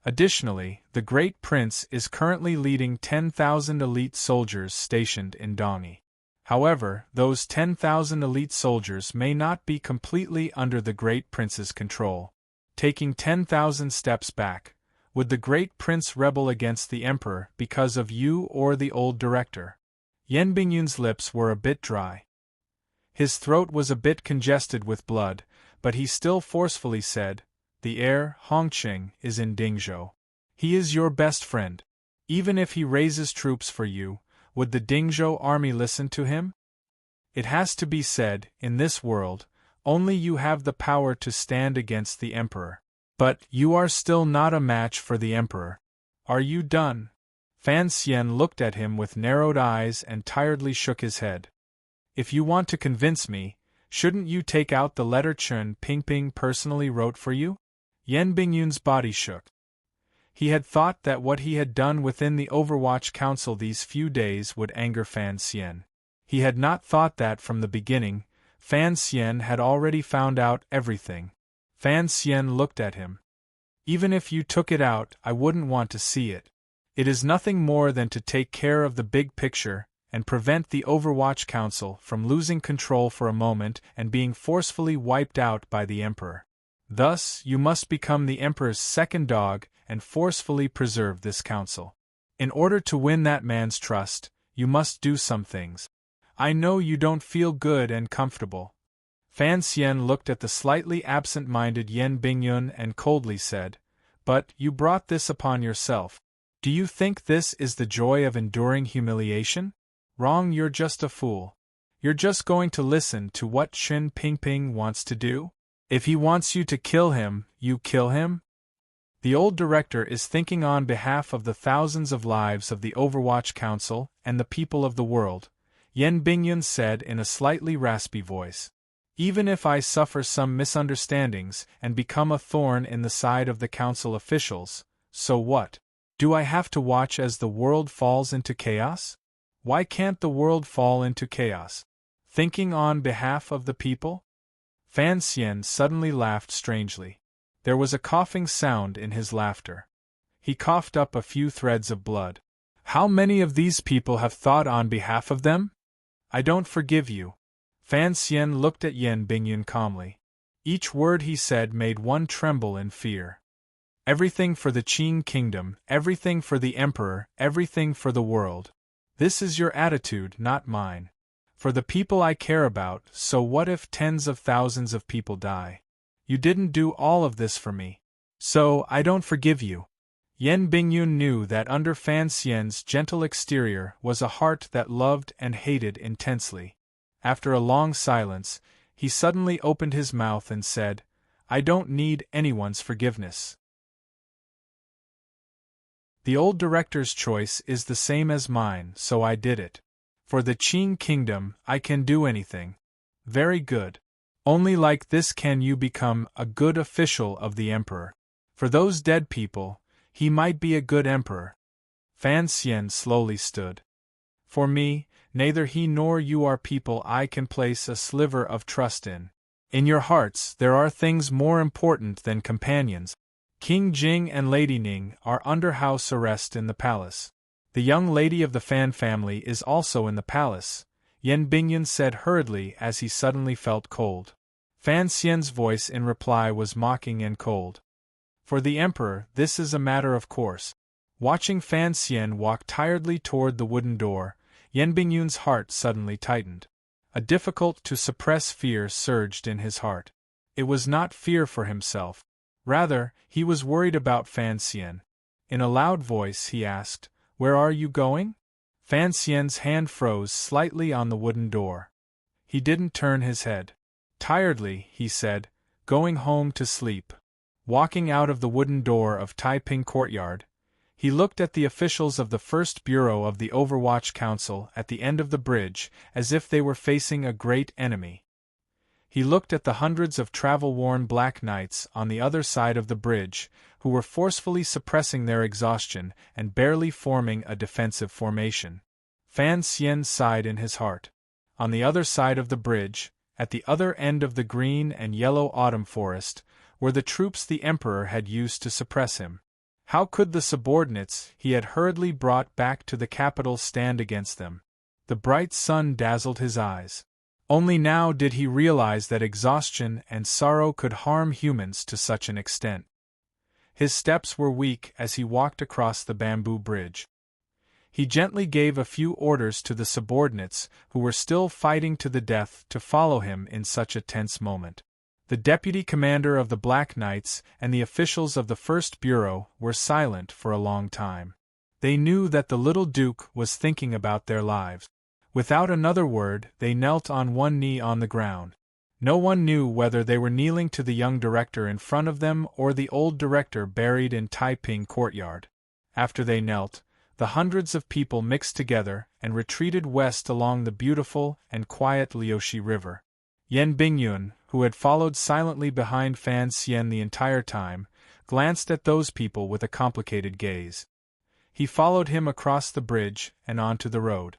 Additionally, the Great Prince is currently leading 10,000 elite soldiers stationed in Dongyi. However, those 10,000 elite soldiers may not be completely under the Great Prince's control. Taking 10,000 steps back, would the Great Prince rebel against the Emperor because of you or the old director?" Yan Bingyun's lips were a bit dry. His throat was a bit congested with blood, but he still forcefully said, "The heir, Hongqing, is in Dingzhou. He is your best friend. Even if he raises troops for you, would the Dingzhou army listen to him? It has to be said, in this world, only you have the power to stand against the Emperor. But you are still not a match for the Emperor. Are you done? Fan Xian looked at him with narrowed eyes and tiredly shook his head. If you want to convince me, shouldn't you take out the letter Chen Pingping personally wrote for you? Yan Bingyun's body shook. He had thought that what he had done within the Overwatch Council these few days would anger Fan Xian. He had not thought that from the beginning. Fan Xian had already found out everything. Fan Xian looked at him. Even if you took it out, I wouldn't want to see it. It is nothing more than to take care of the big picture, and prevent the Overwatch Council from losing control for a moment and being forcefully wiped out by the Emperor. Thus, you must become the Emperor's second dog and forcefully preserve this council. In order to win that man's trust, you must do some things. I know you don't feel good and comfortable. Fan Xian looked at the slightly absent-minded Yan Bingyun and coldly said, but you brought this upon yourself. Do you think this is the joy of enduring humiliation? Wrong, you're just a fool. You're just going to listen to what Chen Pingping wants to do? If he wants you to kill him, you kill him? The old director is thinking on behalf of the thousands of lives of the Overwatch Council and the people of the world, Yan Bingyun said in a slightly raspy voice. Even if I suffer some misunderstandings and become a thorn in the side of the council officials, so what? Do I have to watch as the world falls into chaos? Why can't the world fall into chaos? Thinking on behalf of the people? Fan Xian suddenly laughed strangely. There was a coughing sound in his laughter. He coughed up a few threads of blood. How many of these people have thought on behalf of them? I don't forgive you. Fan Xian looked at Yan Bingyun calmly. Each word he said made one tremble in fear. Everything for the Qin kingdom, everything for the Emperor, everything for the world. This is your attitude, not mine. For the people I care about, so what if tens of thousands of people die? You didn't do all of this for me. So, I don't forgive you. Yan Bingyun knew that under Fan Xian's gentle exterior was a heart that loved and hated intensely. After a long silence, he suddenly opened his mouth and said, I don't need anyone's forgiveness. The old director's choice is the same as mine, so I did it. For the Qin kingdom, I can do anything. Very good. Only like this can you become a good official of the Emperor. For those dead people, he might be a good emperor. Fan Xian slowly stood. For me, neither he nor you are people I can place a sliver of trust in. In your hearts there are things more important than companions. King Jing and Lady Ning are under house arrest in the palace. The young lady of the Fan family is also in the palace, Yan Bingyun said hurriedly as he suddenly felt cold. Fan Xian's voice in reply was mocking and cold. For the Emperor, this is a matter of course. Watching Fan Xian walk tiredly toward the wooden door, Yan Bingyun's heart suddenly tightened. A difficult-to-suppress fear surged in his heart. It was not fear for himself. Rather, he was worried about Fan Xian. In a loud voice he asked, Where are you going? Fan Xian's hand froze slightly on the wooden door. He didn't turn his head. Tiredly, he said, Going home to sleep. Walking out of the wooden door of Taiping Courtyard, he looked at the officials of the First Bureau of the Overwatch Council at the end of the bridge as if they were facing a great enemy. He looked at the hundreds of travel-worn Black Knights on the other side of the bridge, who were forcefully suppressing their exhaustion and barely forming a defensive formation. Fan Xian sighed in his heart. On the other side of the bridge, at the other end of the green and yellow autumn forest, were the troops the Emperor had used to suppress him. How could the subordinates he had hurriedly brought back to the capital stand against them? The bright sun dazzled his eyes. Only now did he realize that exhaustion and sorrow could harm humans to such an extent. His steps were weak as he walked across the bamboo bridge. He gently gave a few orders to the subordinates who were still fighting to the death to follow him in such a tense moment. The deputy commander of the Black Knights and the officials of the First Bureau were silent for a long time. They knew that the little duke was thinking about their lives. Without another word, they knelt on one knee on the ground. No one knew whether they were kneeling to the young director in front of them or the old director buried in Taiping courtyard. After they knelt, the hundreds of people mixed together and retreated west along the beautiful and quiet Liushi River. Yan Bingyun, who had followed silently behind Fan Xian the entire time, glanced at those people with a complicated gaze. He followed him across the bridge and onto the road.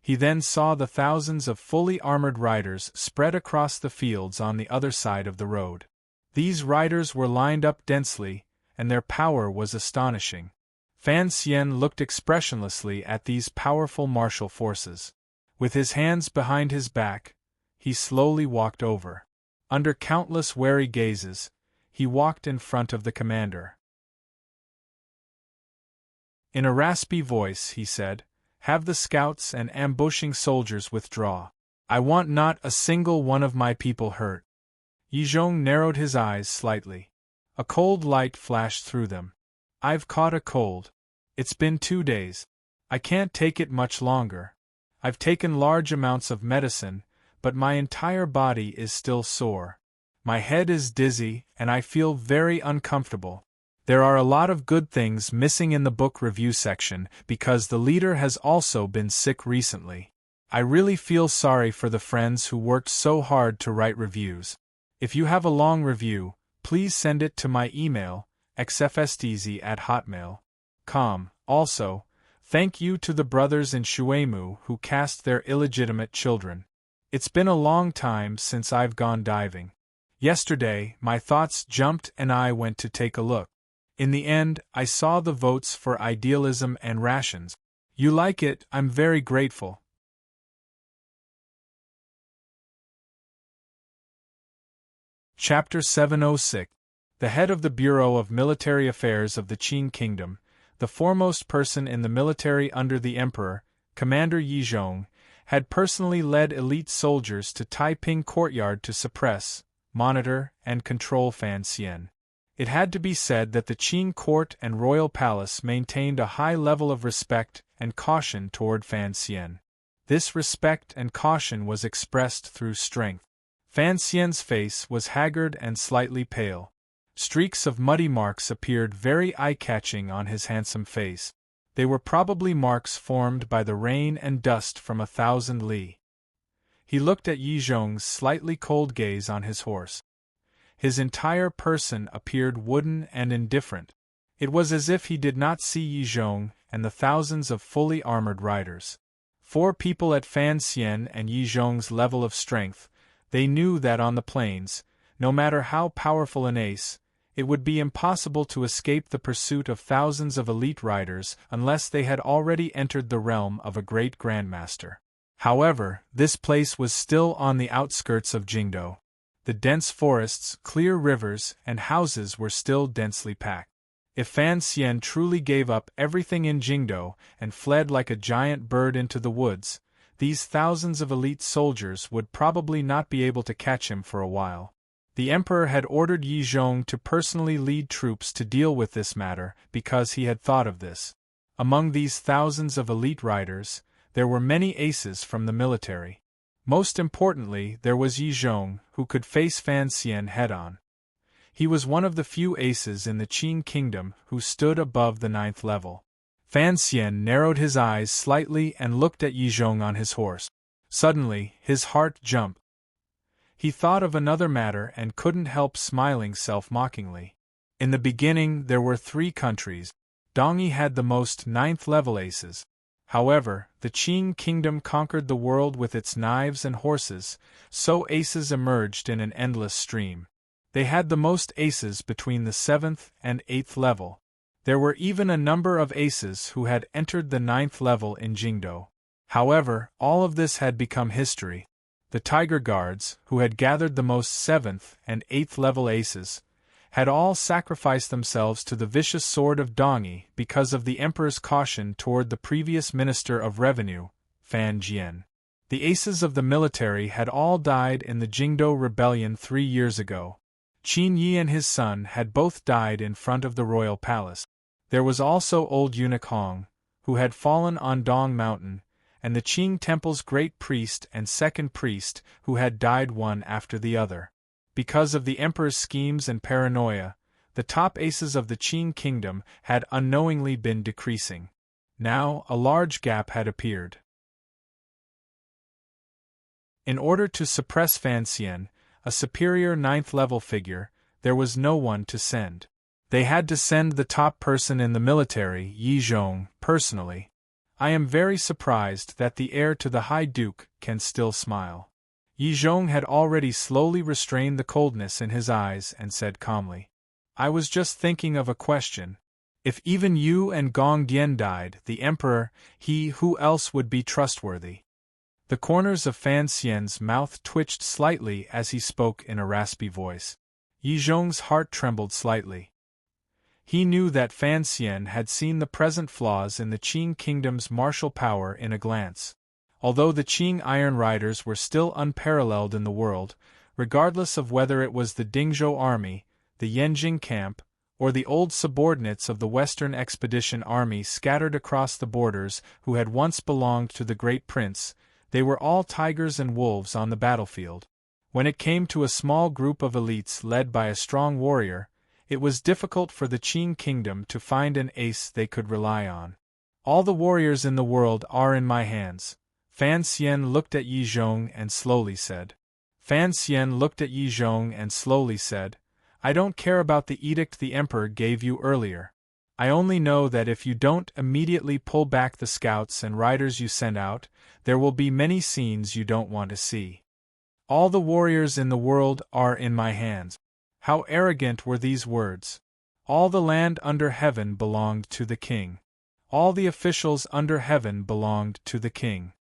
He then saw the thousands of fully armored riders spread across the fields on the other side of the road. These riders were lined up densely, and their power was astonishing. Fan Xian looked expressionlessly at these powerful martial forces. With his hands behind his back, he slowly walked over. Under countless wary gazes, he walked in front of the commander. In a raspy voice, he said, "Have the scouts and ambushing soldiers withdraw. I want not a single one of my people hurt." Yizhong narrowed his eyes slightly. A cold light flashed through them. "I've caught a cold. It's been 2 days. I can't take it much longer. I've taken large amounts of medicine, but my entire body is still sore. My head is dizzy, and I feel very uncomfortable." There are a lot of good things missing in the book review section because the leader has also been sick recently. I really feel sorry for the friends who worked so hard to write reviews. If you have a long review, please send it to my email, xfsdz@hotmail.com. Also, thank you to the brothers in Shuemu who cast their illegitimate children. It's been a long time since I've gone diving. Yesterday, my thoughts jumped and I went to take a look. In the end, I saw the votes for idealism and rations. You like it, I'm very grateful. Chapter 706. The head of the Bureau of Military Affairs of the Qin Kingdom, the foremost person in the military under the Emperor, Commander Yizhong, had personally led elite soldiers to Taiping Courtyard to suppress, monitor, and control Fan Xian. It had to be said that the Qin court and royal palace maintained a high level of respect and caution toward Fan Xian. This respect and caution was expressed through strength. Fan Xian's face was haggard and slightly pale. Streaks of muddy marks appeared very eye-catching on his handsome face. They were probably marks formed by the rain and dust from 1,000 li. He looked at Yizhong's slightly cold gaze on his horse. His entire person appeared wooden and indifferent. It was as if he did not see Yizhong and the thousands of fully armored riders. For people at Fan Xian and Yizhong's level of strength, they knew that on the plains, no matter how powerful an ace, it would be impossible to escape the pursuit of thousands of elite riders unless they had already entered the realm of a great grandmaster. However, this place was still on the outskirts of Jingdo. The dense forests, clear rivers, and houses were still densely packed. If Fan Xian truly gave up everything in Jingdo and fled like a giant bird into the woods, these thousands of elite soldiers would probably not be able to catch him for a while. The Emperor had ordered Yizhong to personally lead troops to deal with this matter because he had thought of this. Among these thousands of elite riders, there were many aces from the military. Most importantly, there was Yizhong, who could face Fan Xian head-on. He was one of the few aces in the Qin Kingdom who stood above the 9th level. Fan Xian narrowed his eyes slightly and looked at Yizhong on his horse. Suddenly, his heart jumped. He thought of another matter and couldn't help smiling self-mockingly. In the beginning, there were 3 countries. Dongyi had the most 9th-level aces. However, the Qin Kingdom conquered the world with its knives and horses, so aces emerged in an endless stream. They had the most aces between the 7th and 8th level. There were even a number of aces who had entered the 9th level in Jingdo. However, all of this had become history. The Tiger Guards, who had gathered the most 7th and 8th level aces, had all sacrificed themselves to the vicious sword of Dongyi because of the Emperor's caution toward the previous Minister of Revenue, Fan Jian. The aces of the military had all died in the Jingdo Rebellion 3 years ago. Qin Yi and his son had both died in front of the royal palace. There was also old eunuch Hong, who had fallen on Dong Mountain, and the Qing Temple's great priest and second priest, who had died one after the other. Because of the emperor's schemes and paranoia, the top aces of the Qing kingdom had unknowingly been decreasing. Now, a large gap had appeared. In order to suppress Fan Xian, a superior ninth-level figure, there was no one to send. They had to send the top person in the military, Yi Zhong, personally. I am very surprised that the heir to the High Duke can still smile. Yi Zhong had already slowly restrained the coldness in his eyes and said calmly, I was just thinking of a question. If even you and Gong Dian died, the emperor, who else would be trustworthy? The corners of Fan Xian's mouth twitched slightly as he spoke in a raspy voice. Yi Zhong's heart trembled slightly. He knew that Fan Xian had seen the present flaws in the Qing kingdom's martial power in a glance. Although the Qing Iron Riders were still unparalleled in the world, regardless of whether it was the Dingzhou army, the Yanjing camp, or the old subordinates of the Western Expedition Army scattered across the borders who had once belonged to the Great Prince, they were all tigers and wolves on the battlefield. When it came to a small group of elites led by a strong warrior, it was difficult for the Qing kingdom to find an ace they could rely on. All the warriors in the world are in my hands. Fan Xian looked at Yi Zhong and slowly said. I don't care about the edict the emperor gave you earlier. I only know that if you don't immediately pull back the scouts and riders you send out, there will be many scenes you don't want to see. All the warriors in the world are in my hands. How arrogant were these words! All the land under heaven belonged to the king. All the officials under heaven belonged to the king.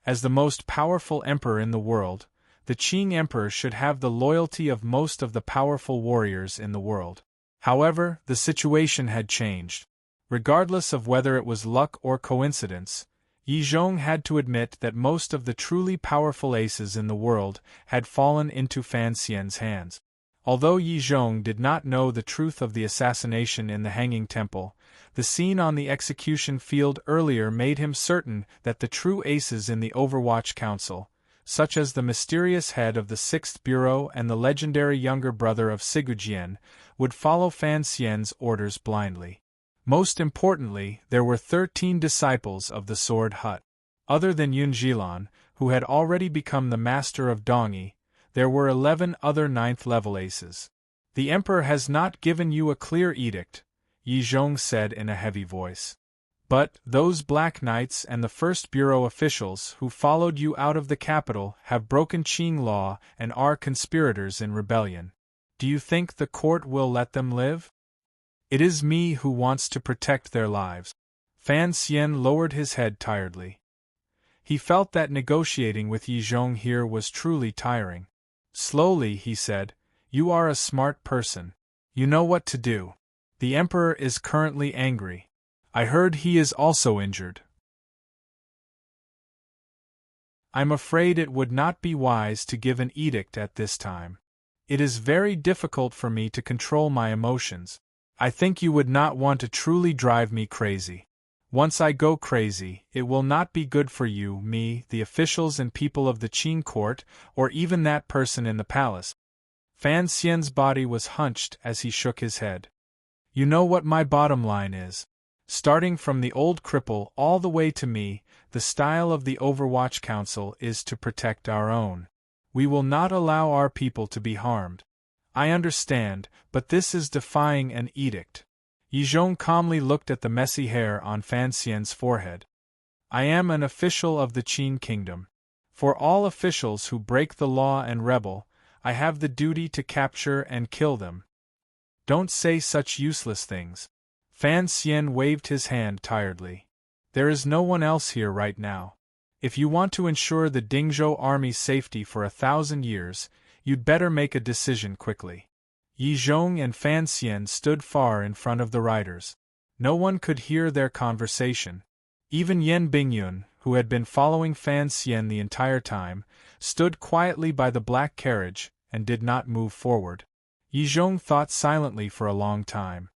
As the most powerful emperor in the world, the Qing emperor should have the loyalty of most of the powerful warriors in the world. However, the situation had changed. Regardless of whether it was luck or coincidence, Yi Zhong had to admit that most of the truly powerful aces in the world had fallen into Fan Xian's hands. Although Yi Zhong did not know the truth of the assassination in the Hanging Temple, the scene on the execution field earlier made him certain that the true aces in the Overwatch Council, such as the mysterious head of the 6th Bureau and the legendary younger brother of Sigujian, would follow Fan Xian's orders blindly. Most importantly, there were 13 disciples of the Sword Hut. Other than Yun Zhilan, who had already become the master of Dongyi, there were 11 other 9th-level aces. The emperor has not given you a clear edict, Yi Zhong said in a heavy voice. But those Black Knights and the First Bureau officials who followed you out of the capital have broken Qing law and are conspirators in rebellion. Do you think the court will let them live? It is me who wants to protect their lives. Fan Xian lowered his head tiredly. He felt that negotiating with Yi Zhong here was truly tiring. Slowly, he said, You are a smart person. You know what to do. The emperor is currently angry. I heard he is also injured. I'm afraid it would not be wise to give an edict at this time. It is very difficult for me to control my emotions. I think you would not want to truly drive me crazy. Once I go crazy, it will not be good for you, me, the officials and people of the Qing court, or even that person in the palace. Fan Xian's body was hunched as he shook his head. You know what my bottom line is. Starting from the old cripple all the way to me, the style of the Overwatch Council is to protect our own. We will not allow our people to be harmed. I understand, but this is defying an edict. Yi Zhong calmly looked at the messy hair on Fan Xian's forehead. I am an official of the Qing kingdom. For all officials who break the law and rebel, I have the duty to capture and kill them. Don't say such useless things. Fan Xian waved his hand tiredly. There is no one else here right now. If you want to ensure the Dingzhou army's safety for 1,000 years, you'd better make a decision quickly. Yi Zhong and Fan Xian stood far in front of the riders. No one could hear their conversation. Even Yan Bingyun, who had been following Fan Xian the entire time, stood quietly by the black carriage and did not move forward. Yi Zhong thought silently for a long time.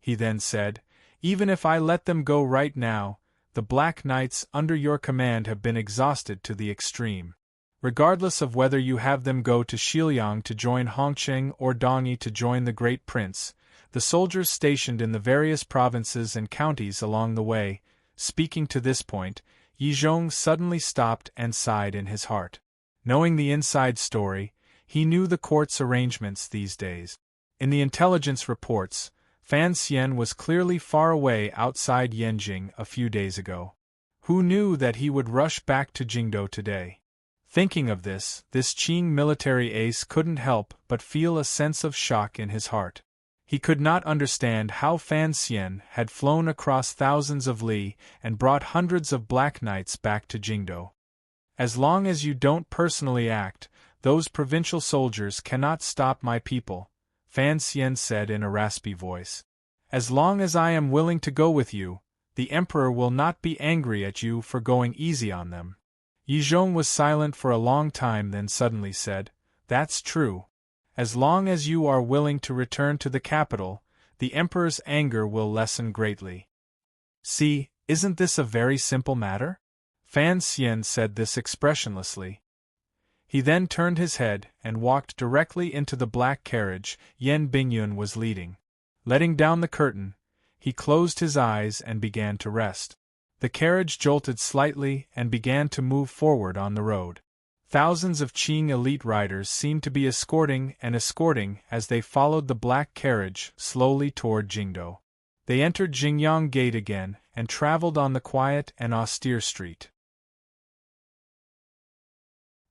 He then said, Even if I let them go right now, the Black Knights under your command have been exhausted to the extreme. Regardless of whether you have them go to Xilyang to join Hongqing or Dongyi to join the Great Prince, the soldiers stationed in the various provinces and counties along the way, speaking to this point, Yizhong suddenly stopped and sighed in his heart. Knowing the inside story, he knew the court's arrangements these days. In the intelligence reports, Fan Xian was clearly far away outside Yanjing a few days ago. Who knew that he would rush back to Jingdou today? Thinking of this Qing military ace couldn't help but feel a sense of shock in his heart. He could not understand how Fan Xian had flown across thousands of li and brought hundreds of Black Knights back to Jingdou. As long as you don't personally act, those provincial soldiers cannot stop my people, Fan Xian said in a raspy voice. As long as I am willing to go with you, the Emperor will not be angry at you for going easy on them. Yizhong was silent for a long time, then suddenly said, "That's true. As long as you are willing to return to the capital, the Emperor's anger will lessen greatly." "See, isn't this a very simple matter?" Fan Xian said this expressionlessly. He then turned his head and walked directly into the black carriage Yan Bingyun was leading. Letting down the curtain, he closed his eyes and began to rest. The carriage jolted slightly and began to move forward on the road. Thousands of Qing elite riders seemed to be escorting as they followed the black carriage slowly toward Jingdou. They entered Jingyang Gate again and traveled on the quiet and austere street.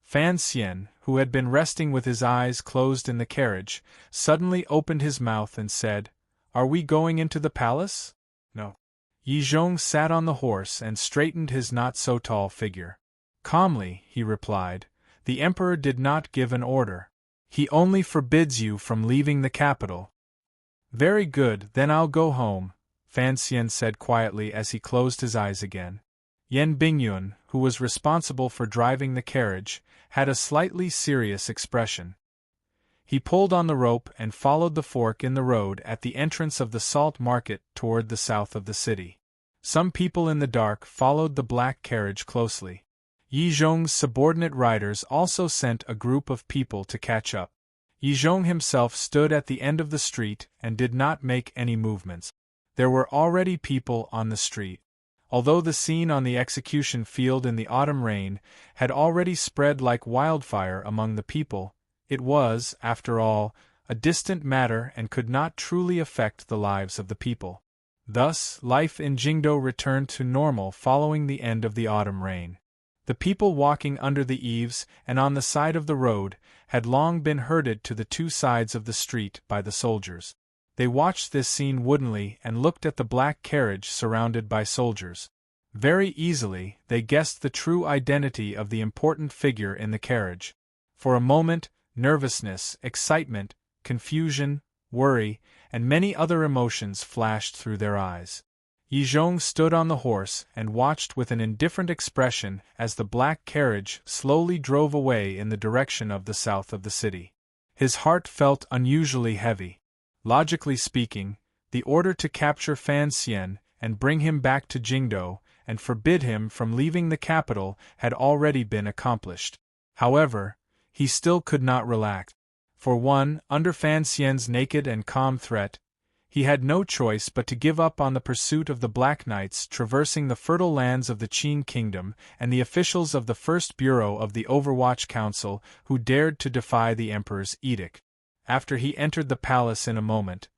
Fan Xian, who had been resting with his eyes closed in the carriage, suddenly opened his mouth and said, "Are we going into the palace?" "No." Yizhong sat on the horse and straightened his not-so-tall figure. Calmly, he replied, "The Emperor did not give an order. He only forbids you from leaving the capital." "Very good, then I'll go home," Fan Xian said quietly as he closed his eyes again. Yan Bingyun, who was responsible for driving the carriage, had a slightly serious expression. He pulled on the rope and followed the fork in the road at the entrance of the salt market toward the south of the city. Some people in the dark followed the black carriage closely. Yizhong's subordinate riders also sent a group of people to catch up. Yizhong himself stood at the end of the street and did not make any movements. There were already people on the street. Although the scene on the execution field in the autumn rain had already spread like wildfire among the people, it was, after all, a distant matter and could not truly affect the lives of the people. Thus, life in Jingdou returned to normal following the end of the autumn rain. The people walking under the eaves and on the side of the road had long been herded to the two sides of the street by the soldiers. They watched this scene woodenly and looked at the black carriage surrounded by soldiers. Very easily, they guessed the true identity of the important figure in the carriage. For a moment, nervousness, excitement, confusion, worry, and many other emotions flashed through their eyes. Yizhong stood on the horse and watched with an indifferent expression as the black carriage slowly drove away in the direction of the south of the city. His heart felt unusually heavy. Logically speaking, the order to capture Fan Xian and bring him back to Jingdou and forbid him from leaving the capital had already been accomplished. However, he still could not relax. For one, under Fan Xian's naked and calm threat, he had no choice but to give up on the pursuit of the Black Knights traversing the fertile lands of the Qing kingdom and the officials of the First Bureau of the Overwatch Council who dared to defy the Emperor's edict. After he entered the palace in a moment,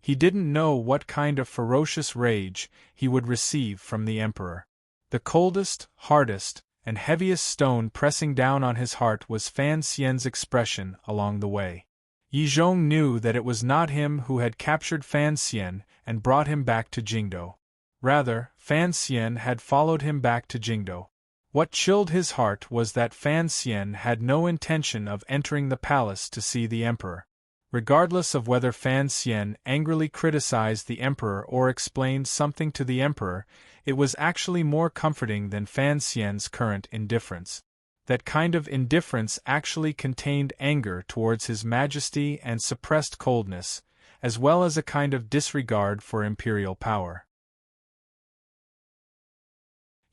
he didn't know what kind of ferocious rage he would receive from the Emperor. The coldest, hardest, and heaviest stone pressing down on his heart was Fan Xian's expression along the way. Yizhong knew that it was not him who had captured Fan Xian and brought him back to Jingdou. Rather, Fan Xian had followed him back to Jingdou. What chilled his heart was that Fan Xian had no intention of entering the palace to see the Emperor. Regardless of whether Fan Xian angrily criticized the Emperor or explained something to the Emperor, it was actually more comforting than Fan Xian's current indifference. That kind of indifference actually contained anger towards His Majesty and suppressed coldness, as well as a kind of disregard for imperial power.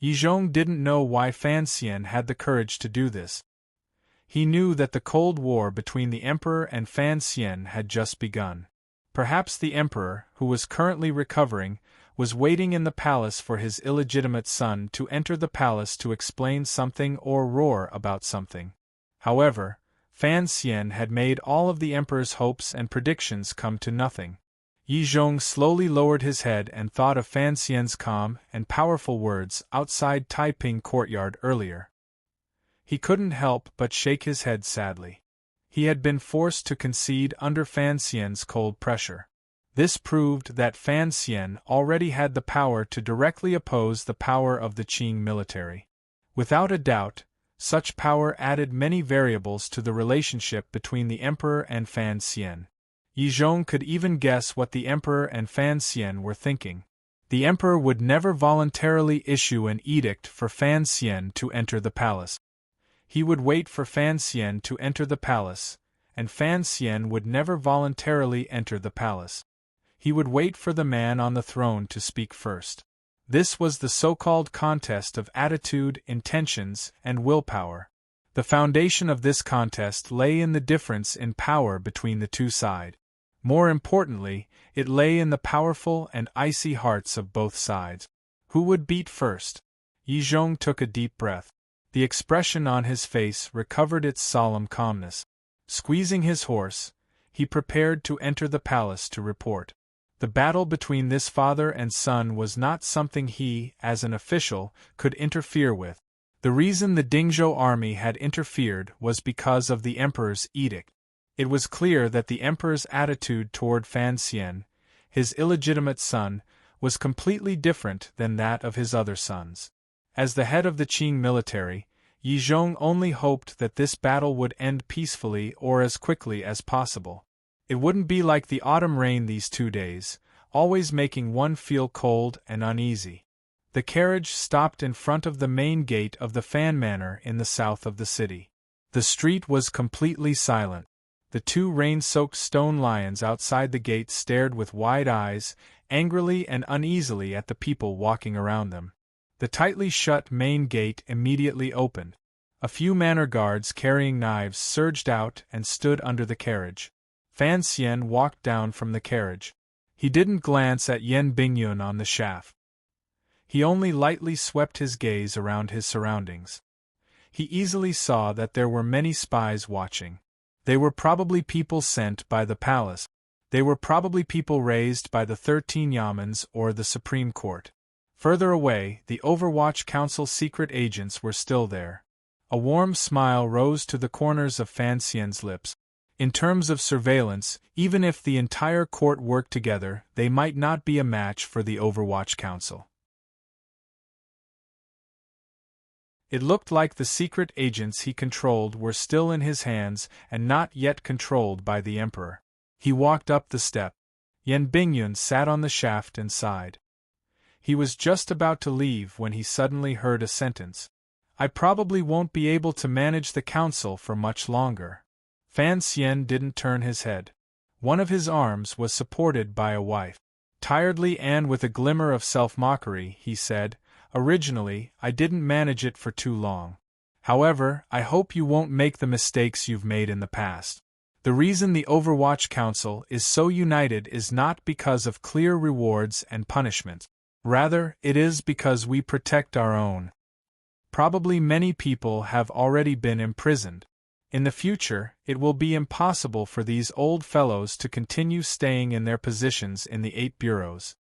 Yizhong didn't know why Fan Xian had the courage to do this. He knew that the Cold War between the Emperor and Fan Xian had just begun. Perhaps the Emperor, who was currently recovering, was waiting in the palace for his illegitimate son to enter the palace to explain something or roar about something. However, Fan Xian had made all of the Emperor's hopes and predictions come to nothing. Yizhong slowly lowered his head and thought of Fan Xian's calm and powerful words outside Taiping courtyard earlier. He couldn't help but shake his head sadly. He had been forced to concede under Fan Xian's cold pressure. This proved that Fan Xian already had the power to directly oppose the power of the Qing military. Without a doubt, such power added many variables to the relationship between the Emperor and Fan Xian. Yizhong could even guess what the Emperor and Fan Xian were thinking. The Emperor would never voluntarily issue an edict for Fan Xian to enter the palace. He would wait for Fan Xian to enter the palace, and Fan Xian would never voluntarily enter the palace. He would wait for the man on the throne to speak first. This was the so-called contest of attitude, intentions, and willpower. The foundation of this contest lay in the difference in power between the two sides. More importantly, it lay in the powerful and icy hearts of both sides. Who would beat first? Yizhong took a deep breath. The expression on his face recovered its solemn calmness. Squeezing his horse, he prepared to enter the palace to report. The battle between this father and son was not something he, as an official, could interfere with. The reason the Dingzhou army had interfered was because of the Emperor's edict. It was clear that the Emperor's attitude toward Fan Xian, his illegitimate son, was completely different than that of his other sons. As the head of the Qing military, Yizhong only hoped that this battle would end peacefully or as quickly as possible. It wouldn't be like the autumn rain these 2 days, always making one feel cold and uneasy. The carriage stopped in front of the main gate of the Fan Manor in the south of the city. The street was completely silent. The 2 rain-soaked stone lions outside the gate stared with wide eyes, angrily and uneasily at the people walking around them. The tightly shut main gate immediately opened. A few manor guards carrying knives surged out and stood under the carriage. Fan Xian walked down from the carriage. He didn't glance at Yan Bingyun on the shaft. He only lightly swept his gaze around his surroundings. He easily saw that there were many spies watching. They were probably people sent by the palace. They were probably people raised by the 13 Yamens or the Supreme Court. Further away, the Overwatch Council secret agents were still there. A warm smile rose to the corners of Fan Xian's lips. In terms of surveillance, even if the entire court worked together, they might not be a match for the Overwatch Council. It looked like the secret agents he controlled were still in his hands and not yet controlled by the Emperor. He walked up the step. Yan Bingyun sat on the shaft and sighed. He was just about to leave when he suddenly heard a sentence. "I probably won't be able to manage the council for much longer." Fan Xian didn't turn his head. One of his arms was supported by a wife. Tiredly and with a glimmer of self-mockery, he said, "Originally, I didn't manage it for too long. However, I hope you won't make the mistakes you've made in the past. The reason the Overwatch Council is so united is not because of clear rewards and punishments. Rather, it is because we protect our own. Probably many people have already been imprisoned. In the future, it will be impossible for these old fellows to continue staying in their positions in the 8 bureaus."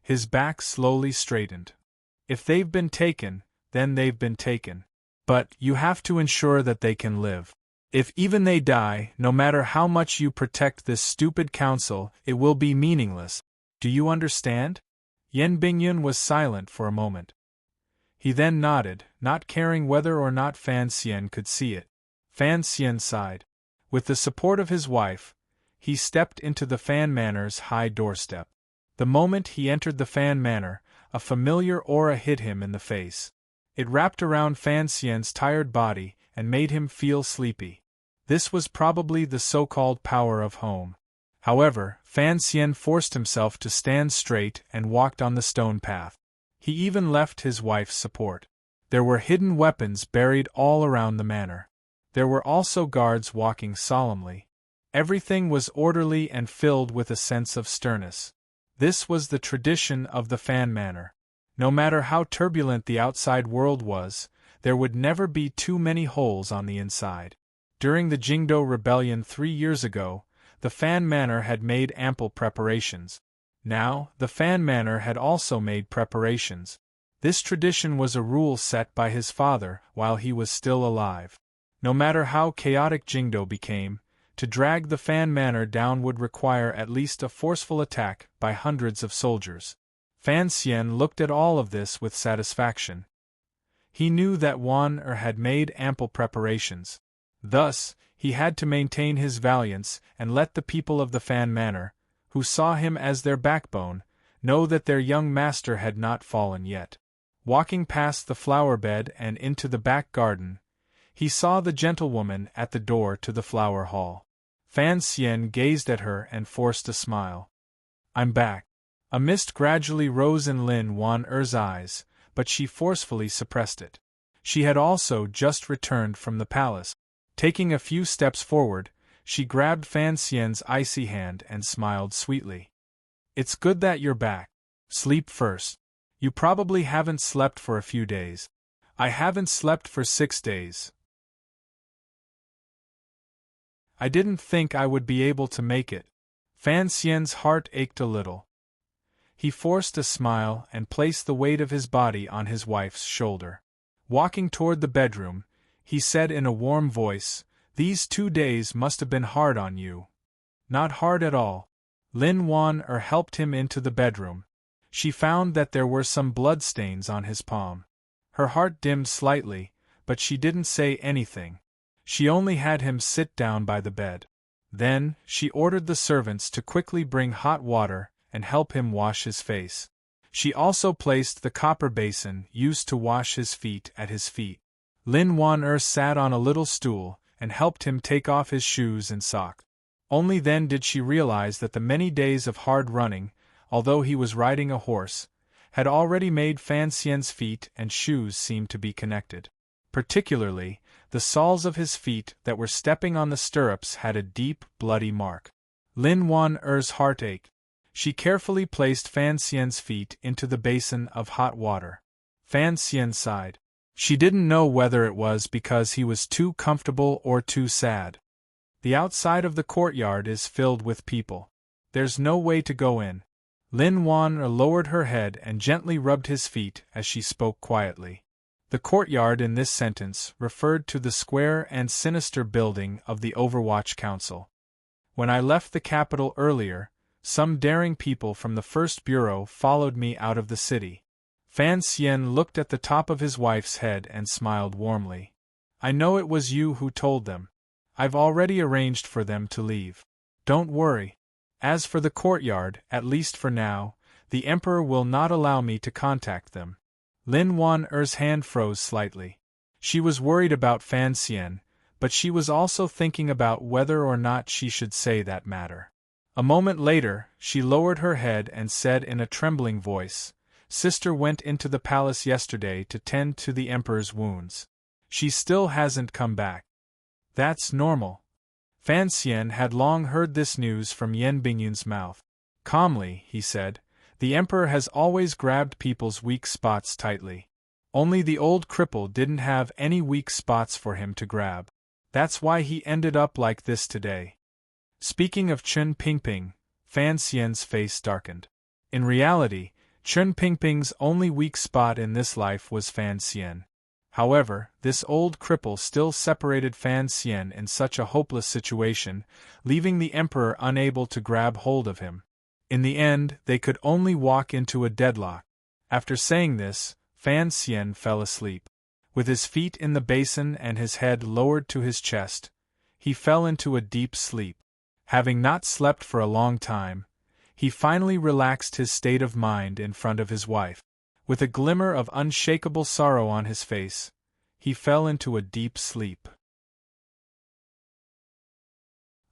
His back slowly straightened. "If they've been taken, then they've been taken. But you have to ensure that they can live. If even they die, no matter how much you protect this stupid council, it will be meaningless. Do you understand?" Yan Bingyun was silent for a moment. He then nodded, not caring whether or not Fan Xian could see it. Fan Xian sighed. With the support of his wife, he stepped into the Fan Manor's high doorstep. The moment he entered the Fan Manor, a familiar aura hit him in the face. It wrapped around Fan Xian's tired body and made him feel sleepy. This was probably the so-called power of home. However, Fan Xian forced himself to stand straight and walked on the stone path. He even left his wife's support. There were hidden weapons buried all around the manor. There were also guards walking solemnly. Everything was orderly and filled with a sense of sternness. This was the tradition of the Fan Manor. No matter how turbulent the outside world was, there would never be too many holes on the inside. During the Jingdo Rebellion 3 years ago, the Fan Manor had made ample preparations. Now, the Fan Manor had also made preparations. This tradition was a rule set by his father while he was still alive. No matter how chaotic Jingdo became, to drag the Fan Manor down would require at least a forceful attack by hundreds of soldiers. Fan Xian looked at all of this with satisfaction. He knew that Wan had made ample preparations. Thus, he had to maintain his valiance and let the people of the Fan Manor, who saw him as their backbone, know that their young master had not fallen yet. Walking past the flower bed and into the back garden, he saw the gentlewoman at the door to the flower hall. Fan Xian gazed at her and forced a smile. "I'm back." A mist gradually rose in Lin Wan-er's eyes, but she forcefully suppressed it. She had also just returned from the palace. Taking a few steps forward, she grabbed Fan Xian's icy hand and smiled sweetly. "It's good that you're back. Sleep first. You probably haven't slept for a few days." "I haven't slept for 6 days. I didn't think I would be able to make it." Fan Xian's heart ached a little. He forced a smile and placed the weight of his body on his wife's shoulder. Walking toward the bedroom, he said in a warm voice, "These 2 days must have been hard on you." "Not hard at all." Lin Wan-er helped him into the bedroom. She found that there were some bloodstains on his palm. Her heart dimmed slightly, but she didn't say anything. She only had him sit down by the bed. Then, she ordered the servants to quickly bring hot water and help him wash his face. She also placed the copper basin used to wash his feet at his feet. Lin Wan-er sat on a little stool and helped him take off his shoes and socks. Only then did she realize that the many days of hard running, although he was riding a horse, had already made Fan Xian's feet and shoes seem to be connected. Particularly, the soles of his feet that were stepping on the stirrups had a deep, bloody mark. Lin Wan-er's heart ached. She carefully placed Fan Xian's feet into the basin of hot water. Fan Xian sighed. She didn't know whether it was because he was too comfortable or too sad. The outside of the courtyard is filled with people. There's no way to go in. Lin Wan-er lowered her head and gently rubbed his feet as she spoke quietly. The courtyard in this sentence referred to the square and sinister building of the Overwatch Council. When I left the capital earlier, some daring people from the First Bureau followed me out of the city. Fan Xian looked at the top of his wife's head and smiled warmly. "I know it was you who told them. I've already arranged for them to leave. Don't worry. As for the courtyard, at least for now, the Emperor will not allow me to contact them." Lin Wan-er's hand froze slightly. She was worried about Fan Xian, but she was also thinking about whether or not she should say that matter. A moment later, she lowered her head and said in a trembling voice, "Sister went into the palace yesterday to tend to the Emperor's wounds. She still hasn't come back." "That's normal." Fan Xian had long heard this news from Yan Bingyun's mouth. Calmly, he said, "The Emperor has always grabbed people's weak spots tightly. Only the old cripple didn't have any weak spots for him to grab. That's why he ended up like this today." Speaking of Chun Pingping, Fan Xian's face darkened. In reality, Chun Pingping's only weak spot in this life was Fan Xian. However, this old cripple still separated Fan Xian in such a hopeless situation, leaving the Emperor unable to grab hold of him. In the end, they could only walk into a deadlock. After saying this, Fan Xian fell asleep. With his feet in the basin and his head lowered to his chest, he fell into a deep sleep. Having not slept for a long time, he finally relaxed his state of mind in front of his wife. With a glimmer of unshakable sorrow on his face, he fell into a deep sleep.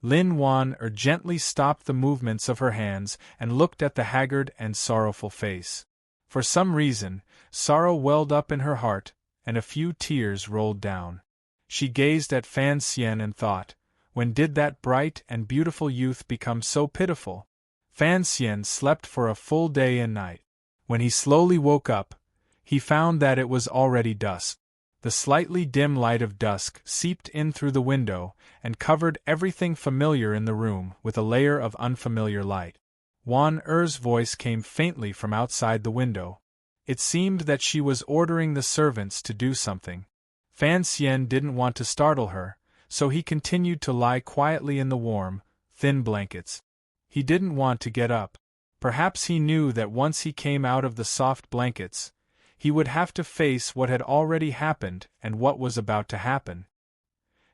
Lin Wan-er gently stopped the movements of her hands and looked at the haggard and sorrowful face. For some reason, sorrow welled up in her heart, and a few tears rolled down. She gazed at Fan Xian and thought, when did that bright and beautiful youth become so pitiful? Fan Xian slept for a full day and night. When he slowly woke up, he found that it was already dusk. The slightly dim light of dusk seeped in through the window and covered everything familiar in the room with a layer of unfamiliar light. Wan Er's voice came faintly from outside the window. It seemed that she was ordering the servants to do something. Fan Xian didn't want to startle her, so he continued to lie quietly in the warm, thin blankets. He didn't want to get up. Perhaps he knew that once he came out of the soft blankets, he would have to face what had already happened and what was about to happen.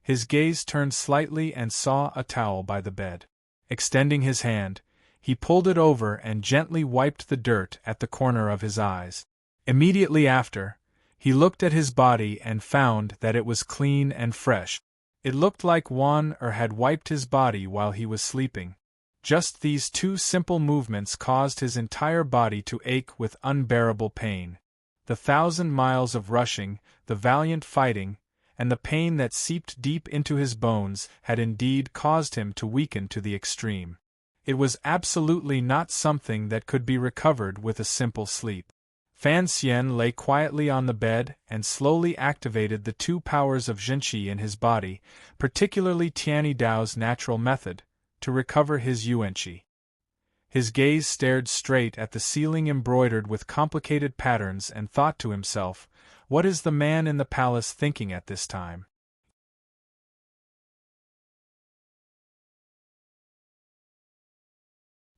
His gaze turned slightly and saw a towel by the bed. Extending his hand, he pulled it over and gently wiped the dirt at the corner of his eyes. Immediately after, he looked at his body and found that it was clean and fresh. It looked like Wan had wiped his body while he was sleeping. Just these two simple movements caused his entire body to ache with unbearable pain. The 1,000 miles of rushing, the valiant fighting, and the pain that seeped deep into his bones had indeed caused him to weaken to the extreme. It was absolutely not something that could be recovered with a simple sleep. Fan Xian lay quietly on the bed and slowly activated the two powers of Zhenqi in his body, particularly Tianyi Dao's natural method, to recover his yuanqi. His gaze stared straight at the ceiling embroidered with complicated patterns and thought to himself, what is the man in the palace thinking at this time?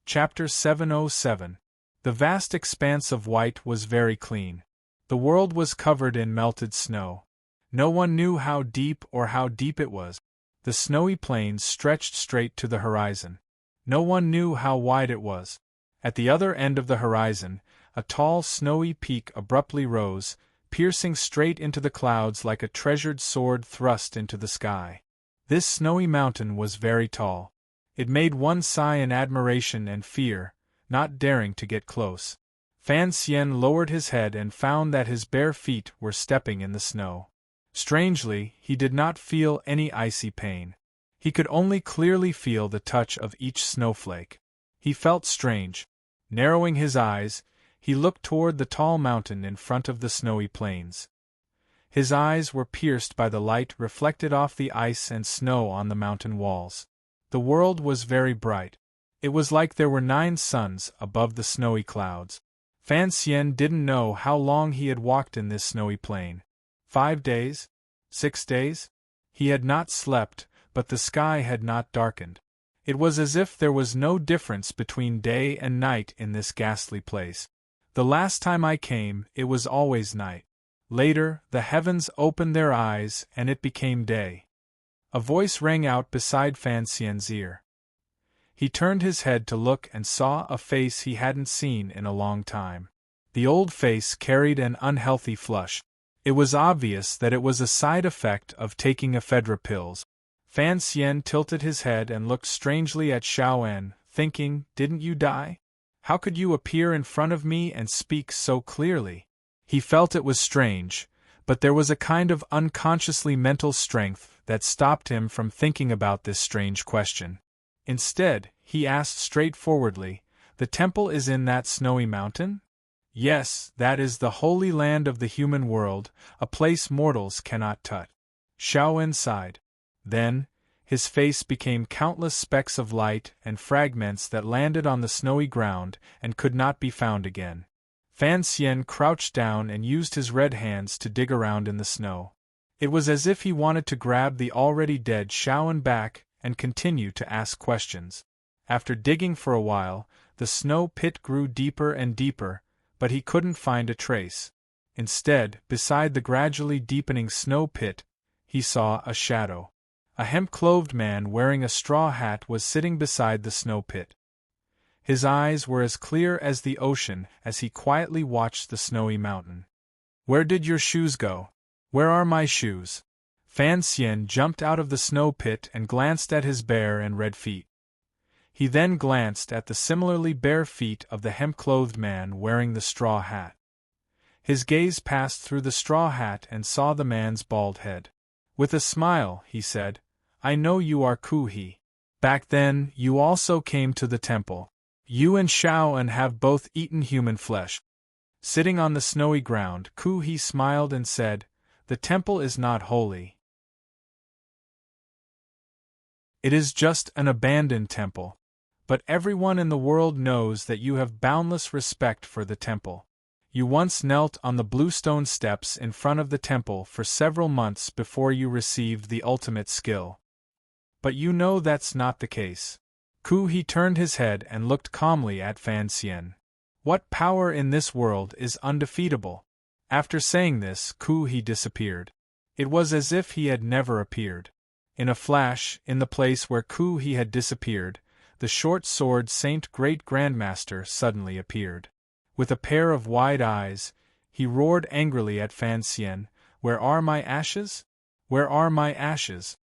Chapter 707. The vast expanse of white was very clean. The world was covered in melted snow. No one knew how deep it was. The snowy plains stretched straight to the horizon. No one knew how wide it was. At the other end of the horizon, a tall snowy peak abruptly rose, piercing straight into the clouds like a treasured sword thrust into the sky. This snowy mountain was very tall. It made one sigh in admiration and fear, not daring to get close. Fan Xian lowered his head and found that his bare feet were stepping in the snow. Strangely, he did not feel any icy pain. He could only clearly feel the touch of each snowflake. He felt strange. Narrowing his eyes, he looked toward the tall mountain in front of the snowy plains. His eyes were pierced by the light reflected off the ice and snow on the mountain walls. The world was very bright. It was like there were 9 suns above the snowy clouds. Fan Xian didn't know how long he had walked in this snowy plain. 5 days? 6 days? He had not slept, but the sky had not darkened. It was as if there was no difference between day and night in this ghastly place. The last time I came, it was always night. Later, the heavens opened their eyes and it became day. A voice rang out beside Fan Xian's ear. He turned his head to look and saw a face he hadn't seen in a long time. The old face carried an unhealthy flush. It was obvious that it was a side effect of taking ephedra pills. Fan Xian tilted his head and looked strangely at Xiaoan, thinking, didn't you die? How could you appear in front of me and speak so clearly? He felt it was strange, but there was a kind of unconsciously mental strength that stopped him from thinking about this strange question. Instead, he asked straightforwardly, the temple is in that snowy mountain? Yes, that is the holy land of the human world, a place mortals cannot touch. Xiaoan sighed. Then, his face became countless specks of light and fragments that landed on the snowy ground and could not be found again. Fan Xian crouched down and used his red hands to dig around in the snow. It was as if he wanted to grab the already dead Xiaoan back and continue to ask questions. After digging for a while, the snow pit grew deeper and deeper, but he couldn't find a trace. Instead, beside the gradually deepening snow pit, he saw a shadow. A hemp-clothed man wearing a straw hat was sitting beside the snow pit. His eyes were as clear as the ocean as he quietly watched the snowy mountain. Where did your shoes go? Where are my shoes? Fan Xian jumped out of the snow pit and glanced at his bare and red feet. He then glanced at the similarly bare feet of the hemp-clothed man wearing the straw hat. His gaze passed through the straw hat and saw the man's bald head. With a smile, he said, "I know you are Ku-he. Back then, you also came to the temple. You and Shao-an have both eaten human flesh." Sitting on the snowy ground, Ku-he smiled and said, "The temple is not holy. It is just an abandoned temple. But everyone in the world knows that you have boundless respect for the temple. You once knelt on the bluestone steps in front of the temple for several months before you received the ultimate skill. But you know that's not the case." Ku-he turned his head and looked calmly at Fan Xian. "What power in this world is undefeatable?" After saying this, Ku-he disappeared. It was as if he had never appeared. In a flash, in the place where Ku-he had disappeared, the short-sword Saint Great Grandmaster suddenly appeared. With a pair of wide eyes, he roared angrily at Fan Xian, "Where are my ashes? Where are my ashes?"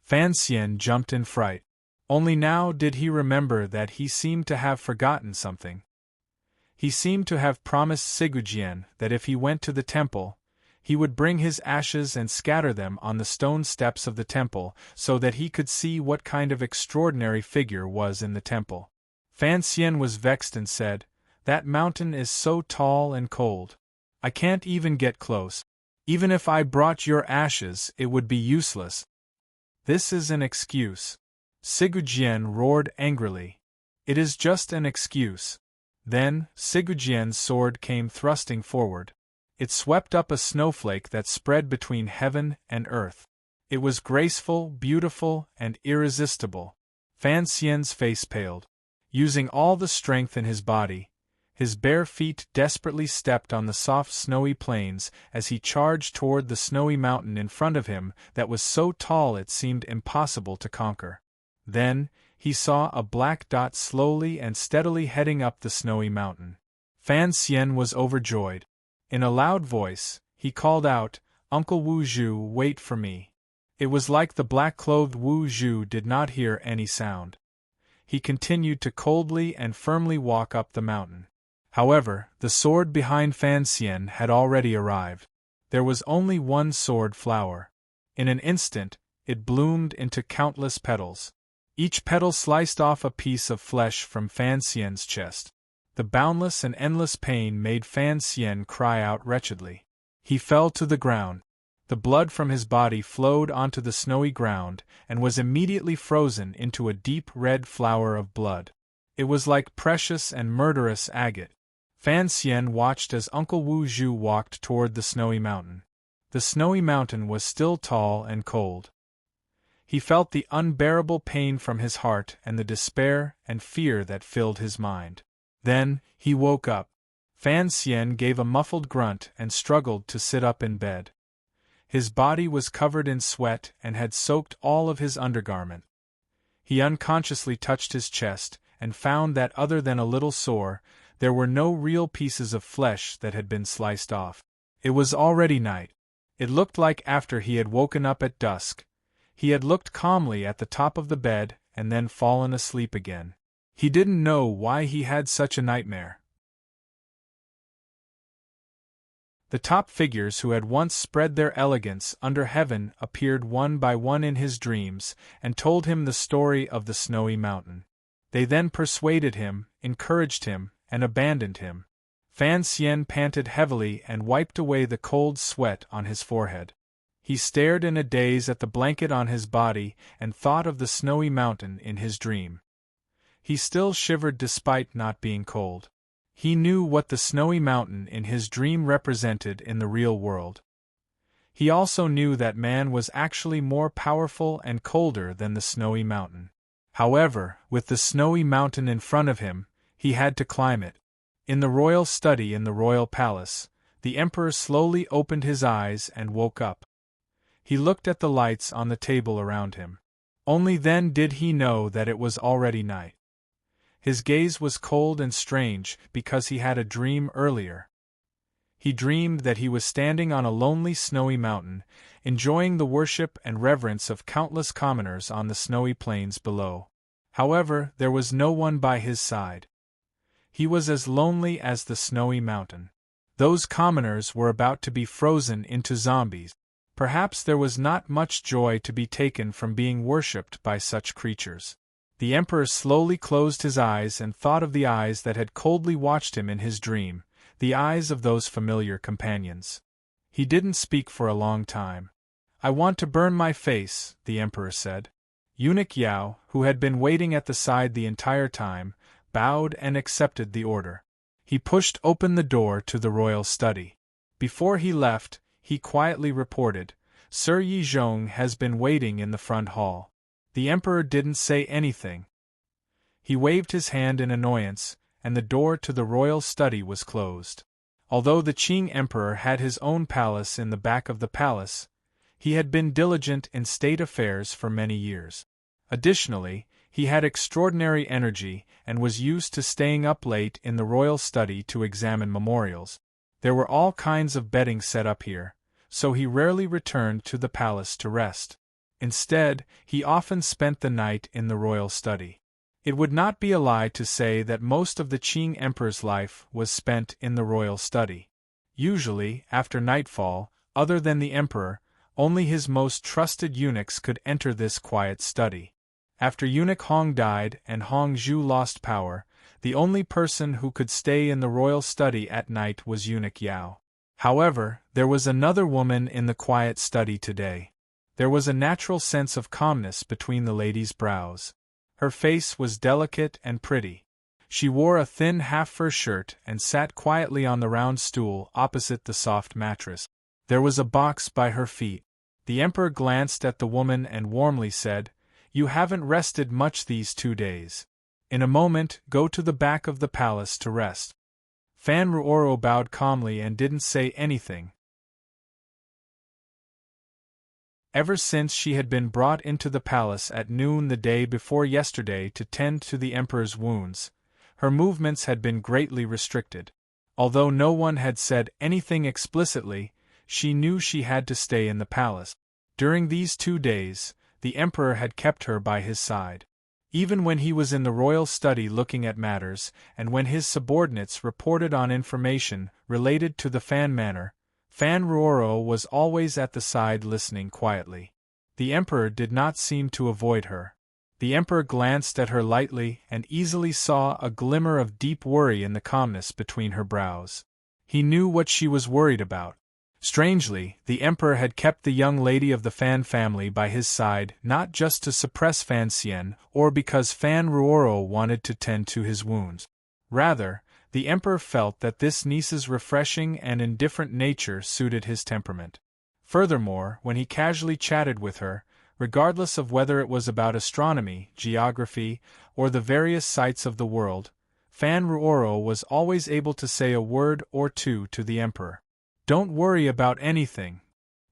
Fan Xian jumped in fright. Only now did he remember that he seemed to have forgotten something. He seemed to have promised Sigujian that if he went to the temple, he would bring his ashes and scatter them on the stone steps of the temple so that he could see what kind of extraordinary figure was in the temple. Fan Xian was vexed and said, "That mountain is so tall and cold. I can't even get close. Even if I brought your ashes, it would be useless." "This is an excuse," Sigujian roared angrily. "It is just an excuse." Then, Sigujian's sword came thrusting forward. It swept up a snowflake that spread between heaven and earth. It was graceful, beautiful, and irresistible. Fan Xian's face paled. Using all the strength in his body, his bare feet desperately stepped on the soft snowy plains as he charged toward the snowy mountain in front of him that was so tall it seemed impossible to conquer. Then, he saw a black dot slowly and steadily heading up the snowy mountain. Fan Xian was overjoyed. In a loud voice, he called out, "Uncle Wu Zhu, wait for me." It was like the black-clothed Wu Zhu did not hear any sound. He continued to coldly and firmly walk up the mountain. However, the sword behind Fan Xian had already arrived. There was only one sword flower. In an instant, it bloomed into countless petals. Each petal sliced off a piece of flesh from Fan Xian's chest. The boundless and endless pain made Fan Xian cry out wretchedly. He fell to the ground. The blood from his body flowed onto the snowy ground and was immediately frozen into a deep red flower of blood. It was like precious and murderous agate. Fan Xian watched as Uncle Wu Zhu walked toward the snowy mountain. The snowy mountain was still tall and cold. He felt the unbearable pain from his heart and the despair and fear that filled his mind. Then, he woke up. Fan Xian gave a muffled grunt and struggled to sit up in bed. His body was covered in sweat and had soaked all of his undergarment. He unconsciously touched his chest and found that other than a little sore, there were no real pieces of flesh that had been sliced off. It was already night. It looked like after he had woken up at dusk, he had looked calmly at the top of the bed and then fallen asleep again. He didn't know why he had such a nightmare. The top figures who had once spread their elegance under heaven appeared one by one in his dreams and told him the story of the snowy mountain. They then persuaded him, encouraged him, and abandoned him. Fan Xian panted heavily and wiped away the cold sweat on his forehead. He stared in a daze at the blanket on his body and thought of the snowy mountain in his dream. He still shivered despite not being cold. He knew what the snowy mountain in his dream represented in the real world. He also knew that man was actually more powerful and colder than the snowy mountain. However, with the snowy mountain in front of him, he had to climb it. In the royal study in the royal palace, the emperor slowly opened his eyes and woke up. He looked at the lights on the table around him. Only then did he know that it was already night. His gaze was cold and strange because he had a dream earlier. He dreamed that he was standing on a lonely snowy mountain, enjoying the worship and reverence of countless commoners on the snowy plains below. However, there was no one by his side. He was as lonely as the snowy mountain. Those commoners were about to be frozen into zombies. Perhaps there was not much joy to be taken from being worshipped by such creatures. The Emperor slowly closed his eyes and thought of the eyes that had coldly watched him in his dream, the eyes of those familiar companions. He didn't speak for a long time. "I want to burn my face," the Emperor said. Eunuch Yao, who had been waiting at the side the entire time, bowed and accepted the order. He pushed open the door to the royal study. Before he left, he quietly reported, "Sir Yi Zhong has been waiting in the front hall." The Emperor didn't say anything. He waved his hand in annoyance, and the door to the royal study was closed. Although the Qing Emperor had his own palace in the back of the palace, he had been diligent in state affairs for many years. Additionally, he had extraordinary energy and was used to staying up late in the royal study to examine memorials. There were all kinds of bedding set up here, so he rarely returned to the palace to rest. Instead, he often spent the night in the royal study. It would not be a lie to say that most of the Qing Emperor's life was spent in the royal study. Usually, after nightfall, other than the Emperor, only his most trusted eunuchs could enter this quiet study. After Eunuch Hong died and Hong Zhu lost power, the only person who could stay in the royal study at night was Eunuch Yao. However, there was another woman in the quiet study today. There was a natural sense of calmness between the lady's brows. Her face was delicate and pretty. She wore a thin half-fur shirt and sat quietly on the round stool opposite the soft mattress. There was a box by her feet. The Emperor glanced at the woman and warmly said, "You haven't rested much these 2 days. In a moment, go to the back of the palace to rest." Fan Ruoro bowed calmly and didn't say anything. Ever since she had been brought into the palace at noon the day before yesterday to tend to the Emperor's wounds, her movements had been greatly restricted. Although no one had said anything explicitly, she knew she had to stay in the palace. During these 2 days, the Emperor had kept her by his side. Even when he was in the royal study looking at matters, and when his subordinates reported on information related to the Fan Manor, Fan Ruoro was always at the side listening quietly. The Emperor did not seem to avoid her. The Emperor glanced at her lightly and easily saw a glimmer of deep worry in the calmness between her brows. He knew what she was worried about. Strangely, the Emperor had kept the young lady of the Fan family by his side not just to suppress Fan Xian or because Fan Ruoro wanted to tend to his wounds. Rather, the Emperor felt that this niece's refreshing and indifferent nature suited his temperament. Furthermore, when he casually chatted with her, regardless of whether it was about astronomy, geography, or the various sights of the world, Fan Ruoro was always able to say a word or two to the Emperor. "Don't worry about anything."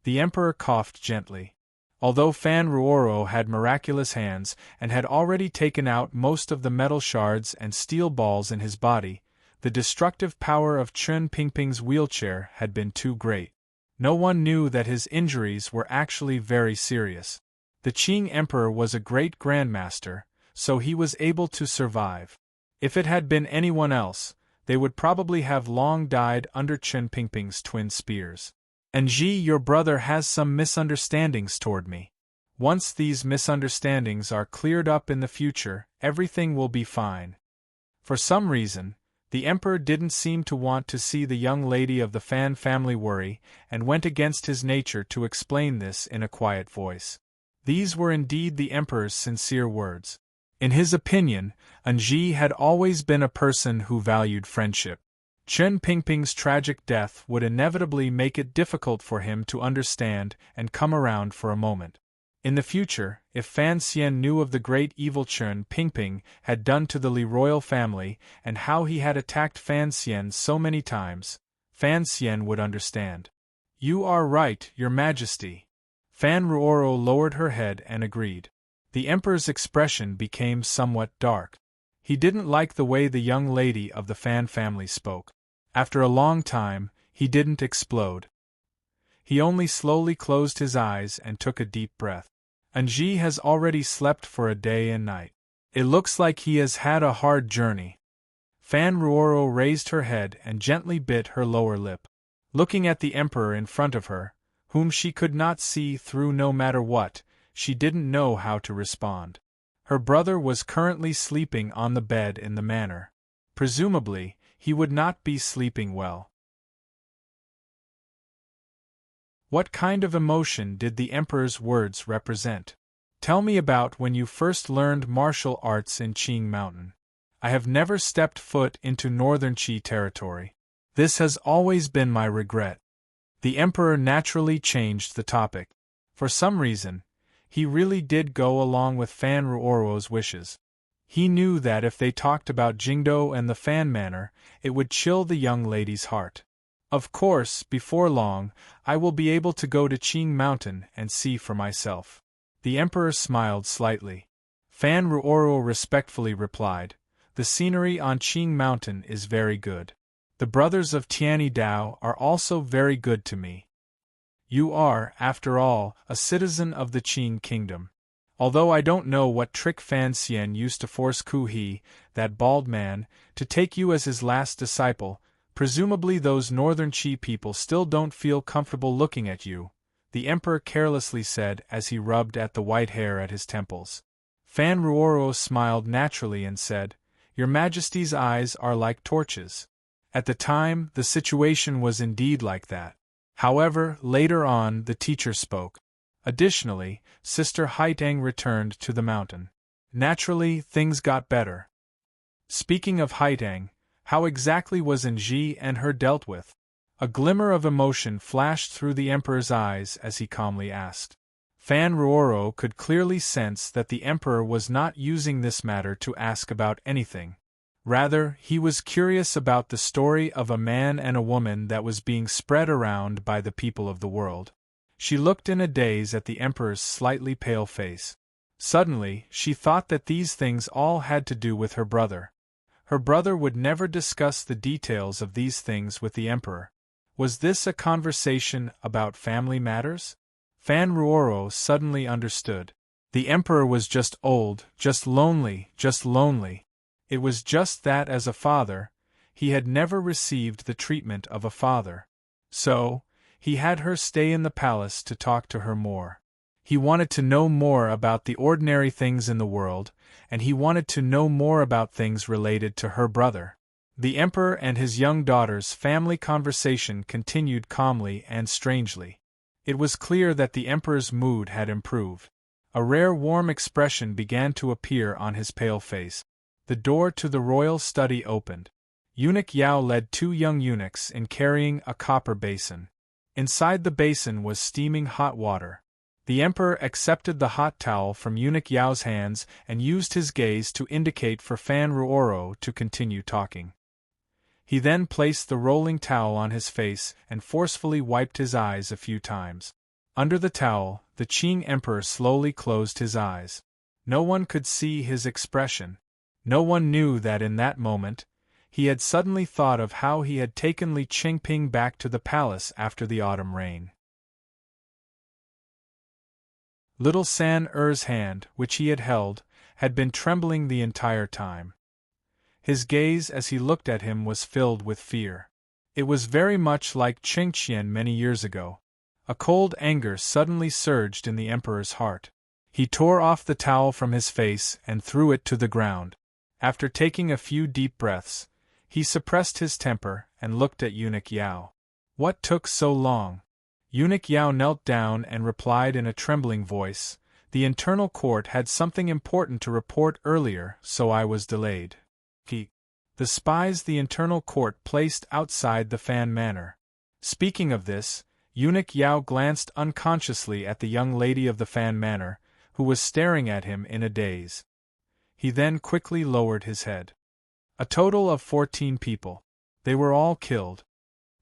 The Emperor coughed gently. Although Fan Ruoro had miraculous hands and had already taken out most of the metal shards and steel balls in his body, the destructive power of Chun Pingping's wheelchair had been too great. No one knew that his injuries were actually very serious. The Qing Emperor was a great grandmaster, so he was able to survive. If it had been anyone else, they would probably have long died under Chun Pingping's twin spears. "And Ji, your brother has some misunderstandings toward me. Once these misunderstandings are cleared up in the future, everything will be fine." For some reason, the Emperor didn't seem to want to see the young lady of the Fan family worry, and went against his nature to explain this in a quiet voice. These were indeed the Emperor's sincere words. In his opinion, Anji had always been a person who valued friendship. Chun Pingping's tragic death would inevitably make it difficult for him to understand and come around for a moment. In the future, if Fan Xian knew of the great evil Chun Pingping had done to the Li royal family and how he had attacked Fan Xian so many times, Fan Xian would understand. "You are right, Your Majesty." Fan Ruoro lowered her head and agreed. The Emperor's expression became somewhat dark. He didn't like the way the young lady of the Fan family spoke. After a long time, he didn't explode. He only slowly closed his eyes and took a deep breath. "Anji has already slept for a day and night. It looks like he has had a hard journey. Fan Ruoro raised her head and gently bit her lower lip. Looking at the Emperor in front of her, whom she could not see through no matter what, she didn't know how to respond. Her brother was currently sleeping on the bed in the manor. Presumably, he would not be sleeping well. What kind of emotion did the Emperor's words represent? Tell me about when you first learned martial arts in Qing Mountain. I have never stepped foot into northern Qi territory. This has always been my regret. The Emperor naturally changed the topic. For some reason, he really did go along with Fan Ruoro's wishes. He knew that if they talked about Jingdo and the Fan Manor, it would chill the young lady's heart. Of course, before long, I will be able to go to Qing Mountain and see for myself. The Emperor smiled slightly. Fan Ruoro respectfully replied, "The scenery on Qing Mountain is very good. The brothers of Tianyi Dao are also very good to me. You are, after all, a citizen of the Qing kingdom. Although I don't know what trick Fan Xian used to force Ku He, that bald man, to take you as his last disciple, presumably those northern Qi people still don't feel comfortable looking at you," the Emperor carelessly said as he rubbed at the white hair at his temples. Fan Ruoro smiled naturally and said, "Your Majesty's eyes are like torches." At the time, the situation was indeed like that. However, later on, the teacher spoke. Additionally, Sister Haitang returned to the mountain. Naturally, things got better. Speaking of Haitang, how exactly was Enji and her dealt with? A glimmer of emotion flashed through the Emperor's eyes as he calmly asked. Fan Ruoro could clearly sense that the Emperor was not using this matter to ask about anything. Rather, he was curious about the story of a man and a woman that was being spread around by the people of the world. She looked in a daze at the Emperor's slightly pale face. Suddenly, she thought that these things all had to do with her brother. Her brother would never discuss the details of these things with the Emperor. Was this a conversation about family matters? Fan Ruoro suddenly understood. The Emperor was just old, just lonely, just lonely. It was just that as a father, he had never received the treatment of a father. So, he had her stay in the palace to talk to her more. He wanted to know more about the ordinary things in the world, and he wanted to know more about things related to her brother. The Emperor and his young daughter's family conversation continued calmly and strangely. It was clear that the Emperor's mood had improved. A rare warm expression began to appear on his pale face. The door to the royal study opened. Eunuch Yao led two young eunuchs in carrying a copper basin. Inside the basin was steaming hot water. The Emperor accepted the hot towel from Eunuch Yao's hands and used his gaze to indicate for Fan Ruoro to continue talking. He then placed the rolling towel on his face and forcefully wiped his eyes a few times. Under the towel, the Qing Emperor slowly closed his eyes. No one could see his expression. No one knew that in that moment, he had suddenly thought of how he had taken Li Qingping back to the palace after the autumn rain. Little San Er's hand, which he had held, had been trembling the entire time. His gaze as he looked at him was filled with fear. It was very much like Qingqian many years ago. A cold anger suddenly surged in the Emperor's heart. He tore off the towel from his face and threw it to the ground. After taking a few deep breaths, he suppressed his temper and looked at Eunuch Yao. What took so long? Eunuch Yao knelt down and replied in a trembling voice, "The internal court had something important to report earlier, so I was delayed." The spies the internal court placed outside the Fan Manor. Speaking of this, Eunuch Yao glanced unconsciously at the young lady of the Fan Manor, who was staring at him in a daze. He then quickly lowered his head. A total of 14 people. They were all killed.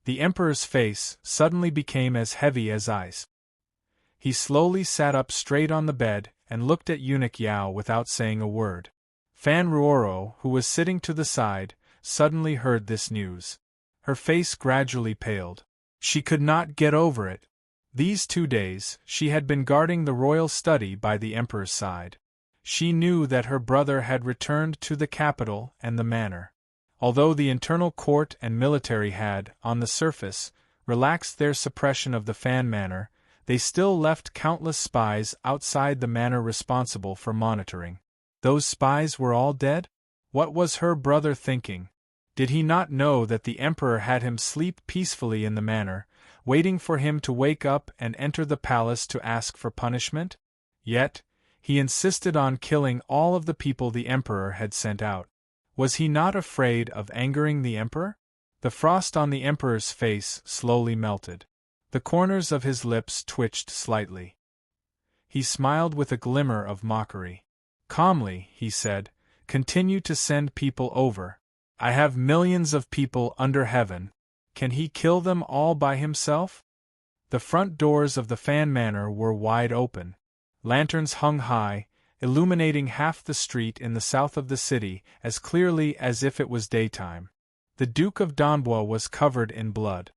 The Emperor's face suddenly became as heavy as ice. He slowly sat up straight on the bed and looked at Eunuch Yao without saying a word. Fan Ruoro, who was sitting to the side, suddenly heard this news. Her face gradually paled. She could not get over it. These 2 days, she had been guarding the royal study by the Emperor's side. She knew that her brother had returned to the capital and the manor. Although the internal court and military had, on the surface, relaxed their suppression of the Fan Manor, they still left countless spies outside the manor responsible for monitoring. Those spies were all dead? What was her brother thinking? Did he not know that the Emperor had him sleep peacefully in the manor, waiting for him to wake up and enter the palace to ask for punishment? Yet, he insisted on killing all of the people the Emperor had sent out. Was he not afraid of angering the Emperor? The frost on the Emperor's face slowly melted. The corners of his lips twitched slightly. He smiled with a glimmer of mockery. Calmly, he said, "Continue to send people over. I have millions of people under heaven. Can he kill them all by himself?" The front doors of the Fan Manor were wide open. Lanterns hung high, illuminating half the street in the south of the city as clearly as if it was daytime. The Duke of Donbois was covered in blood.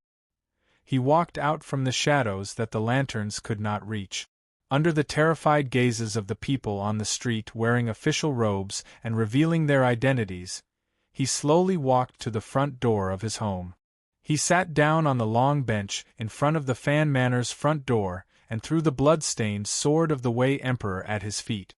He walked out from the shadows that the lanterns could not reach. Under the terrified gazes of the people on the street wearing official robes and revealing their identities, he slowly walked to the front door of his home. He sat down on the long bench in front of the Fan Manor's front door and threw the blood-stained sword of the Wei Emperor at his feet.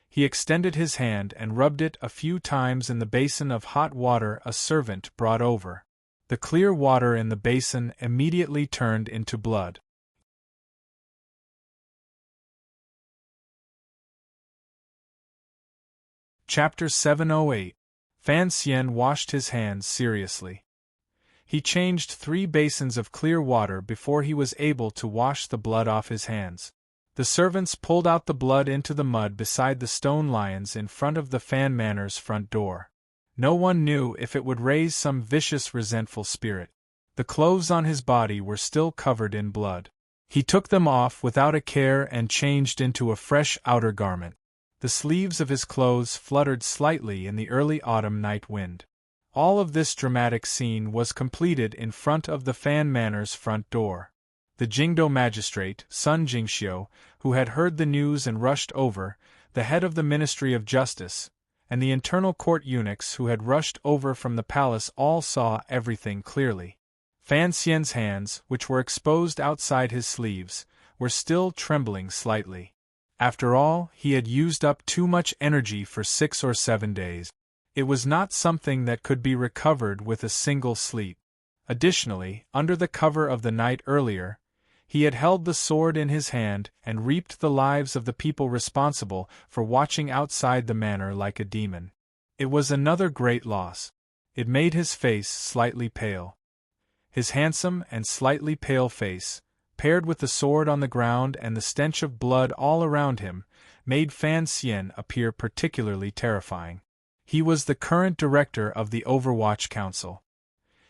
He extended his hand and rubbed it a few times in the basin of hot water a servant brought over. The clear water in the basin immediately turned into blood. Chapter 708. Fan Xian washed his hands seriously. He changed 3 basins of clear water before he was able to wash the blood off his hands. The servants pulled out the blood into the mud beside the stone lions in front of the Fan Manor's front door. No one knew if it would raise some vicious, resentful spirit. The clothes on his body were still covered in blood. He took them off without a care and changed into a fresh outer garment. The sleeves of his clothes fluttered slightly in the early autumn night wind. All of this dramatic scene was completed in front of the Fan Manor's front door. The Jingdo magistrate, Sun Jingxiu, who had heard the news and rushed over, the head of the Ministry of Justice, and the internal court eunuchs who had rushed over from the palace all saw everything clearly. Fan Xian's hands, which were exposed outside his sleeves, were still trembling slightly. After all, he had used up too much energy for 6 or 7 days. It was not something that could be recovered with a single sleep. Additionally, under the cover of the night earlier, he had held the sword in his hand and reaped the lives of the people responsible for watching outside the manor like a demon. It was another great loss. It made his face slightly pale. His handsome and slightly pale face, paired with the sword on the ground and the stench of blood all around him, made Fan Xian appear particularly terrifying. He was the current director of the Overwatch Council.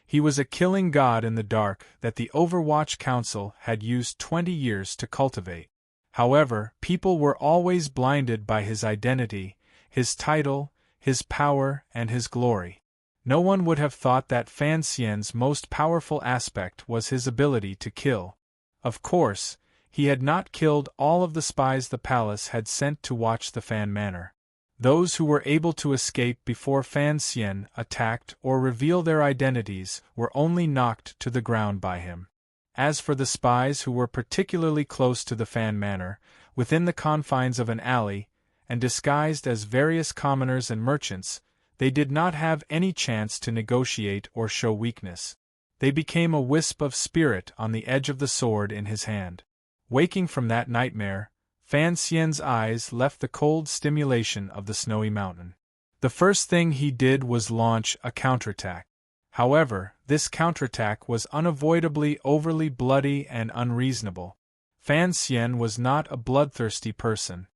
He was a killing god in the dark that the Overwatch Council had used 20 years to cultivate. However, people were always blinded by his identity, his title, his power, and his glory. No one would have thought that Fan Xian's most powerful aspect was his ability to kill. Of course, he had not killed all of the spies the palace had sent to watch the Fan Manor. Those who were able to escape before Fan Xian attacked or reveal their identities were only knocked to the ground by him. As for the spies who were particularly close to the Fan Manor, within the confines of an alley, and disguised as various commoners and merchants, they did not have any chance to negotiate or show weakness. They became a wisp of spirit on the edge of the sword in his hand. Waking from that nightmare, Fan Xian's eyes left the cold stimulation of the snowy mountain. The first thing he did was launch a counterattack. However, this counterattack was unavoidably overly bloody and unreasonable. Fan Xian was not a bloodthirsty person.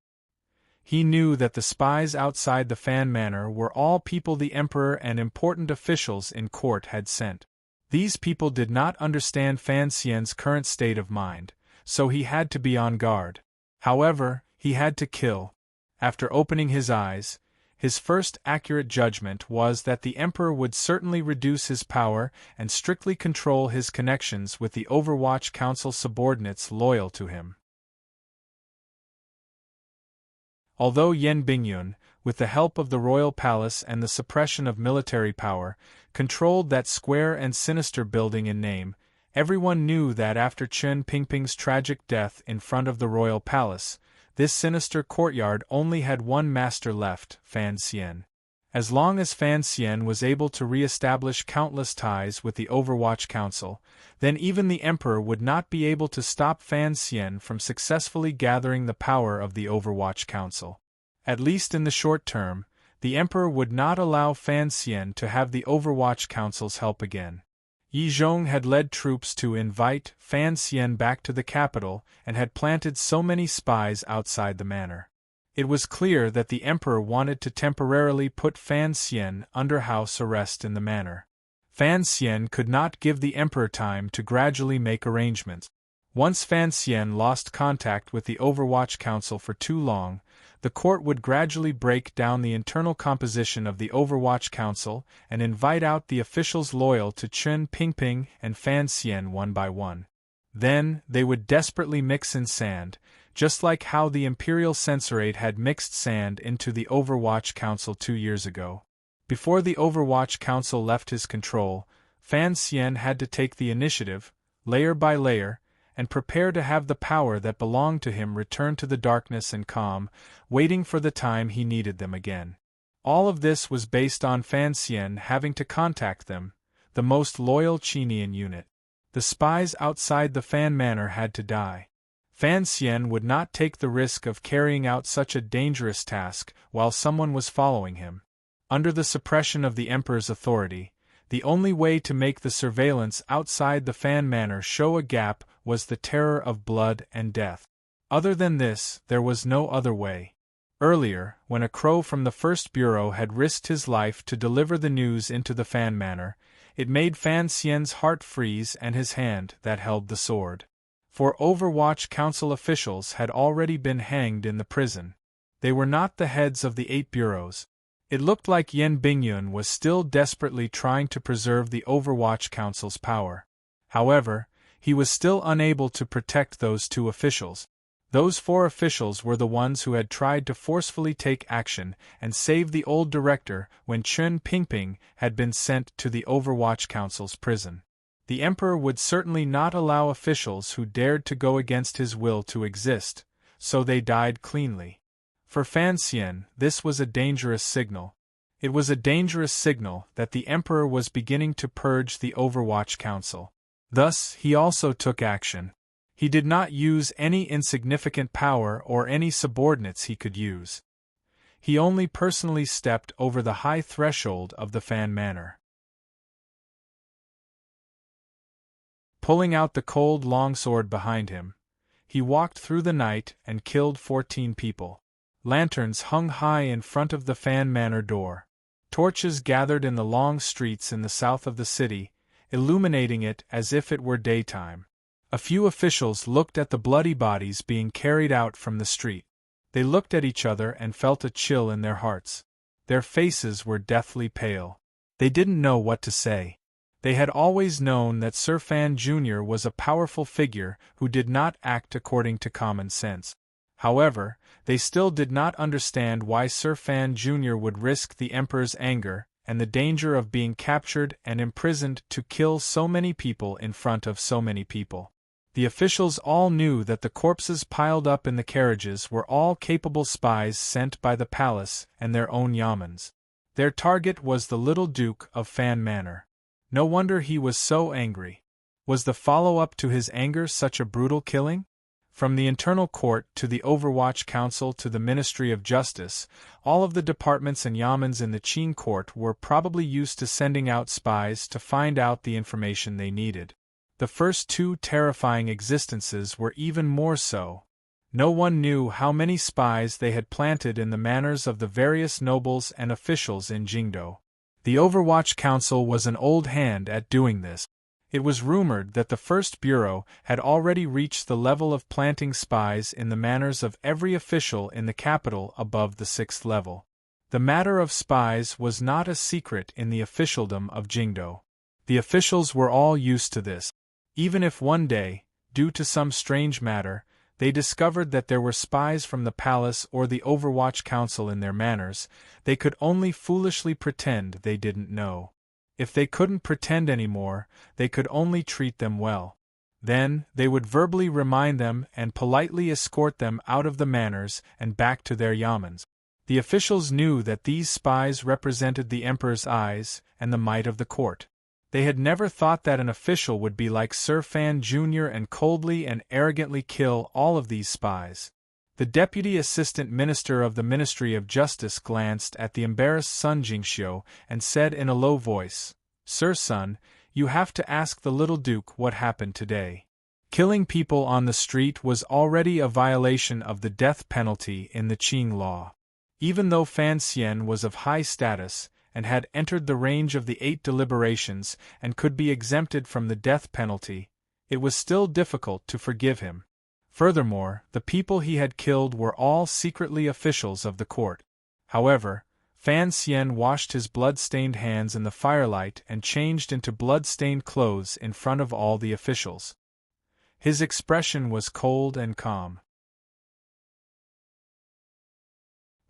He knew that the spies outside the Fan Manor were all people the Emperor and important officials in court had sent. These people did not understand Fan Xian's current state of mind, so he had to be on guard. However, he had to kill. After opening his eyes, his first accurate judgment was that the Emperor would certainly reduce his power and strictly control his connections with the Overwatch Council subordinates loyal to him. Although Yen Bingyun, with the help of the royal palace and the suppression of military power, controlled that square and sinister building in name, everyone knew that after Chen Pingping's tragic death in front of the royal palace, this sinister courtyard only had one master left, Fan Xian. As long as Fan Xian was able to re-establish countless ties with the Overwatch Council, then even the Emperor would not be able to stop Fan Xian from successfully gathering the power of the Overwatch Council. At least in the short term, the Emperor would not allow Fan Xian to have the Overwatch Council's help again. Yi Zhong had led troops to invite Fan Xian back to the capital and had planted so many spies outside the manor. It was clear that the Emperor wanted to temporarily put Fan Xian under house arrest in the manor. Fan Xian could not give the Emperor time to gradually make arrangements. Once Fan Xian lost contact with the Overwatch Council for too long, the court would gradually break down the internal composition of the Overwatch Council and invite out the officials loyal to Chen Pingping and Fan Xian one by one. Then, they would desperately mix in sand, just like how the Imperial Censorate had mixed sand into the Overwatch Council 2 years ago. Before the Overwatch Council left his control, Fan Xian had to take the initiative, layer by layer, and prepare to have the power that belonged to him return to the darkness and calm, waiting for the time he needed them again. All of this was based on Fan Xian having to contact them, the most loyal Qinian unit. The spies outside the Fan Manor had to die. Fan Xian would not take the risk of carrying out such a dangerous task while someone was following him. Under the suppression of the Emperor's authority, the only way to make the surveillance outside the Fan Manor show a gap was the terror of blood and death. Other than this, there was no other way. Earlier, when a crow from the First Bureau had risked his life to deliver the news into the Fan Manor, it made Fan Xian's heart freeze and his hand that held the sword. For Overwatch Council officials had already been hanged in the prison. They were not the heads of the 8 bureaus. It looked like Yen Bingyun was still desperately trying to preserve the Overwatch Council's power. However, he was still unable to protect those 2 officials. Those 4 officials were the ones who had tried to forcefully take action and save the old director when Chen Pingping had been sent to the Overwatch Council's prison. The Emperor would certainly not allow officials who dared to go against his will to exist, so they died cleanly. For Fan Xian, this was a dangerous signal. It was a dangerous signal that the Emperor was beginning to purge the Overwatch Council. Thus, he also took action. He did not use any insignificant power or any subordinates he could use. He only personally stepped over the high threshold of the Fan Manor. Pulling out the cold longsword behind him, he walked through the night and killed 14 people. Lanterns hung high in front of the Fan Manor door. Torches gathered in the long streets in the south of the city, illuminating it as if it were daytime. A few officials looked at the bloody bodies being carried out from the street. They looked at each other and felt a chill in their hearts. Their faces were deathly pale. They didn't know what to say. They had always known that Sir Fan Jr. was a powerful figure who did not act according to common sense. However, they still did not understand why Sir Fan Jr. would risk the Emperor's anger and the danger of being captured and imprisoned to kill so many people in front of so many people. The officials all knew that the corpses piled up in the carriages were all capable spies sent by the palace and their own yamens. Their target was the little Duke of Fan Manor. No wonder he was so angry. Was the follow-up to his anger such a brutal killing? From the internal court to the Overwatch Council to the Ministry of Justice, all of the departments and yamens in the Qin court were probably used to sending out spies to find out the information they needed. The first 2 terrifying existences were even more so. No one knew how many spies they had planted in the manors of the various nobles and officials in Jingdo. The Overwatch Council was an old hand at doing this. It was rumored that the First Bureau had already reached the level of planting spies in the manors of every official in the capital above the 6th level. The matter of spies was not a secret in the officialdom of Jingdo. The officials were all used to this. Even if one day, due to some strange matter, they discovered that there were spies from the palace or the Overwatch Council in their manners, they could only foolishly pretend they didn't know. If they couldn't pretend anymore, they could only treat them well. Then, they would verbally remind them and politely escort them out of the manors and back to their yamens. The officials knew that these spies represented the emperor's eyes and the might of the court. They had never thought that an official would be like Sir Fan Jr. and coldly and arrogantly kill all of these spies. The deputy assistant minister of the Ministry of Justice glanced at the embarrassed Sun Jingxiu and said in a low voice, "Sir Sun, you have to ask the little duke what happened today." Killing people on the street was already a violation of the death penalty in the Qing law. Even though Fan Xian was of high status, and had entered the range of the 8 deliberations and could be exempted from the death penalty, it was still difficult to forgive him. Furthermore, the people he had killed were all secretly officials of the court. However, Fan Xian washed his blood-stained hands in the firelight and changed into blood-stained clothes in front of all the officials. His expression was cold and calm.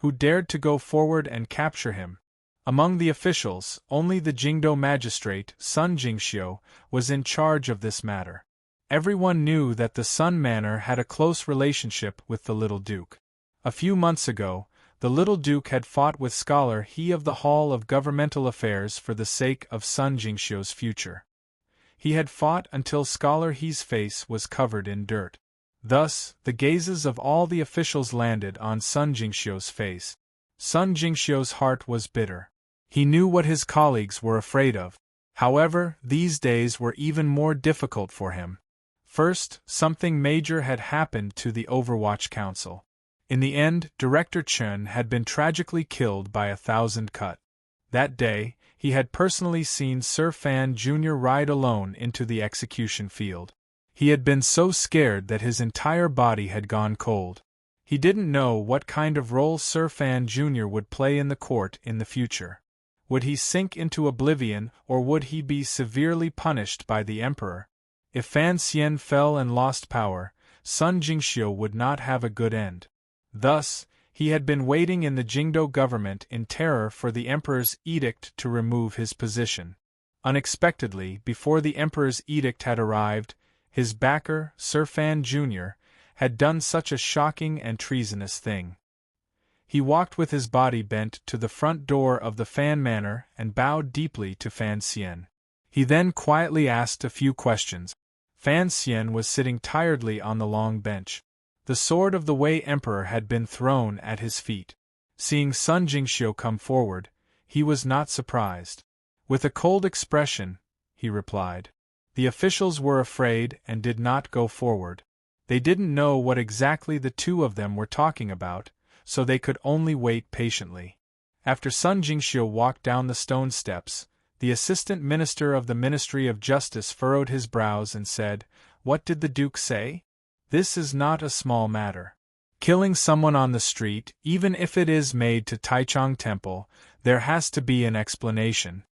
Who dared to go forward and capture him? Among the officials, only the Jingdo magistrate, Sun Jingxiu, was in charge of this matter. Everyone knew that the Sun Manor had a close relationship with the little duke. A few months ago, the little duke had fought with Scholar He of the Hall of Governmental Affairs for the sake of Sun Jingxiu's future. He had fought until Scholar He's face was covered in dirt. Thus, the gazes of all the officials landed on Sun Jingxiu's face. Sun Jingxiu's heart was bitter. He knew what his colleagues were afraid of. However, these days were even more difficult for him. First, something major had happened to the Overwatch Council. In the end, Director Chen had been tragically killed by 1,000 cut. That day, he had personally seen Sir Fan Jr. ride alone into the execution field. He had been so scared that his entire body had gone cold. He didn't know what kind of role Sir Fan Jr. would play in the court in the future. Would he sink into oblivion, or would he be severely punished by the emperor? If Fan Xian fell and lost power, Sun Jingxiu would not have a good end. Thus, he had been waiting in the Jingdo government in terror for the emperor's edict to remove his position. Unexpectedly, before the emperor's edict had arrived, his backer, Sir Fan Jr., had done such a shocking and treasonous thing. He walked with his body bent to the front door of the Fan Manor and bowed deeply to Fan Xian. He then quietly asked a few questions. Fan Xian was sitting tiredly on the long bench. The sword of the Wei Emperor had been thrown at his feet. Seeing Sun Jingxiu come forward, he was not surprised. With a cold expression, he replied. The officials were afraid and did not go forward. They didn't know what exactly the two of them were talking about, so they could only wait patiently. After Sun Jingxiu walked down the stone steps, the assistant minister of the Ministry of Justice furrowed his brows and said, "What did the duke say? This is not a small matter. Killing someone on the street, even if it is made to Taichung Temple, there has to be an explanation."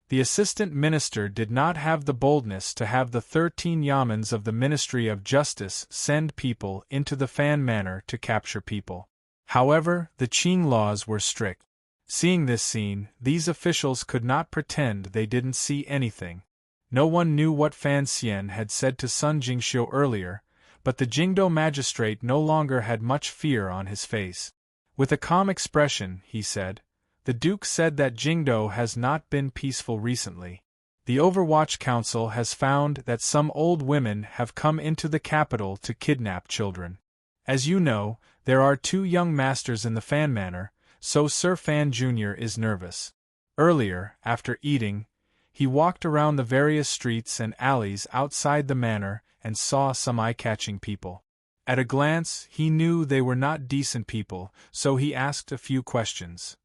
The assistant minister did not have the boldness to have the 13 yamens of the Ministry of Justice send people into the Fan Manor to capture people. However, the Qing laws were strict. Seeing this scene, these officials could not pretend they didn't see anything. No one knew what Fan Xian had said to Sun Jingxiu earlier, but the Jingdo magistrate no longer had much fear on his face. With a calm expression, he said, "The Duke said that Jingdo has not been peaceful recently. The Overwatch Council has found that some old women have come into the capital to kidnap children. As you know, there are 2 young masters in the Fan Manor, so Sir Fan Jr. is nervous." Earlier, after eating, he walked around the various streets and alleys outside the manor and saw some eye-catching people. At a glance, he knew they were not decent people, so he asked a few questions.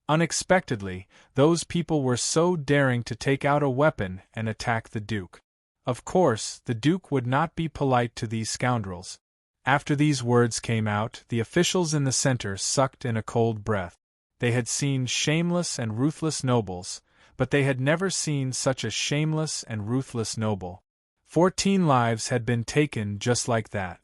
Unexpectedly, those people were so daring to take out a weapon and attack the Duke. Of course, the Duke would not be polite to these scoundrels. After these words came out, the officials in the center sucked in a cold breath. They had seen shameless and ruthless nobles, but they had never seen such a shameless and ruthless noble. 14 lives had been taken just like that.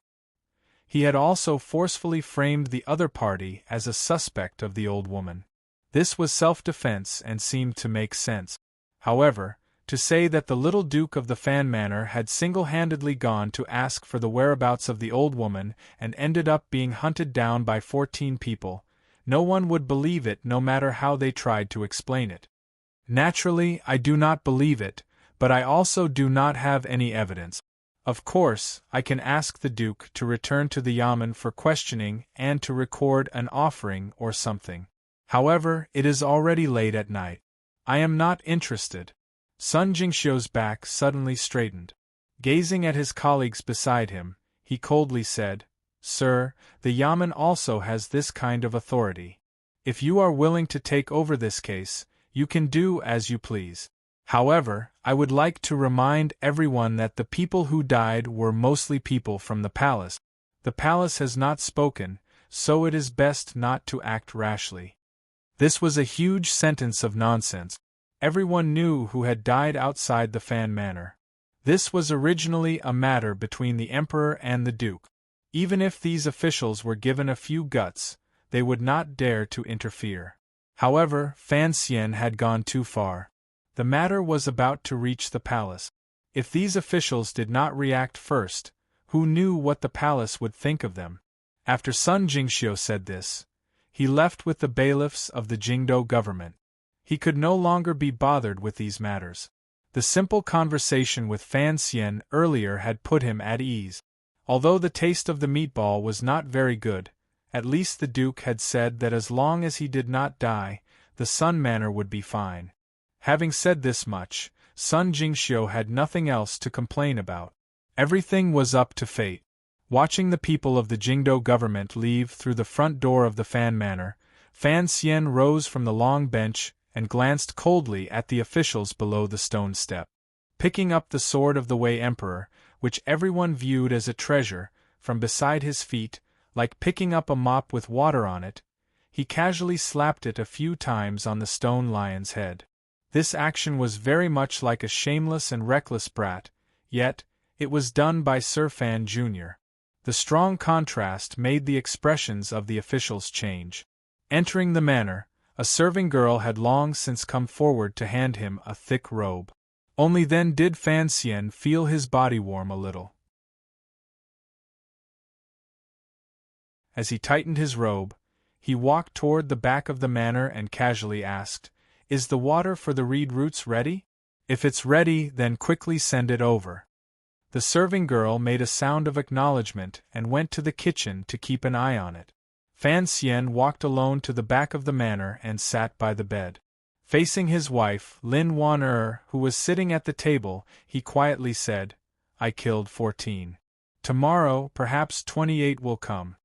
He had also forcefully framed the other party as a suspect of the old woman. This was self-defense and seemed to make sense. However, to say that the little Duke of the Fan Manor had single-handedly gone to ask for the whereabouts of the old woman and ended up being hunted down by 14 people, no one would believe it no matter how they tried to explain it. Naturally, I do not believe it, but I also do not have any evidence. Of course, I can ask the Duke to return to the yamen for questioning and to record an offering or something. However, it is already late at night. I am not interested. Sun Jingxiu's back suddenly straightened. Gazing at his colleagues beside him, he coldly said, "Sir, the yamen also has this kind of authority. If you are willing to take over this case, you can do as you please. However, I would like to remind everyone that the people who died were mostly people from the palace. The palace has not spoken, so it is best not to act rashly." This was a huge sentence of nonsense. Everyone knew who had died outside the Fan Manor. This was originally a matter between the Emperor and the Duke. Even if these officials were given a few guts, they would not dare to interfere. However, Fan Xian had gone too far. The matter was about to reach the palace. If these officials did not react first, who knew what the palace would think of them? After Sun Jingxiu said this, he left with the bailiffs of the Jingdo government. He could no longer be bothered with these matters. The simple conversation with Fan Xian earlier had put him at ease. Although the taste of the meatball was not very good, at least the Duke had said that as long as he did not die, the Sun Manor would be fine. Having said this much, Sun Jingxiu had nothing else to complain about. Everything was up to fate. Watching the people of the Jingdo government leave through the front door of the Fan Manor, Fan Xian rose from the long bench and glanced coldly at the officials below the stone step. Picking up the sword of the Wei Emperor, which everyone viewed as a treasure, from beside his feet, like picking up a mop with water on it, he casually slapped it a few times on the stone lion's head. This action was very much like a shameless and reckless brat, yet, it was done by Sir Fan Jr. The strong contrast made the expressions of the officials change. Entering the manor, a serving girl had long since come forward to hand him a thick robe. Only then did Fan Xian feel his body warm a little. As he tightened his robe, he walked toward the back of the manor and casually asked, "Is the water for the reed roots ready? If it's ready, then quickly send it over." The serving girl made a sound of acknowledgement and went to the kitchen to keep an eye on it. Fan Xian walked alone to the back of the manor and sat by the bed. Facing his wife, Lin Wan who was sitting at the table, he quietly said, "I killed 14. Tomorrow, perhaps 28 will come.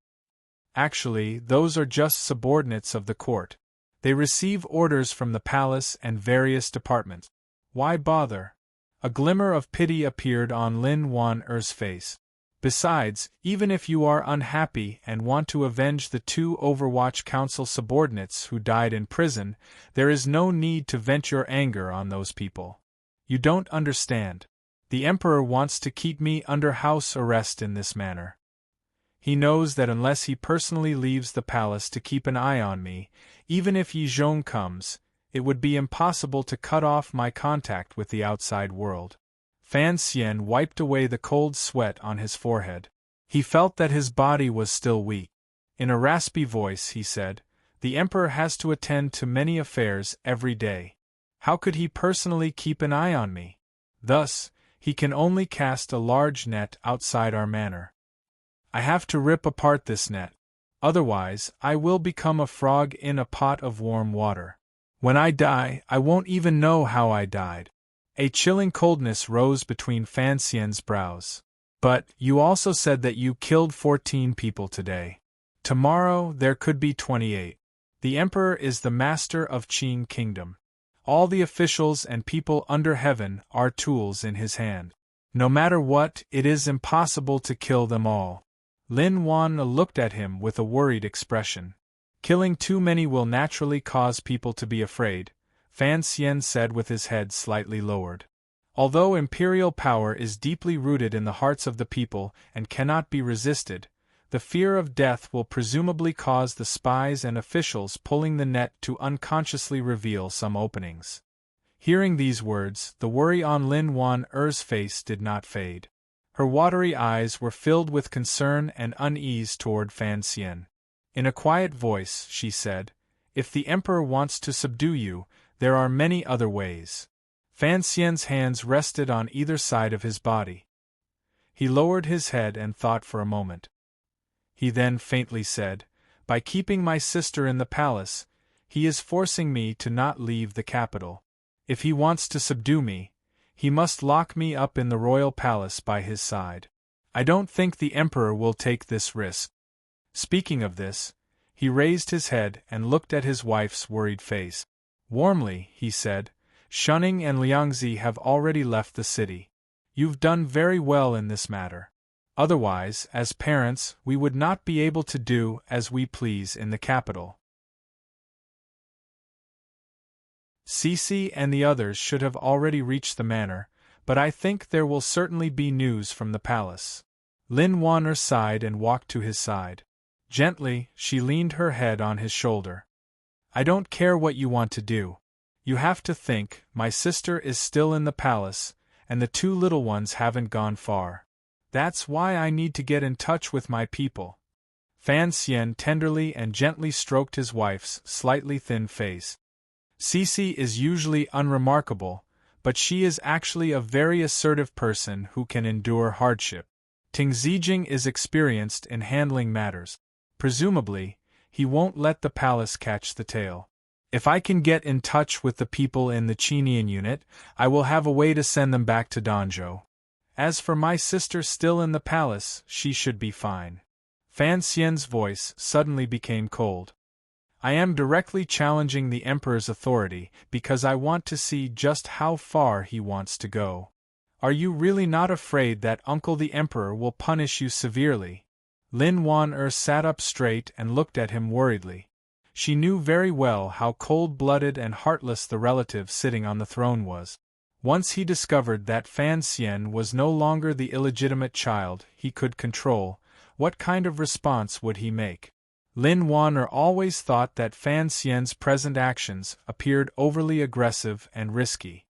Actually, those are just subordinates of the court. They receive orders from the palace and various departments. Why bother?" A glimmer of pity appeared on Lin Wan-er's face. "Besides, even if you are unhappy and want to avenge the 2 Overwatch Council subordinates who died in prison, there is no need to vent your anger on those people. You don't understand. The Emperor wants to keep me under house arrest in this manner. He knows that unless he personally leaves the palace to keep an eye on me, even if Yi Zhong comes, it would be impossible to cut off my contact with the outside world." Fan Xian wiped away the cold sweat on his forehead. He felt that his body was still weak. In a raspy voice he said, "The Emperor has to attend to many affairs every day. How could he personally keep an eye on me? Thus, he can only cast a large net outside our manor. I have to rip apart this net. Otherwise, I will become a frog in a pot of warm water. When I die, I won't even know how I died." A chilling coldness rose between Fan Xian's brows. "But, you also said that you killed 14 people today. Tomorrow, there could be 28. The Emperor is the master of Qin Kingdom. All the officials and people under heaven are tools in his hand. No matter what, it is impossible to kill them all." Lin Wan looked at him with a worried expression. "Killing too many will naturally cause people to be afraid," Fan Xian said with his head slightly lowered. Although imperial power is deeply rooted in the hearts of the people and cannot be resisted, the fear of death will presumably cause the spies and officials pulling the net to unconsciously reveal some openings. Hearing these words, the worry on Lin Wan-er's face did not fade. Her watery eyes were filled with concern and unease toward Fan Xian. In a quiet voice, she said, "If the Emperor wants to subdue you, there are many other ways." Fan Xian's hands rested on either side of his body. He lowered his head and thought for a moment. He then faintly said, "By keeping my sister in the palace, he is forcing me to not leave the capital. If he wants to subdue me, he must lock me up in the royal palace by his side. I don't think the Emperor will take this risk." Speaking of this, he raised his head and looked at his wife's worried face. Warmly, he said, "Shunning and Liangzi have already left the city. You've done very well in this matter. Otherwise, as parents, we would not be able to do as we please in the capital. Cici and the others should have already reached the manor, but I think there will certainly be news from the palace." Lin Wan sighed and walked to his side. Gently, she leaned her head on his shoulder. "I don't care what you want to do. You have to think, my sister is still in the palace, and the two little ones haven't gone far. That's why I need to get in touch with my people." Fan Xian tenderly and gently stroked his wife's slightly thin face. "Cici is usually unremarkable, but she is actually a very assertive person who can endure hardship. Ting Zijing is experienced in handling matters. Presumably, he won't let the palace catch the tail. If I can get in touch with the people in the Qinian unit, I will have a way to send them back to Danzhou. As for my sister still in the palace, she should be fine." Fan Xian's voice suddenly became cold. "I am directly challenging the Emperor's authority because I want to see just how far he wants to go. Are you really not afraid that Uncle the Emperor will punish you severely?" Lin Wan sat up straight and looked at him worriedly. She knew very well how cold-blooded and heartless the relative sitting on the throne was. Once he discovered that Fan Xian was no longer the illegitimate child he could control, what kind of response would he make? Lin Wan always thought that Fan Xian's present actions appeared overly aggressive and risky.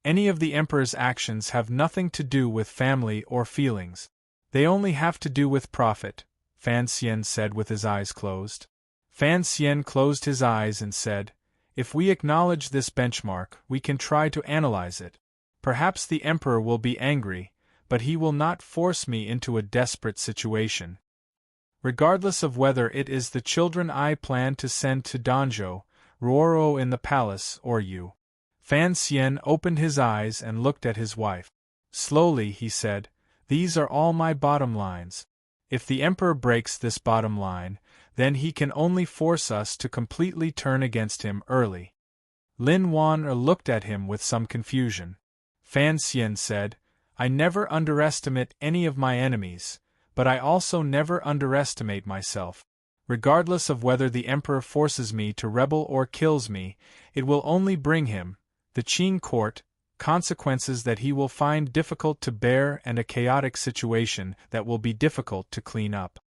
Any of the Emperor's actions have nothing to do with family or feelings. They only have to do with profit, Fan Xian said with his eyes closed. Fan Xian closed his eyes and said, "If we acknowledge this benchmark, we can try to analyze it. Perhaps the Emperor will be angry, but he will not force me into a desperate situation. Regardless of whether it is the children I plan to send to Danzhou, Ruoro in the palace, or you." Fan Xian opened his eyes and looked at his wife. Slowly he said, "These are all my bottom lines. If the Emperor breaks this bottom line, then he can only force us to completely turn against him early." Lin Wan looked at him with some confusion. Fan Xian said, "I never underestimate any of my enemies, but I also never underestimate myself. Regardless of whether the Emperor forces me to rebel or kills me, it will only bring him, the Qin court, consequences that he will find difficult to bear and a chaotic situation that will be difficult to clean up.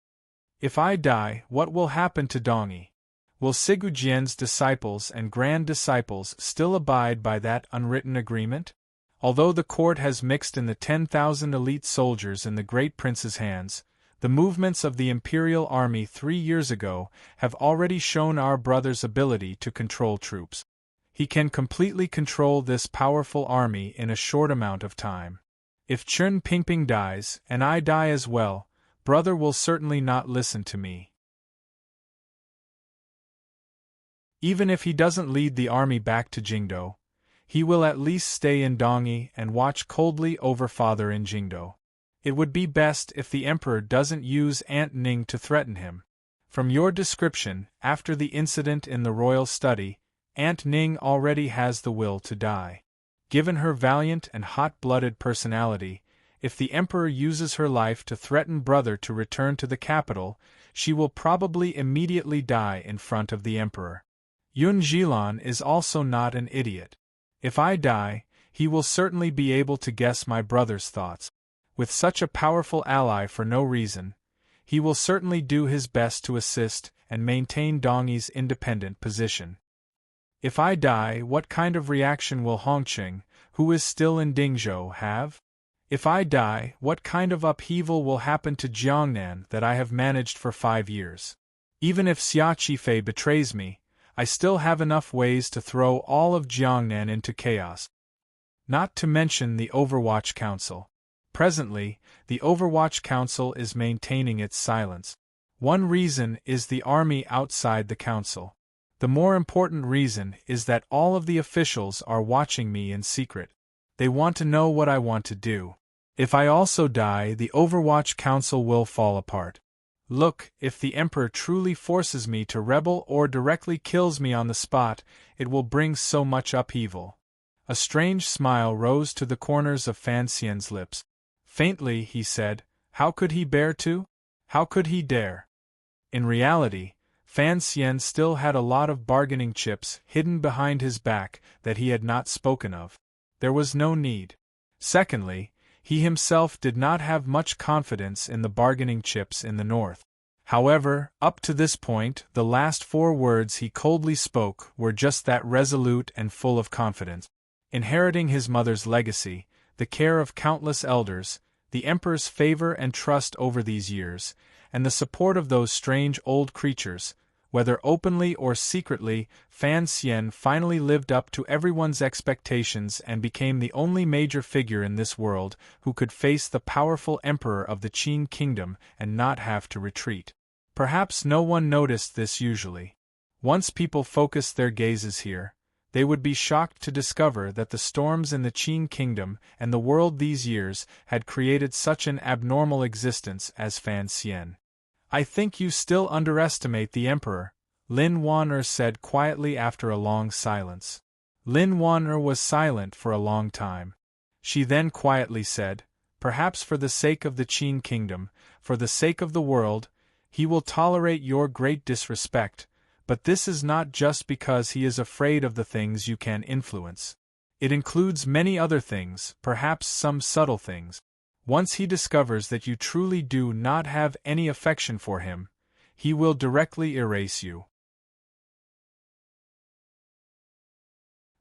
If I die, what will happen to Dongyi? Will Sigujian's disciples and grand disciples still abide by that unwritten agreement? Although the court has mixed in the 10,000 elite soldiers in the great prince's hands, the movements of the imperial army 3 years ago have already shown our brother's ability to control troops. He can completely control this powerful army in a short amount of time. If Chun Pingping dies, and I die as well, brother will certainly not listen to me. Even if he doesn't lead the army back to Jingdou, he will at least stay in Dongyi and watch coldly over father in Jingdou. It would be best if the Emperor doesn't use Aunt Ning to threaten him. From your description, after the incident in the royal study, Aunt Ning already has the will to die. Given her valiant and hot-blooded personality, if the Emperor uses her life to threaten brother to return to the capital, she will probably immediately die in front of the Emperor. Yun Zhilan is also not an idiot. If I die, he will certainly be able to guess my brother's thoughts. With such a powerful ally for no reason, he will certainly do his best to assist and maintain Dongyi's independent position. If I die, what kind of reaction will Hongqing, who is still in Dingzhou, have? If I die, what kind of upheaval will happen to Jiangnan that I have managed for 5 years? Even if Xia Qifei betrays me, I still have enough ways to throw all of Jiangnan into chaos. Not to mention the Overwatch Council. Presently, the Overwatch Council is maintaining its silence. One reason is the army outside the council. The more important reason is that all of the officials are watching me in secret. They want to know what I want to do. If I also die, the Overwatch Council will fall apart. Look, if the Emperor truly forces me to rebel or directly kills me on the spot, it will bring so much upheaval. A strange smile rose to the corners of Fan Xian's lips. Faintly, he said, "How could he bear to? How could he dare?" In reality, Fan Xian still had a lot of bargaining chips hidden behind his back that he had not spoken of. There was no need. Secondly, he himself did not have much confidence in the bargaining chips in the north. However, up to this point, the last 4 words he coldly spoke were just that, resolute and full of confidence. Inheriting his mother's legacy, the care of countless elders, the Emperor's favor and trust over these years, and the support of those strange old creatures, whether openly or secretly, Fan Xian finally lived up to everyone's expectations and became the only major figure in this world who could face the powerful Emperor of the Qin Kingdom and not have to retreat. Perhaps no one noticed this usually. Once people focused their gazes here, they would be shocked to discover that the storms in the Qin Kingdom and the world these years had created such an abnormal existence as Fan Xian. "I think you still underestimate the Emperor," Lin Wan'er said quietly after a long silence. Lin Wan'er was silent for a long time. She then quietly said, "Perhaps for the sake of the Qin Kingdom, for the sake of the world, he will tolerate your great disrespect, but this is not just because he is afraid of the things you can influence. It includes many other things, perhaps some subtle things. Once he discovers that you truly do not have any affection for him, he will directly erase you."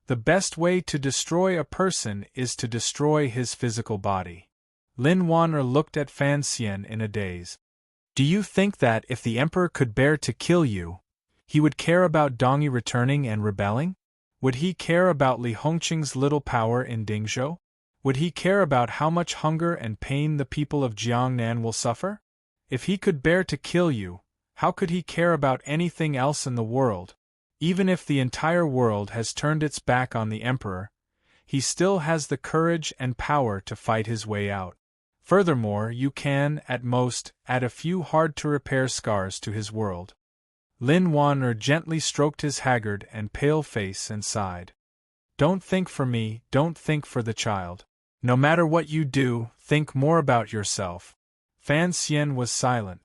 The best way to destroy a person is to destroy his physical body. Lin Wan'er looked at Fan Xian in a daze. "Do you think that if the Emperor could bear to kill you, he would care about Dongyi returning and rebelling? Would he care about Li Hongqing's little power in Dingzhou? Would he care about how much hunger and pain the people of Jiangnan will suffer? If he could bear to kill you, how could he care about anything else in the world? Even if the entire world has turned its back on the Emperor, he still has the courage and power to fight his way out. Furthermore, you can, at most, add a few hard-to-repair scars to his world." Lin Wan'er gently stroked his haggard and pale face and sighed. "Don't think for me, don't think for the child. No matter what you do, think more about yourself." Fan Xian was silent.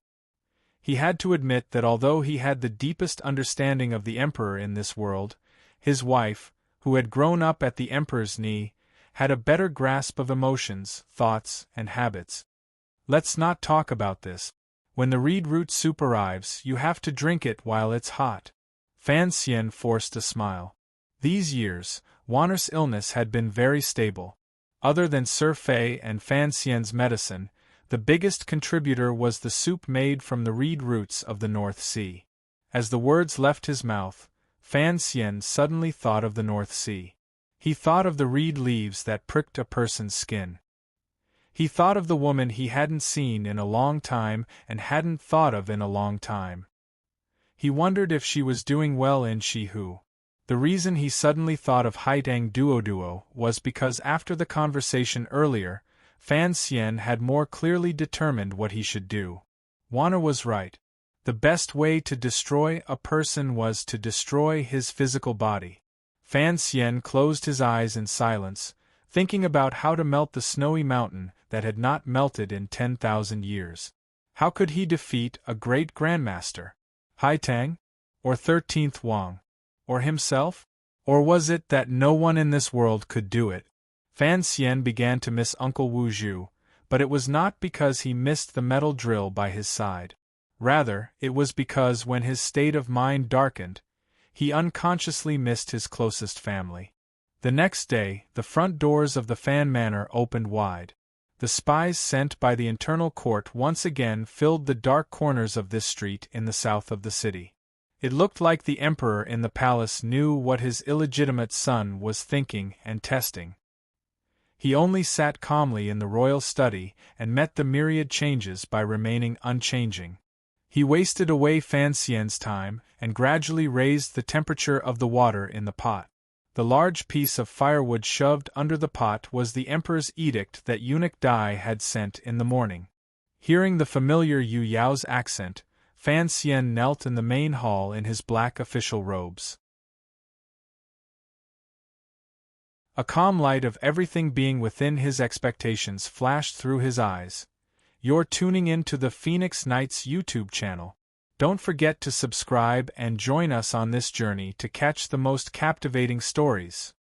He had to admit that although he had the deepest understanding of the Emperor in this world, his wife, who had grown up at the Emperor's knee, had a better grasp of emotions, thoughts, and habits. "Let's not talk about this. When the reed root soup arrives, you have to drink it while it's hot." Fan Xian forced a smile. These years, Wan'er's illness had been very stable. Other than Sir Fei and Fan Xian's medicine, the biggest contributor was the soup made from the reed roots of the North Sea. As the words left his mouth, Fan Xian suddenly thought of the North Sea. He thought of the reed leaves that pricked a person's skin. He thought of the woman he hadn't seen in a long time and hadn't thought of in a long time. He wondered if she was doing well in Shihu. The reason he suddenly thought of Haitang Duoduo was because after the conversation earlier, Fan Xian had more clearly determined what he should do. Wan'er was right. The best way to destroy a person was to destroy his physical body. Fan Xian closed his eyes in silence, thinking about how to melt the snowy mountain that had not melted in 10,000 years. How could he defeat a great grandmaster? Haitang? Or 13th Wang? Or himself? Or was it that no one in this world could do it? Fan Xian began to miss Uncle Wu Zhu, but it was not because he missed the metal drill by his side. Rather, it was because when his state of mind darkened, he unconsciously missed his closest family. The next day, the front doors of the Fan Manor opened wide. The spies sent by the internal court once again filled the dark corners of this street in the south of the city. It looked like the emperor in the palace knew what his illegitimate son was thinking and testing. He only sat calmly in the royal study and met the myriad changes by remaining unchanging. He wasted away Fan Xian's time and gradually raised the temperature of the water in the pot. The large piece of firewood shoved under the pot was the emperor's edict that eunuch Dai had sent in the morning. Hearing the familiar Yu Yao's accent, Fan Xian knelt in the main hall in his black official robes. A calm light of everything being within his expectations flashed through his eyes. You're tuning in to the Phoenix Nights YouTube channel. Don't forget to subscribe and join us on this journey to catch the most captivating stories.